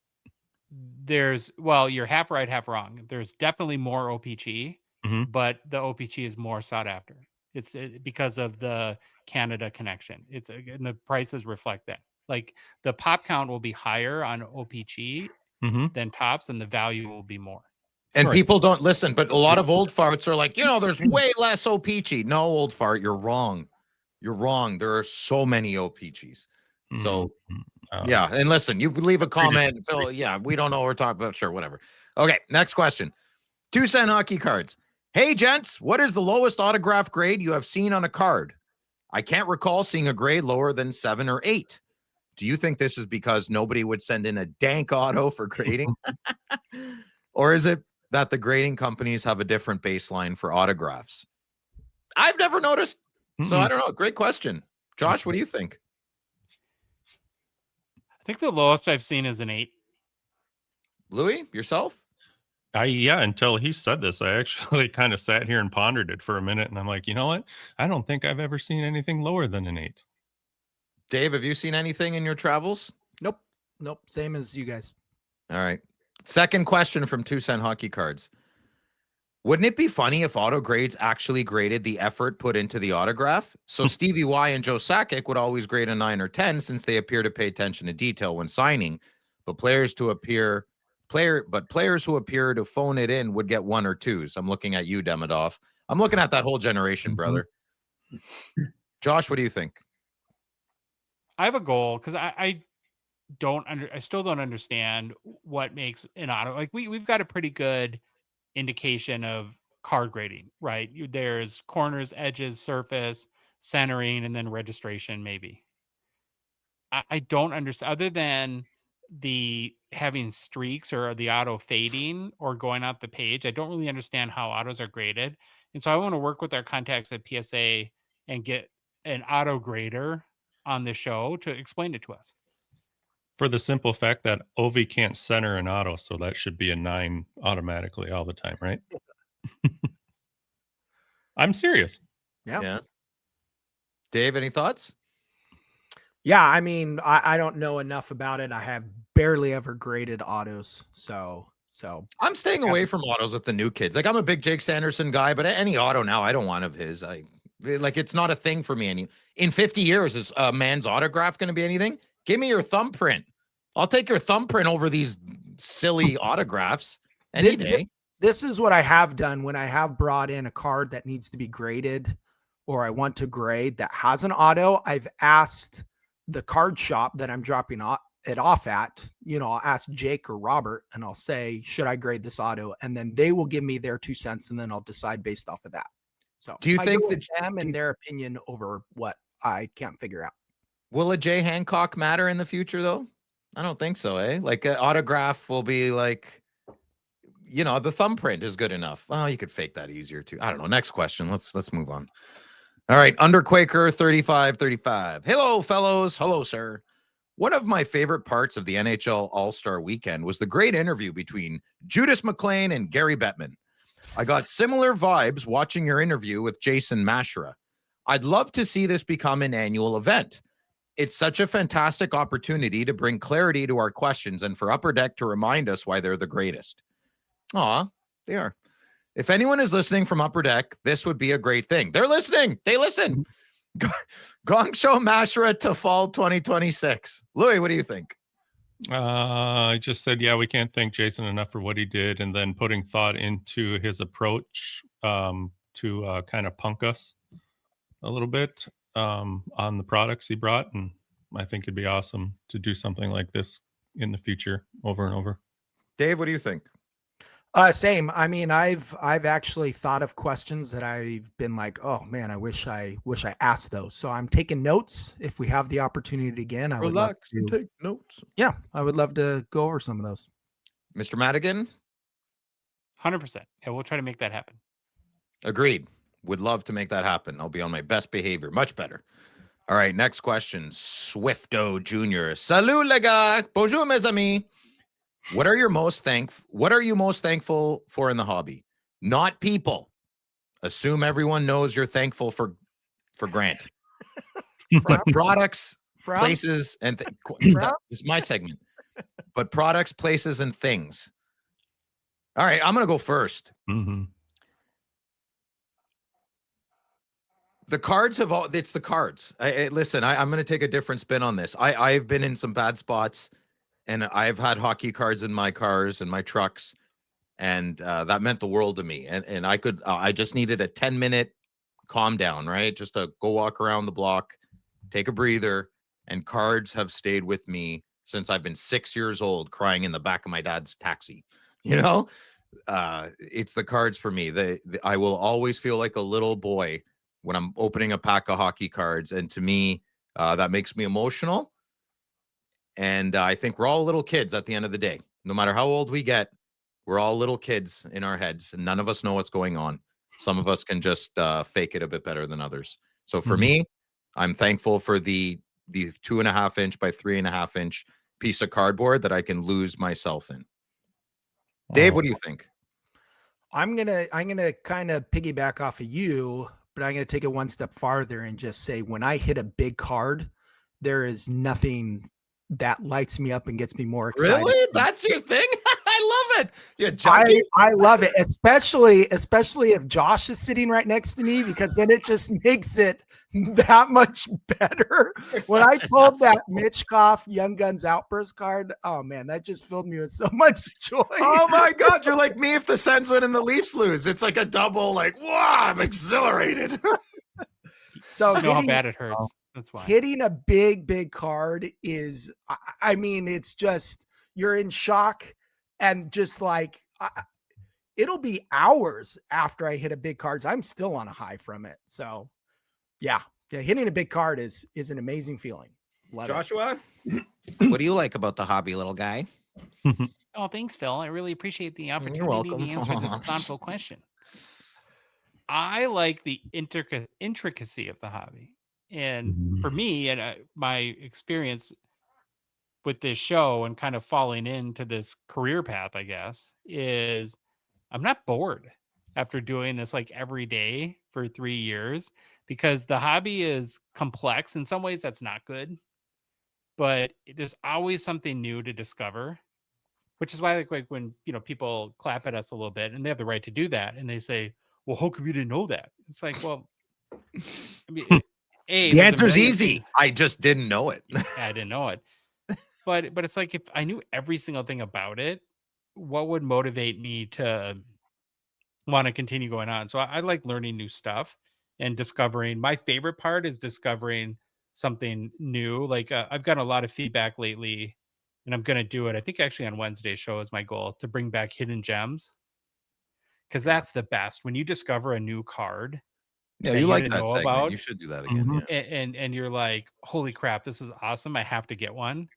You're half right, half wrong. There's definitely more O-Pee-Chee, but the O-Pee-Chee is more sought after. It's because of the Canada connection. And the prices reflect that. Like the pop count will be higher on O-Pee-Chee than Topps, and the value will be more. And people don't listen, but a lot of old farts are like, there's way less O-Pee-Chee. No, old fart, you're wrong. You're wrong. There are so many O-Pee-Chees. So, yeah. And listen, you leave a comment. Phil, we don't know what we're talking about. Sure, whatever. Okay, next question. 2-cent hockey cards. Hey, gents, what is the lowest autograph grade you have seen on a card? I can't recall seeing a grade lower than 7 or 8. Do you think this is because nobody would send in a dank auto for grading? Or is it that the grading companies have a different baseline for autographs? I've never noticed. So I don't know. Great question. Josh, what do you think? I think the lowest I've seen is an 8. Louis, yourself? Until he said this, I actually kind of sat here and pondered it for a minute. And I'm like, you know what? I don't think I've ever seen anything lower than an 8. Dave, have you seen anything in your travels? Nope. Same as you guys. All right. Second question from 2-cent hockey cards. Wouldn't it be funny if auto grades actually graded the effort put into the autograph? So Stevie Y and Joe Sakic would always grade a 9 or 10 since they appear to pay attention to detail when signing. But players who appear to phone it in would get 1 or 2s. I'm looking at you, Demidov. I'm looking at that whole generation, brother. Josh, what do you think? I have a goal because I still don't understand what makes an auto. Like we've got a pretty good indication of card grading, right? There's corners, edges, surface, centering, and then registration maybe. I don't understand, other than the having streaks or the auto fading or going out the page. I don't really understand how autos are graded. And so I want to work with our contacts at PSA and get an auto grader on the show to explain it to us. For the simple fact that Ovi can't center an auto, so that should be a 9 automatically all the time, right? I'm serious. Yeah. Dave, any thoughts? Yeah, I mean, I don't know enough about it. I have barely ever graded autos, so I'm staying away from autos with the new kids. Like, I'm a big Jake Sanderson guy, but any auto now, I don't want of his. Like, it's not a thing for me. In 50 years, is a man's autograph going to be anything? Give me your thumbprint. I'll take your thumbprint over these silly autographs any day. This is what I have done when I have brought in a card that needs to be graded, or I want to grade that has an auto. I've asked the card shop that I'm dropping it off at, I'll ask Jake or Robert and I'll say, should I grade this auto? And then they will give me their 2 cents and then I'll decide based off of that. So do you think that them and their opinion over what I can't figure out? Will a Jay Hancock matter in the future though? I don't think so, eh? Like, an autograph will be like, the thumbprint is good enough. Oh, you could fake that easier too. I don't know. Next question. Let's move on. All right, Underquaker 3535. Hello, fellows. Hello, sir. One of my favorite parts of the NHL All-Star Weekend was the great interview between Judas McLean and Gary Bettman. I got similar vibes watching your interview with Jason Mashera. I'd love to see this become an annual event. It's such a fantastic opportunity to bring clarity to our questions and for Upper Deck to remind us why they're the greatest. Aw, they are. If anyone is listening from Upper Deck, this would be a great thing. They're listening. They listen. Gongshow Mashera to fall 2026. Louis, what do you think? I just said, yeah, we can't thank Jason enough for what he did, and then putting thought into his approach to kind of punk us a little bit on the products he brought. And I think it'd be awesome to do something like this in the future over and over. Dave, what do you think? Same. I mean, I've actually thought of questions that I've been like, oh man, I wish I asked those. So I'm taking notes. If we have the opportunity again, I would love to take notes. Yeah, I would love to go over some of those. Mr. Madigan? 100%. Yeah, we'll try to make that happen. Agreed. Would love to make that happen. I'll be on my best behavior. Much better. All right, next question. Swifto Jr. Salut, les gars. Bonjour, mes amis. What are you most thankful for in the hobby? Not people. Assume everyone knows you're thankful for Grant. Products, places, and this is my segment. But products, places, and things. All right, I'm gonna go first. Mm-hmm. The cards it's the cards. Listen, I'm going to take a different spin on this. I've been in some bad spots, and I've had hockey cards in my cars and my trucks, and that meant the world to me. And I just needed a 10-minute calm down, right? Just to go walk around the block, take a breather, and cards have stayed with me since I've been 6 years old, crying in the back of my dad's taxi. It's the cards for me. I will always feel like a little boy when I'm opening a pack of hockey cards. And to me, that makes me emotional. And I think we're all little kids at the end of the day. No matter how old we get, we're all little kids in our heads, and none of us know what's going on. Some of us can just fake it a bit better than others. So for me, I'm thankful for the 2.5 inch by 3.5 inch piece of cardboard that I can lose myself in. Dave, what do you think? I'm gonna kind of piggyback off of you, but I'm going to take it one step farther and just say, when I hit a big card, there is nothing that lights me up and gets me more excited. Really? That's your thing? I love it. Yeah, I love it, especially if Josh is sitting right next to me, because then it just makes it that much better. When I pulled that Mitchkoff Young Guns Outburst card, oh man, that just filled me with so much joy. Oh my God, you're like me if the Sens win and the Leafs lose. It's like a double, like, wow, I'm exhilarated. So you know how bad it hurts. That's why hitting a big card is, I mean, it's just, you're in shock, and just like, it'll be hours after I hit a big card. I'm still on a high from it. So yeah, hitting a big card is an amazing feeling. Joshua? What do you like about the hobby, little guy? Oh, thanks, Phil. I really appreciate the opportunity You're welcome. to answer this thoughtful question. I like the intricacy of the hobby. And for me, and my experience with this show and kind of falling into this career path, I guess, is I'm not bored after doing this like every day for 3 years, because the hobby is complex. In some ways, that's not good, but there's always something new to discover, which is why like when people clap at us a little bit, and they have the right to do that, and they say, well, how come you didn't know that? It's like, well, I mean, the answer is easy. I just didn't know it. I didn't know it. But it's like, if I knew every single thing about it, what would motivate me to want to continue going on? So I like learning new stuff and discovering. My favorite part is discovering something new. Like I've gotten a lot of feedback lately, and I'm going to do it. I think actually on Wednesday's show is my goal to bring back hidden gems, because that's the best when you discover a new card. Yeah, you like that segment. You should do that again. Yeah. And you're like, holy crap, this is awesome. I have to get one.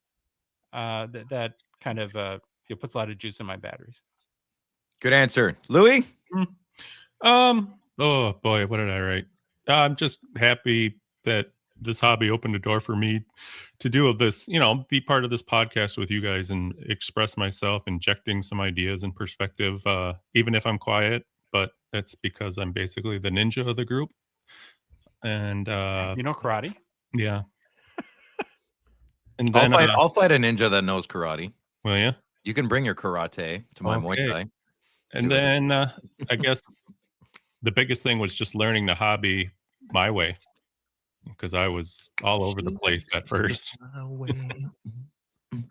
That kind of it puts a lot of juice in my batteries. Good answer, Louis. Oh boy, what did I write? I'm just happy that this hobby opened a door for me to do this, be part of this podcast with you guys and express myself, injecting some ideas and perspective, even if I'm quiet. But that's because I'm basically the ninja of the group. And karate. Yeah. And then I'll fight a ninja that knows karate. Will you? You can bring your karate to my Muay Thai. And then I guess the biggest thing was just learning the hobby my way, because I was all over the place at first.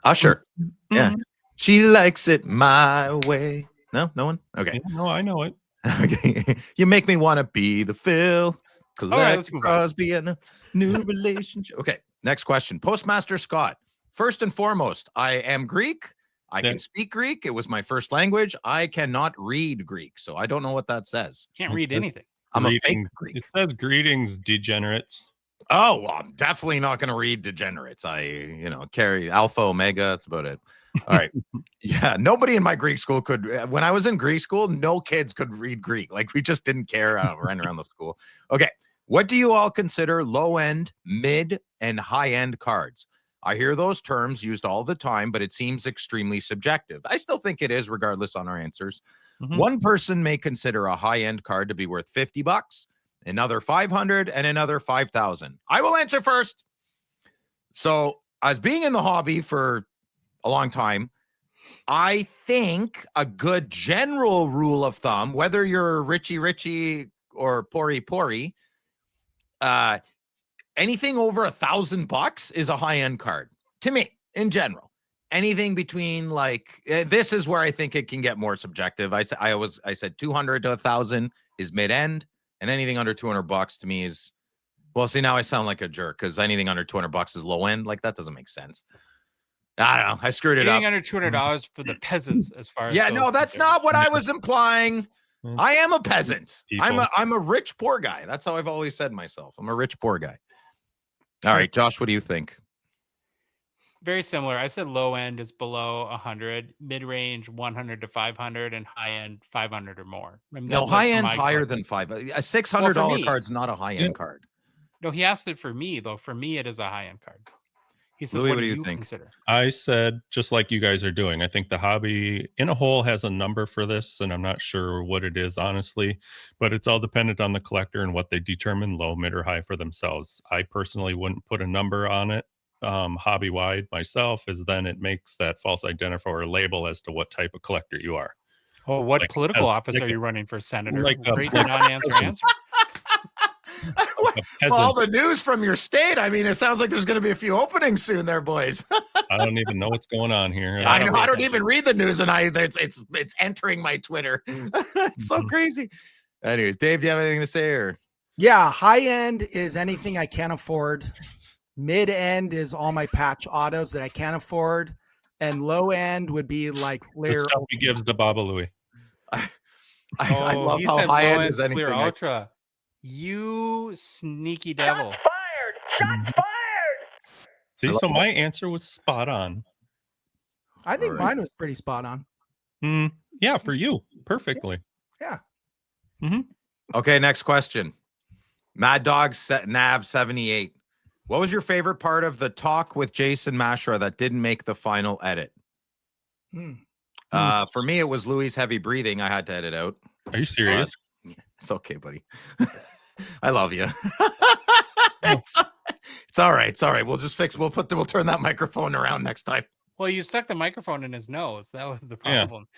Usher. Yeah. She likes it my way. No one? Okay. Yeah, no, I know it. Okay. You make me want to be the Phil. Collect Crosby and a new relationship. Okay. Next question. Postmaster Scott. First and foremost, I am Greek. I can speak Greek. It was my first language. I cannot read Greek, so I don't know what that says. Can't read anything. I'm a fake Greek. It says greetings, degenerates. Oh, well, I'm definitely not going to read degenerates. I, carry Alpha, Omega. That's about it. All right. Yeah. Nobody in my Greek school could. When I was in Greek school, no kids could read Greek. Like, we just didn't care running around the school. Okay. What do you all consider low-end, mid, and high-end cards? I hear those terms used all the time, but it seems extremely subjective. I still think it is, regardless on our answers. One person may consider a high-end card to be worth $50, another $500, and another $5,000. I will answer first. So, as being in the hobby for a long time, I think a good general rule of thumb, whether you're Richie or Pori, anything over $1,000 is a high-end card to me in general. Anything between this is where I think it can get more subjective. I said 200 to 1,000 is mid-end, and anything under $200 to me is, well, see, now I sound like a jerk because anything under $200 is low end. Like, that doesn't make sense. I don't know. I screwed it up. Anything under $200 for the peasants, as far as that's not what I was implying. I am a peasant. I'm a rich poor guy. That's how I've always said myself. I'm a rich poor guy. All right, Josh, what do you think? Very similar. I said low end is below 100, mid range 100 to 500, and high end 500 or more. I mean, no, high end's higher than $500. A $600 card's not a high end card. No, he asked it for me though. For me, it is a high end card. He says, Louis, what do you think? Consider? I said, just like you guys are doing, I think the hobby in a whole has a number for this, and I'm not sure what it is, honestly, but it's all dependent on the collector and what they determine low, mid, or high for themselves. I personally wouldn't put a number on it hobby-wide myself, as then it makes that false identifier or label as to what type of collector you are. Oh, what political office are you running for, Senator? Great non-answer answer. Well, all the news from your state. I mean, it sounds like there's going to be a few openings soon there, boys. I don't even know what's going on here. I know. I don't even read the news, and it's entering my Twitter. It's so crazy. Anyways, Dave, do you have anything to say? Or yeah, high end is anything I can't afford. Mid end is all my patch autos that I can't afford, and low end would be like Fleer. The stuff he gives to Baba Louie. I love how high end is anything. Fleer Ultra. You sneaky devil. Shots fired! Shots fired! See, so my answer was spot on. I think mine was pretty spot on. Yeah, for you. Perfectly. Yeah. Okay, next question. Mad Dog Nav 78. What was your favorite part of the talk with Jason Mashra that didn't make the final edit? For me, it was Louis' heavy breathing. I had to edit out. Are you serious? It's okay, buddy. I love you. It's all right. It's all right. We'll turn that microphone around next time. Well, you stuck the microphone in his nose. That was the problem.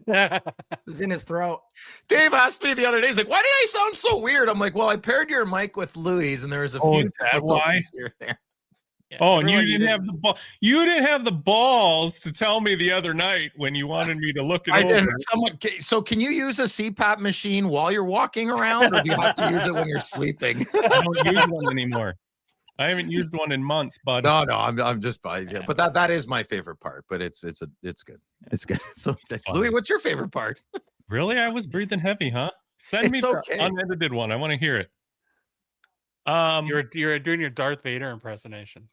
It was in his throat. Dave asked me the other day, he's like, why did I sound so weird? I'm like, well, I paired your mic with Louis, and there was a few difficulties here and there. Yeah, and you didn't have the ball. You didn't have the balls to tell me the other night when you wanted me to look it over. Didn't. So can you use a CPAP machine while you're walking around, or do you have to use it when you're sleeping? I don't use one anymore. I haven't used one in months, bud. No, I'm just but that is my favorite part. But it's good. It's good. So Louis, what's your favorite part? Really, I was breathing heavy, huh? Send me the unedited one. I want to hear it. You're doing your Darth Vader impersonation.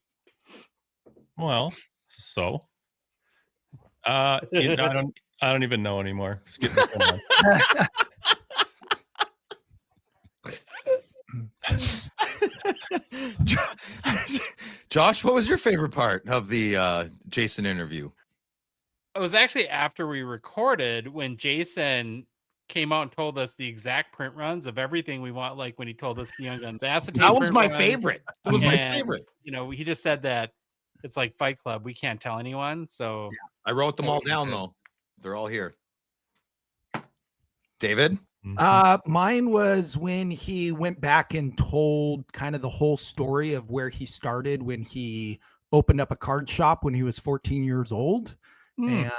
Well, so I don't even know anymore. It's getting Josh, what was your favorite part of the Jason interview? It was actually after we recorded when Jason came out and told us the exact print runs of everything we want, like when he told us the Young Guns acetate. That was my favorite. That was my favorite. You know, he just said that it's like Fight Club. We can't tell anyone. So I wrote them all down, though. They're all here. David? Mine was when he went back and told kind of the whole story of where he started when he opened up a card shop when he was 14 years old and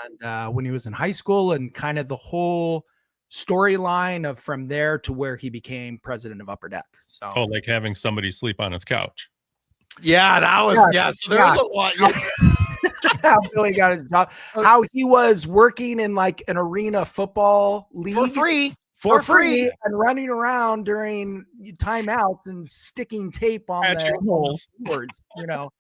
when he was in high school, and kind of the whole storyline of from there to where he became president of Upper Deck. So like having somebody sleep on his couch. Yeah, that was so there was a lot. How Billy got his job. How he was working in like an arena football league for free and running around during timeouts and sticking tape on the boards. You know,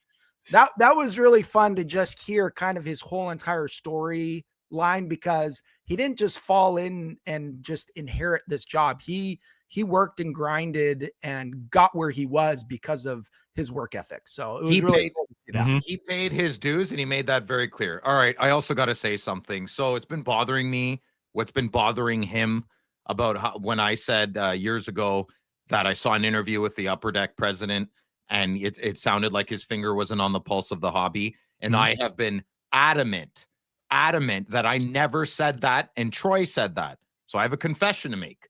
that was really fun to just hear kind of his whole entire story line, because he didn't just fall in and just inherit this job. He worked and grinded and got where he was because of his work ethic. So it was really cool to see that. He paid his dues, and he made that very clear. All right, I also got to say something. So it's been bothering me. What's been bothering him about how, when I said years ago that I saw an interview with the Upper Deck president, and it sounded like his finger wasn't on the pulse of the hobby. And I have been adamant that I never said that, and Troy said that. So I have a confession to make.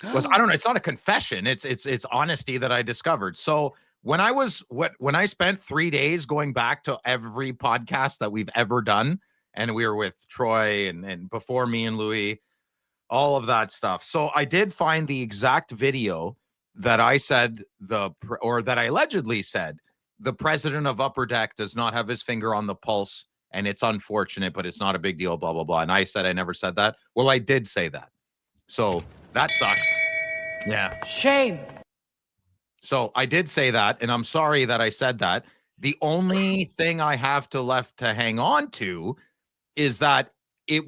I don't know. It's not a confession. It's honesty that I discovered. So when I spent 3 days going back to every podcast that we've ever done, and we were with Troy and before me and Louis, all of that stuff. So I did find the exact video that I said that I allegedly said the president of Upper Deck does not have his finger on the pulse, and it's unfortunate, but it's not a big deal, blah, blah, blah. And I said I never said that. Well, I did say that. So that sucks. Yeah. Shame. So I did say that, and I'm sorry that I said that. The only thing I have left to hang on to is that it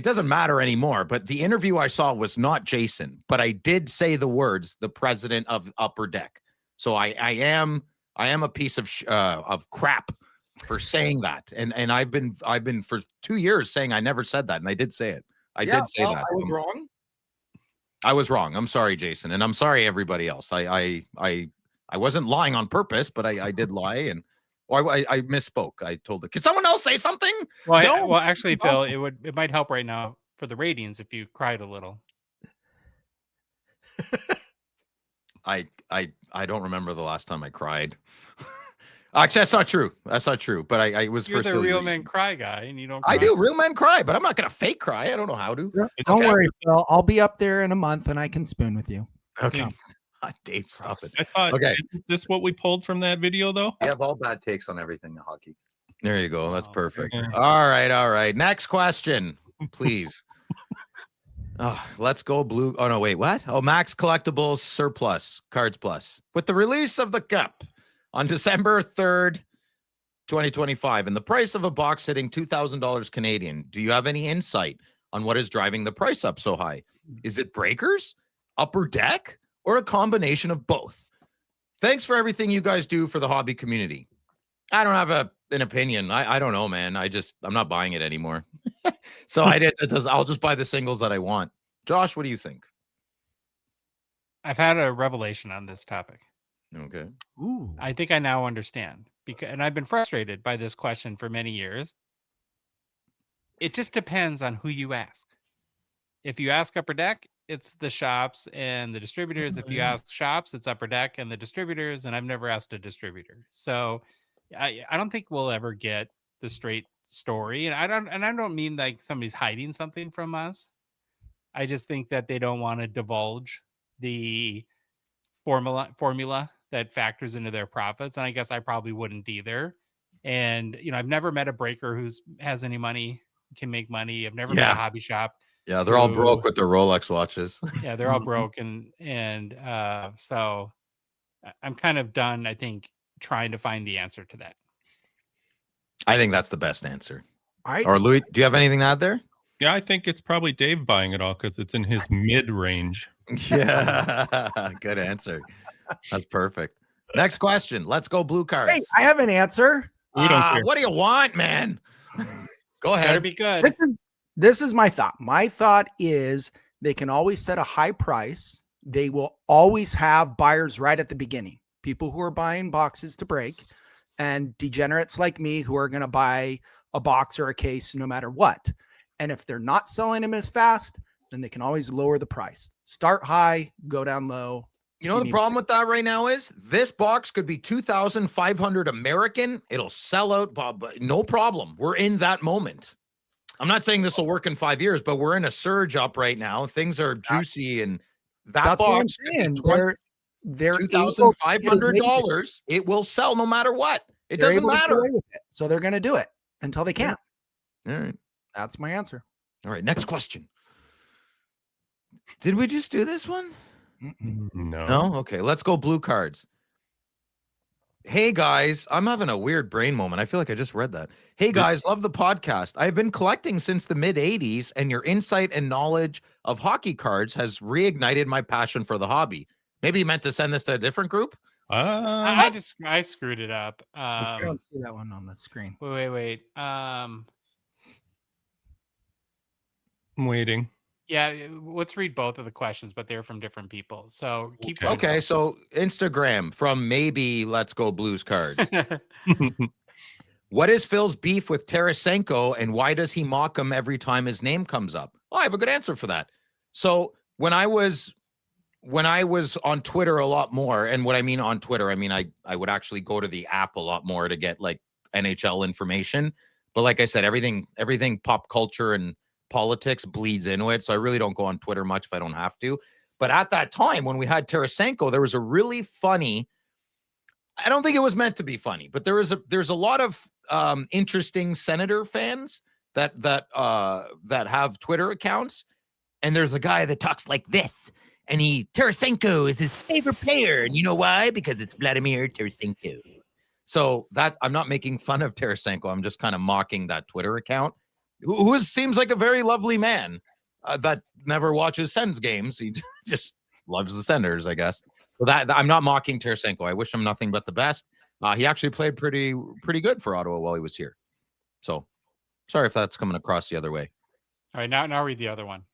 doesn't matter anymore, but the interview I saw was not Jason, but I did say the words, the president of Upper Deck. So I am a piece of crap for saying that. And I've been for 2 years saying I never said that, and I did say it. I did say that. I was wrong. I was wrong. I'm sorry, Jason, and I'm sorry everybody else. I wasn't lying on purpose, but I did lie, and I misspoke. I told it. Can someone else say something? Well, actually, Phil, it might help right now for the ratings if you cried a little. I don't remember the last time I cried. Actually, that's not true. That's not true. But I was You're for the real reason. men cry guy, and you don't cry. I do. Real men cry, but I'm not gonna fake cry. I don't know how to. Yeah, don't worry, Phil. I'll be up there in a month, and I can spoon with you. Okay. So. Dave, stop it. I thought, okay. Is this what we pulled from that video, though? You have all bad takes on everything, the hockey. There you go. That's perfect. Okay. All right. Next question, please. Let's go blue. Oh, no, wait, what? Oh, Max Collectibles Surplus Cards Plus. With the release of the cup On December 3rd, 2025, and the price of a box hitting $2,000 Canadian. Do you have any insight on what is driving the price up so high? Is it breakers, upper deck, or a combination of both? Thanks for everything you guys do for the hobby community. I don't have an opinion. I don't know, man. I'm not buying it anymore. So I'll just buy the singles that I want. Josh, what do you think? I've had a revelation on this topic. Okay. Ooh. I think I now understand, and I've been frustrated by this question for many years. It just depends on who you ask. If you ask Upper Deck, it's the shops and the distributors. If you ask shops, it's Upper Deck and the distributors. And I've never asked a distributor, so I don't think we'll ever get the straight story. And I don't mean like somebody's hiding something from us. I just think that they don't want to divulge the formula that factors into their profits. And I guess I probably wouldn't either. And, I've never met a breaker who has any money, can make money. I've never met a hobby shop. Yeah, they're all broke with their Rolex watches. Yeah, they're all broke. And so I'm kind of done, I think, trying to find the answer to that. I think that's the best answer. Or Louis, do you have anything to add there? Yeah, I think it's probably Dave buying it all because it's in his mid-range. Yeah, good answer. That's perfect. Next question. Let's go blue cards. Hey, I have an answer. We don't care. What do you want, man? Go ahead. Better be good. This is my thought. My thought is they can always set a high price. They will always have buyers right at the beginning. People who are buying boxes to break, and degenerates like me who are going to buy a box or a case no matter what. And if they're not selling them as fast, then they can always lower the price. Start high, go down low. You know the problem with that right now is this box could be 2,500 American. It'll sell out, Bob. No problem. We're in that moment. I'm not saying this will work in 5 years, but we're in a surge up right now. Things are juicy, and that's box what I'm saying. They're $2,500. It will sell no matter what. It doesn't matter. So they're going to do it until they can't. All right. That's my answer. All right. Next question. Did we just do this one? No. No? Okay. Let's go blue cards. Hey, guys. I'm having a weird brain moment. I feel like I just read that. Hey, guys. Love the podcast. I've been collecting since the mid-'80s, and your insight and knowledge of hockey cards has reignited my passion for the hobby. Maybe you meant to send this to a different group? I screwed it up. I don't see that one on the screen. Wait. I'm waiting. Yeah, let's read both of the questions, but they're from different people. So keep Okay. going. Okay, so Instagram from maybe Let's Go Blues Cards. What is Phil's beef with Tarasenko, and why does he mock him every time his name comes up? Well, I have a good answer for that. So when I was on Twitter a lot more, and what I mean on Twitter, I mean I would actually go to the app a lot more to get like NHL information. But like I said, everything pop culture and politics bleeds into it. So I really don't go on Twitter much if I don't have to. But at that time, when we had Tarasenko, there was a really funny, I don't think it was meant to be funny, but there's a lot of interesting Senator fans that have Twitter accounts. And there's a guy that talks like this. And Tarasenko is his favorite player. And you know why? Because it's Vladimir Tarasenko. So I'm not making fun of Tarasenko. I'm just kind of mocking that Twitter account, who seems like a very lovely man that never watches Sens games. He just loves the Senators, I guess. So that I'm not mocking Tarasenko. I wish him nothing but the best. He actually played pretty good for Ottawa while he was here. So sorry if that's coming across the other way. All right, now read the other one.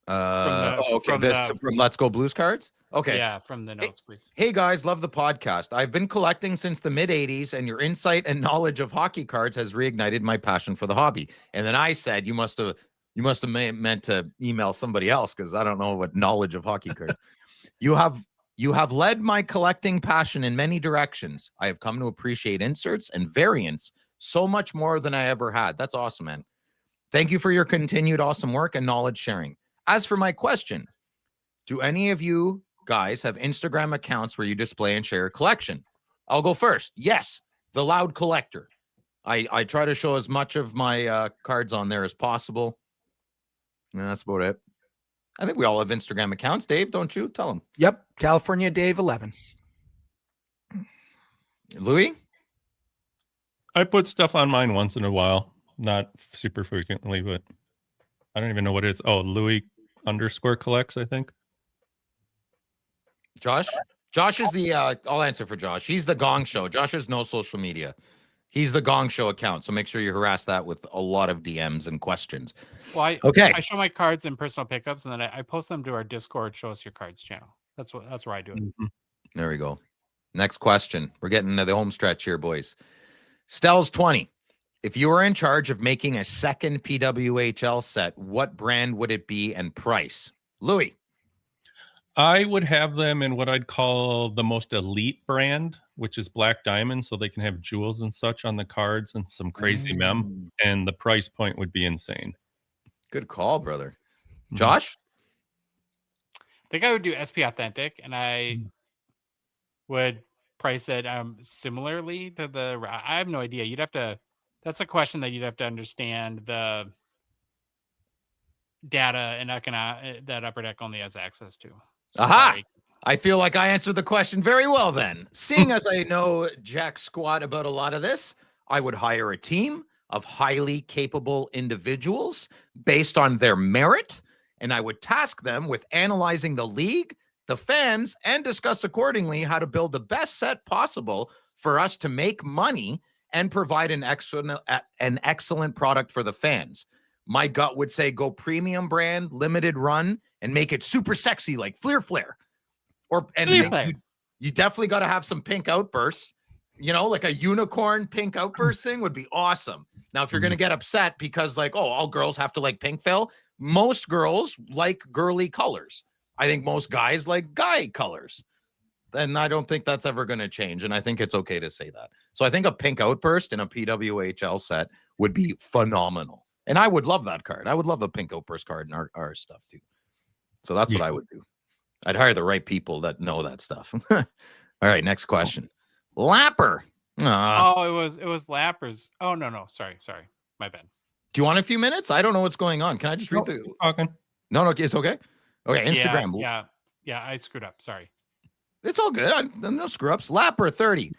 From Let's Go Blues Cards. Okay. Yeah, from the notes, please. Hey guys, love the podcast. I've been collecting since the mid-'80s, and your insight and knowledge of hockey cards has reignited my passion for the hobby. And then I said, you must have meant to email somebody else, because I don't know what knowledge of hockey cards. You have led my collecting passion in many directions. I have come to appreciate inserts and variants so much more than I ever had. That's awesome, man. Thank you for your continued awesome work and knowledge sharing. As for my question, do any of you guys have Instagram accounts where you display and share your collection? I'll go first. Yes, The Loud Collector. I try to show as much of my cards on there as possible. And that's about it. I think we all have Instagram accounts. Dave, don't you? Tell them. Yep. California Dave 11. Louis? I put stuff on mine once in a while, not super frequently, but I don't even know what it is. Oh, Louis _ collects, I think. Josh? Josh is the, I'll answer for Josh. He's the Gong Show. Josh has no social media. He's the Gong Show account. So make sure you harass that with a lot of DMs and questions. Well, I show my cards in personal pickups, and then I post them to our Discord, Show Us Your Cards channel. That's where I do it. Mm-hmm. There we go. Next question. We're getting into the home stretch here, boys. Stell's 20. If you were in charge of making a second PWHL set, what brand would it be and price? Louis? I would have them in what I'd call the most elite brand, which is Black Diamond, so they can have jewels and such on the cards and some crazy mem, and the price point would be insane. Good call, brother. Josh? I think I would do SP Authentic, and I would price it similarly to the. I have no idea. You'd have to. That's a question that you'd have to understand the data and that Upper Deck only has access to. So Aha! sorry. I feel like I answered the question very well then. Seeing as I know jack squat about a lot of this, I would hire a team of highly capable individuals based on their merit, and I would task them with analyzing the league, the fans, and discuss accordingly how to build the best set possible for us to make money and provide an excellent product for the fans. My gut would say go premium brand, limited run, and make it super sexy like Fleer Flare. You definitely got to have some pink outbursts. You know, like a unicorn pink outburst thing would be awesome. Now, if you're going to get upset because like, oh, all girls have to like pink fill, most girls like girly colors. I think most guys like guy colors. Then I don't think that's ever going to change. And I think it's okay to say that. So I think a pink outburst in a PWHL set would be phenomenal. And I would love that card. I would love a pink outburst card in our stuff too. So that's what I would do. I'd hire the right people that know that stuff. All right, next question. Lapper. Oh, it was Lappers. Oh, no. Sorry. My bad. Do you want a few minutes? I don't know what's going on. Can I just read talking? No, it's okay. Okay, Instagram. Yeah, I screwed up. Sorry. It's all good. No screw ups. Lapper 30.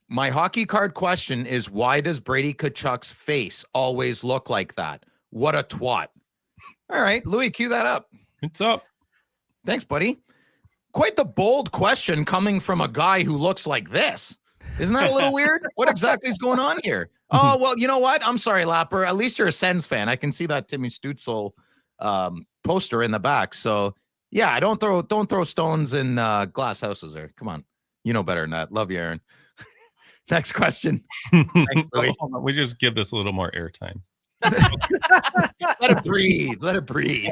My hockey card question is, why does Brady Tkachuk's face always look like that? What a twat. All right, Louis, cue that up. It's up. Thanks, buddy. Quite the bold question coming from a guy who looks like this. Isn't that a little weird? What exactly is going on here? Oh, well, you know what? I'm sorry, Lapper. At least you're a Sens fan. I can see that Timmy Stutzel poster in the back. So, yeah, don't throw stones in glass houses there. Come on. You know better than that. Love you, Aaron. Next question. Thanks, Louis. We just give this a little more airtime. Let it breathe. Let it breathe.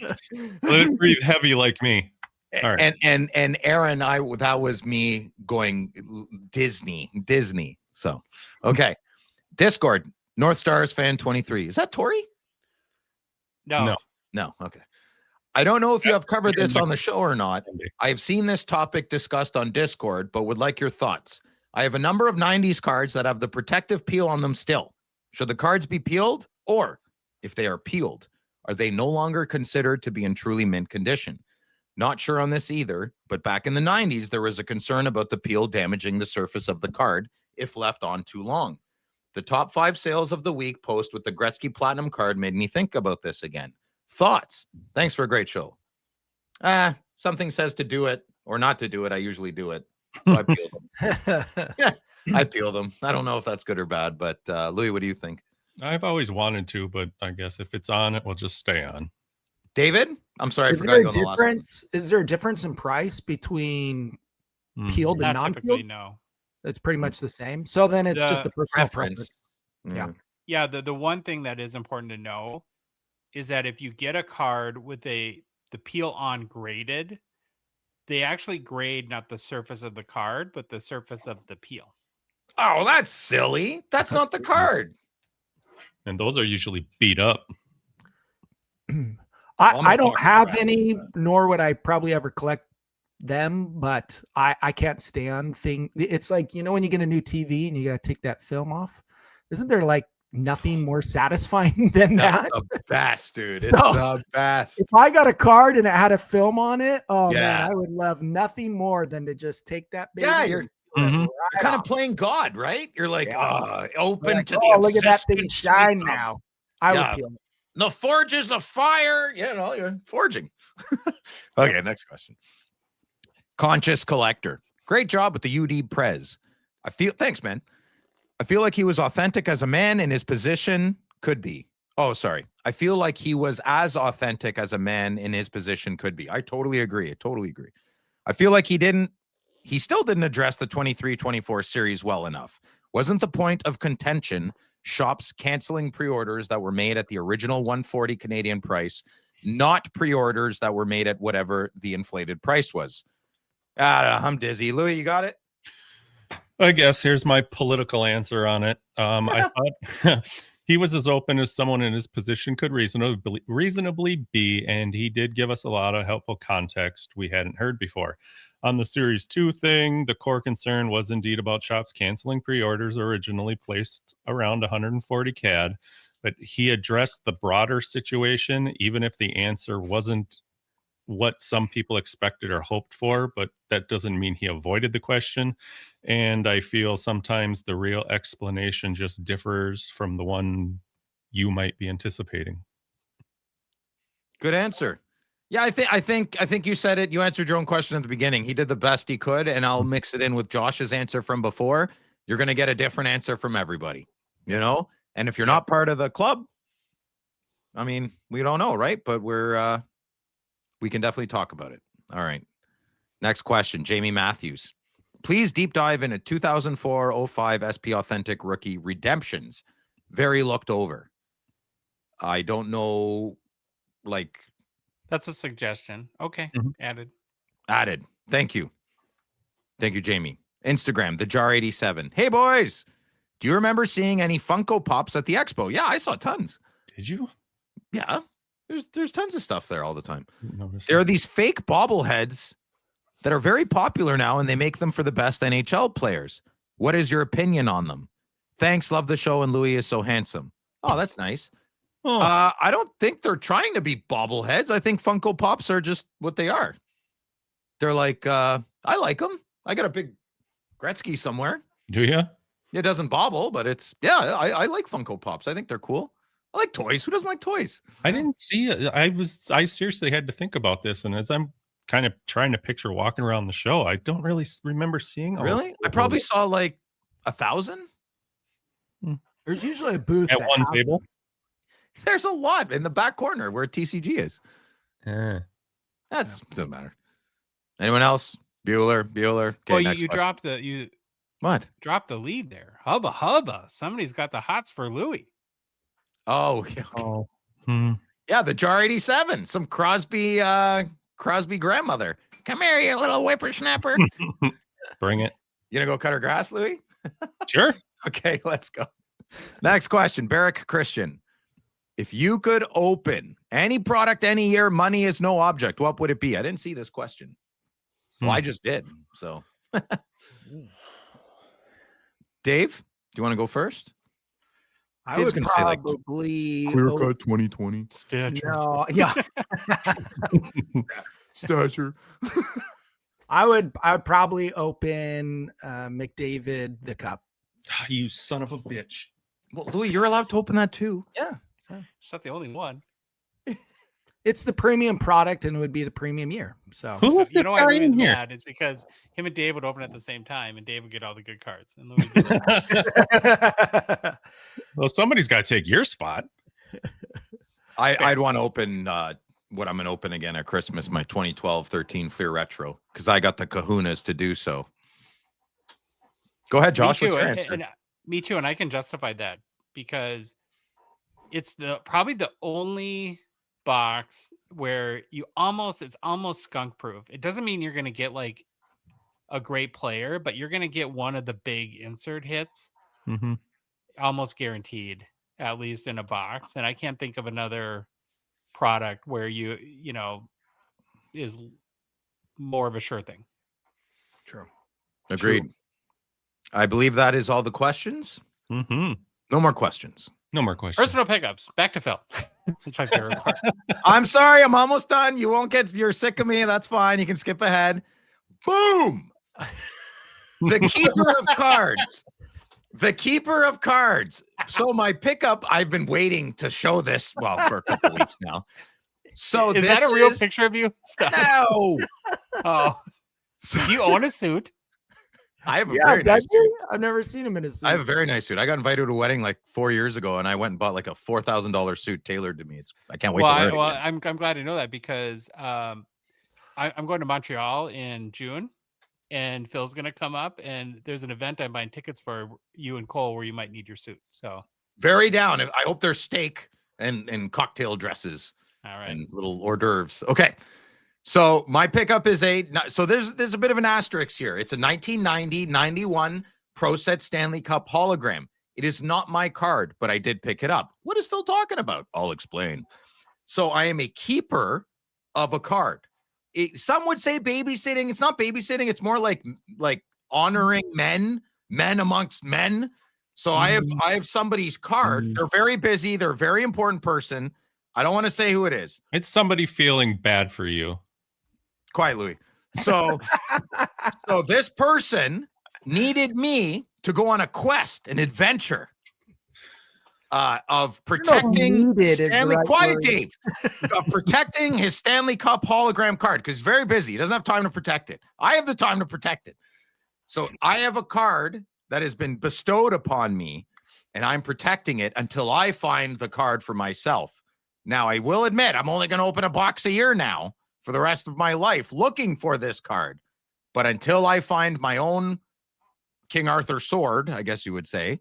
Let it breathe heavy like me. All right. And Aaron, that was me going Disney. So, okay. Discord, North Stars fan 23. Is that Tori? No. Okay. I don't know if you have covered this on the show or not. I've seen this topic discussed on Discord, but would like your thoughts. I have a number of 90s cards that have the protective peel on them still. Should the cards be peeled? Or if they are peeled, are they no longer considered to be in truly mint condition? Not sure on this either, but back in the 90s, there was a concern about the peel damaging the surface of the card if left on too long. The top 5 sales of the week post with the Gretzky Platinum card made me think about this again. Thoughts? Thanks for a great show. Something says to do it or not to do it. I usually do it. So I peel them. Yeah, I peel them. I don't know if that's good or bad, but Louis, what do you think? I've always wanted to, but I guess if it's on, it will just stay on. David? I'm sorry. Is there a difference in price between peeled and non-peeled? No. It's pretty much the same. So then it's just a personal preference. Yeah. The one thing that is important to know is that if you get a card with the peel on graded, they actually grade not the surface of the card, but the surface of the peel. Oh, that's silly. That's not the card. And those are usually beat up. I don't have any, nor would I probably ever collect them, but I can't stand thing. It's like, when you get a new TV and you got to take that film off, isn't there like nothing more satisfying than that? The best, dude. It's the best. If I got a card and it had a film on it, man, I would love nothing more than to just take that baby. Yeah, Mhm. You're Right kind on. of playing God, right? You're like, Yeah. open Like, to the oh, look at that thing existence shine of- now. I would Yeah. peel it. The forges of fire. You're forging. Okay, next question. Conscious Collector. Great job with the UD Prez. Thanks, man. I feel like he was authentic as a man in his position could be. Oh, sorry. I feel like he was as authentic as a man in his position could be. I totally agree. I feel like he still didn't address the 23-24 series well enough. Wasn't the point of contention shops canceling pre-orders that were made at the original 140 Canadian price, not pre-orders that were made at whatever the inflated price was? I'm dizzy. Louis, you got it? I guess here's my political answer on it. I thought he was as open as someone in his position could reasonably be, and he did give us a lot of helpful context we hadn't heard before. On the Series 2 thing, the core concern was indeed about shops canceling pre-orders originally placed around 140 CAD, but he addressed the broader situation, even if the answer wasn't what some people expected or hoped for, but that doesn't mean he avoided the question. And I feel sometimes the real explanation just differs from the one you might be anticipating. Good answer. Yeah, I think you said it. You answered your own question at the beginning. He did the best he could, and I'll mix it in with Josh's answer from before. You're going to get a different answer from everybody, And if you're not part of the club, I mean, we don't know, right? But we can definitely talk about it. All right. Next question, Jamie Matthews. Please deep dive into 2004-05 SP Authentic Rookie Redemptions. Very looked over. I don't know, That's a suggestion. Okay, added. Thank you, Jamie. Instagram, the Jar 87. Hey boys, do you remember seeing any Funko Pops at the expo? Yeah, I saw tons. Did you? Yeah, there's tons of stuff there all the time. There are these fake bobbleheads that are very popular now, and they make them for the best NHL players. What is your opinion on them? Thanks, love the show, and Louis is so handsome. Oh, that's nice. Oh. I don't think they're trying to be bobbleheads. I think Funko Pops are just what they are. They're like, I like them. I got a big Gretzky somewhere. Do you? It doesn't bobble, but I like Funko Pops. I think they're cool. I like toys. Who doesn't like toys? I didn't see it. I seriously had to think about this, and as I'm kind of trying to picture walking around the show, I don't really remember seeing. Really? I probably saw like 1,000. There's usually a booth at one table. There's a lot in the back corner where TCG is. Doesn't matter. Anyone else? Bueller. Okay, Well, you dropped what? Dropped the lead there. Hubba. Somebody's got the hots for Louis. Oh, yeah. Okay. Oh. Yeah, the Jar 87. Some Crosby grandmother. Come here, you little whippersnapper. Bring it. You gonna go cut her grass, Louis? Sure. Okay, let's go. Next question, Barrick Christian. If you could open any product any year, money is no object, what would it be? I didn't see this question. Well, I just did. So, Dave, do you want to go first? I Dave's would gonna say, like, probably Clear cut 2020. Stature. No, yeah. Stature. I would probably open McDavid the cup. You son of a bitch. Well, Louis, you're allowed to open that too. Yeah. It's not the only one. It's the premium product, and it would be the premium year. So You know why Louis is mad? It's because him and Dave would open at the same time, and Dave would get all the good cards. And Louis didn't. Well, somebody's got to take your spot. I'd want to open what I'm going to open again at Christmas, my 2012-13 Fleer Retro, because I got the kahunas to do so. Go ahead, Josh. Me too, What's your answer? Me too, and I can justify that because it's probably the only box where it's almost skunk proof. It doesn't mean you're going to get like a great player, but you're going to get one of the big insert hits, almost guaranteed, at least in a box. And I can't think of another product where is more of a sure thing. True. Agreed. True. I believe that is all the questions. No more questions. No more questions. Personal pickups. Back to Phil. That's my favorite part. I'm sorry. I'm almost done. You're sick of me. That's fine. You can skip ahead. Boom. The keeper of cards. The keeper of cards. So my pickup, I've been waiting to show this, well, for a couple weeks now. So Is this that a real picture of you? Stop. No. Oh, So, do you own a suit? I have a very nice does he? suit. I've never seen him in a suit. I have a very nice suit. I got invited to a wedding like 4 years ago, and I went and bought like a $4,000 suit tailored to me. I can't wait to wear it. I'm glad to know that because I'm going to Montreal in June, and Phil's going to come up, and there's an event I'm buying tickets for you and Cole where you might need your suit. So Very down. I hope there's steak and cocktail dresses. All right. And little hors d'oeuvres. Okay. So my pickup is so there's a bit of an asterisk here. It's a 1990-91 Pro Set Stanley Cup hologram. It is not my card, but I did pick it up. What is Phil talking about? I'll explain. So I am a keeper of a card. Some would say babysitting. It's not babysitting. It's more like honoring men amongst men. So I have somebody's card. They're very busy. They're a very important person. I don't want to say who it is. It's somebody feeling bad for you. Quiet, Louis. So, so this person needed me to go on a quest, an adventure of protecting Stanley. Quiet, Dave. Of protecting his Stanley Cup hologram card because he's very busy. He doesn't have time to protect it. I have the time to protect it. So I have a card that has been bestowed upon me, and I'm protecting it until I find the card for myself. Now, I will admit, I'm only going to open a box a year now for the rest of my life looking for this card. But until I find my own King Arthur sword, I guess you would say,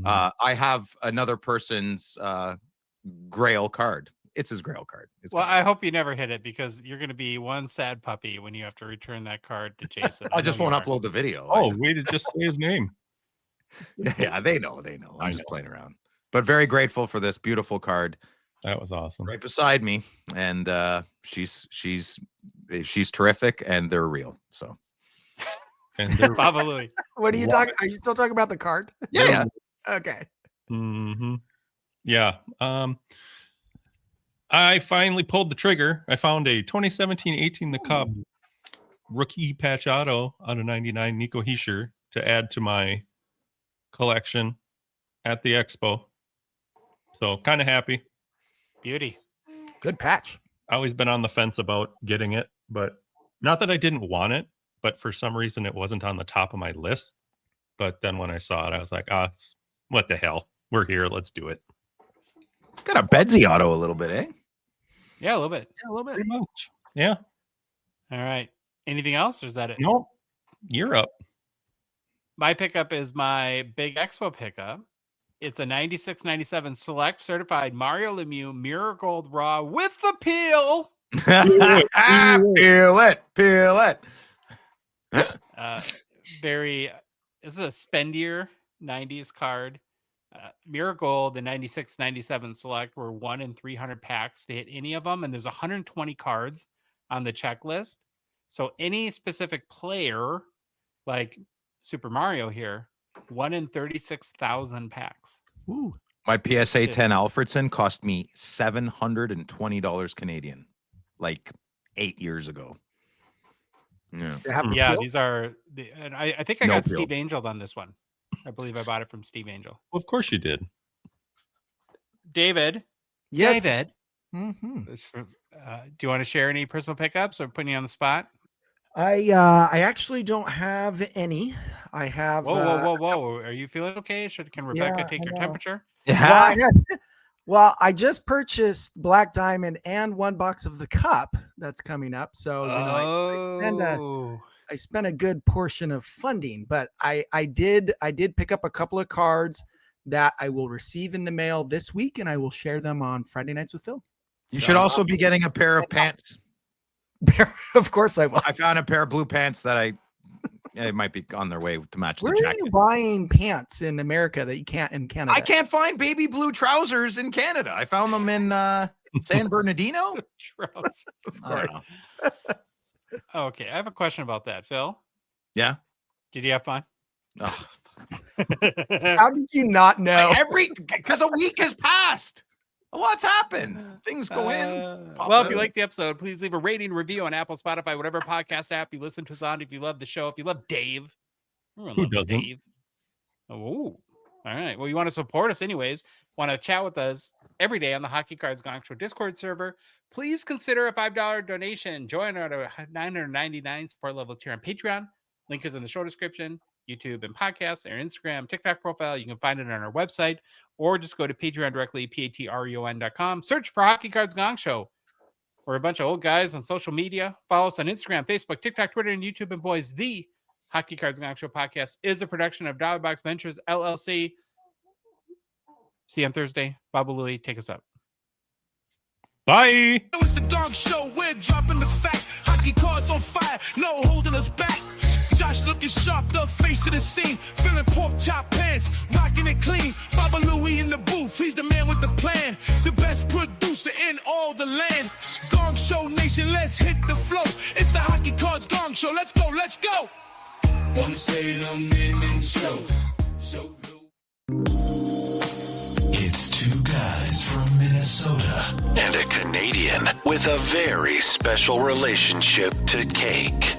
I have another person's Grail card. It's his Grail card. I hope you never hit it because you're going to be one sad puppy when you have to return that card to Jason. I just won't upload the video. Oh, way to just say his name. Yeah, they know. I'm just playing around. But very grateful for this beautiful card. That was awesome. Right beside me, and she's terrific, and they're real. So, and Baba Louie. What are you talking? Are you still talking about the card? Yeah. Okay. Yeah. I finally pulled the trigger. I found a 2017-18 The Cup rookie patch auto out of 99 Nico Hischier to add to my collection at the expo. So kind of happy. Beauty. Good patch. I always been on the fence about getting it, but not that I didn't want it, but for some reason it wasn't on the top of my list. But then when I saw it, I was like, what the hell? We're here. Let's do it. Got a Bedsy auto a little bit, eh? Yeah, a little bit. Yeah, a little bit. Pretty much. Yeah. All right. Anything else, or is that it? No, you're up. My pickup is my big expo pickup. It's a 96-97 Select Certified Mario Lemieux Mirror Gold Raw with the peel. Peel it. This is a spendier 90s card. Mirror Gold, the 96-97 Select were 1 in 300 packs to hit any of them, and there's 120 cards on the checklist. So any specific player, like Super Mario here, 1 in 36,000 packs. Ooh. My PSA 10 Alfredson cost me $720 Canadian, like 8 years ago. Yeah, these are and I think I got peel. Steve Angel on this one. I believe I bought it from Steve Angel. Well, of course you did. David. Yes. David. Mm-hmm. Do you want to share any personal pickups or putting you on the spot? I actually don't have any. I have. Whoa! Are you feeling okay? Can Rebecca take your temperature? Yeah. Well, I just purchased Black Diamond and 1 box of the cup that's coming up. So I spent a good portion of funding, but I did pick up a couple of cards that I will receive in the mail this week, and I will share them on Friday Nights with Phil. You should also be getting a pair of pants. Of course I will. I found a pair of blue pants that it might be on their way to match Where the are jacket. you buying pants in America that you can't in Canada? I can't find baby blue trousers in Canada. I found them in San Bernardino. Of course. Okay, I have a question about that, Phil. Yeah. Did you have fun? Oh. How did you not know? Because a week has passed. What's happened? Things go in. Well, if you like the episode, please leave a rating, review on Apple, Spotify, whatever podcast app you listen to us on. If you love the show, if you love Dave, Everyone Who loves doesn't? Dave. Oh, all right. Well, you want to support us anyways, want to chat with us every day on the Hockey Cards Gongshow Discord server, please consider a $5 donation. Join our $9.99 support level tier on Patreon. Link is in the show description, YouTube and podcasts, our Instagram, TikTok profile. You can find it on our website, or just go to Patreon directly, patreon.com. Search for Hockey Cards Gongshow. We're a bunch of old guys on social media. Follow us on Instagram, Facebook, TikTok, Twitter, and YouTube. And boys, the Hockey Cards Gongshow podcast is a production of Dollar Box Ventures, LLC. See you on Thursday. Bob Louie, take us up. Bye. It's the Gong Show. We're dropping the facts. Hockey cards on fire. No holding us back. Josh looking sharp, the face of the scene. Feeling pork chop pants, rocking it clean. Baba Louie in the booth, he's the man with the plan. The best producer in all the land. Gong Show Nation, let's hit the flow. It's the Hockey Cards Gong Show. Let's go, let's go. Wanna say them in the show. So It's two guys from Minnesota and a Canadian with a very special relationship to cake.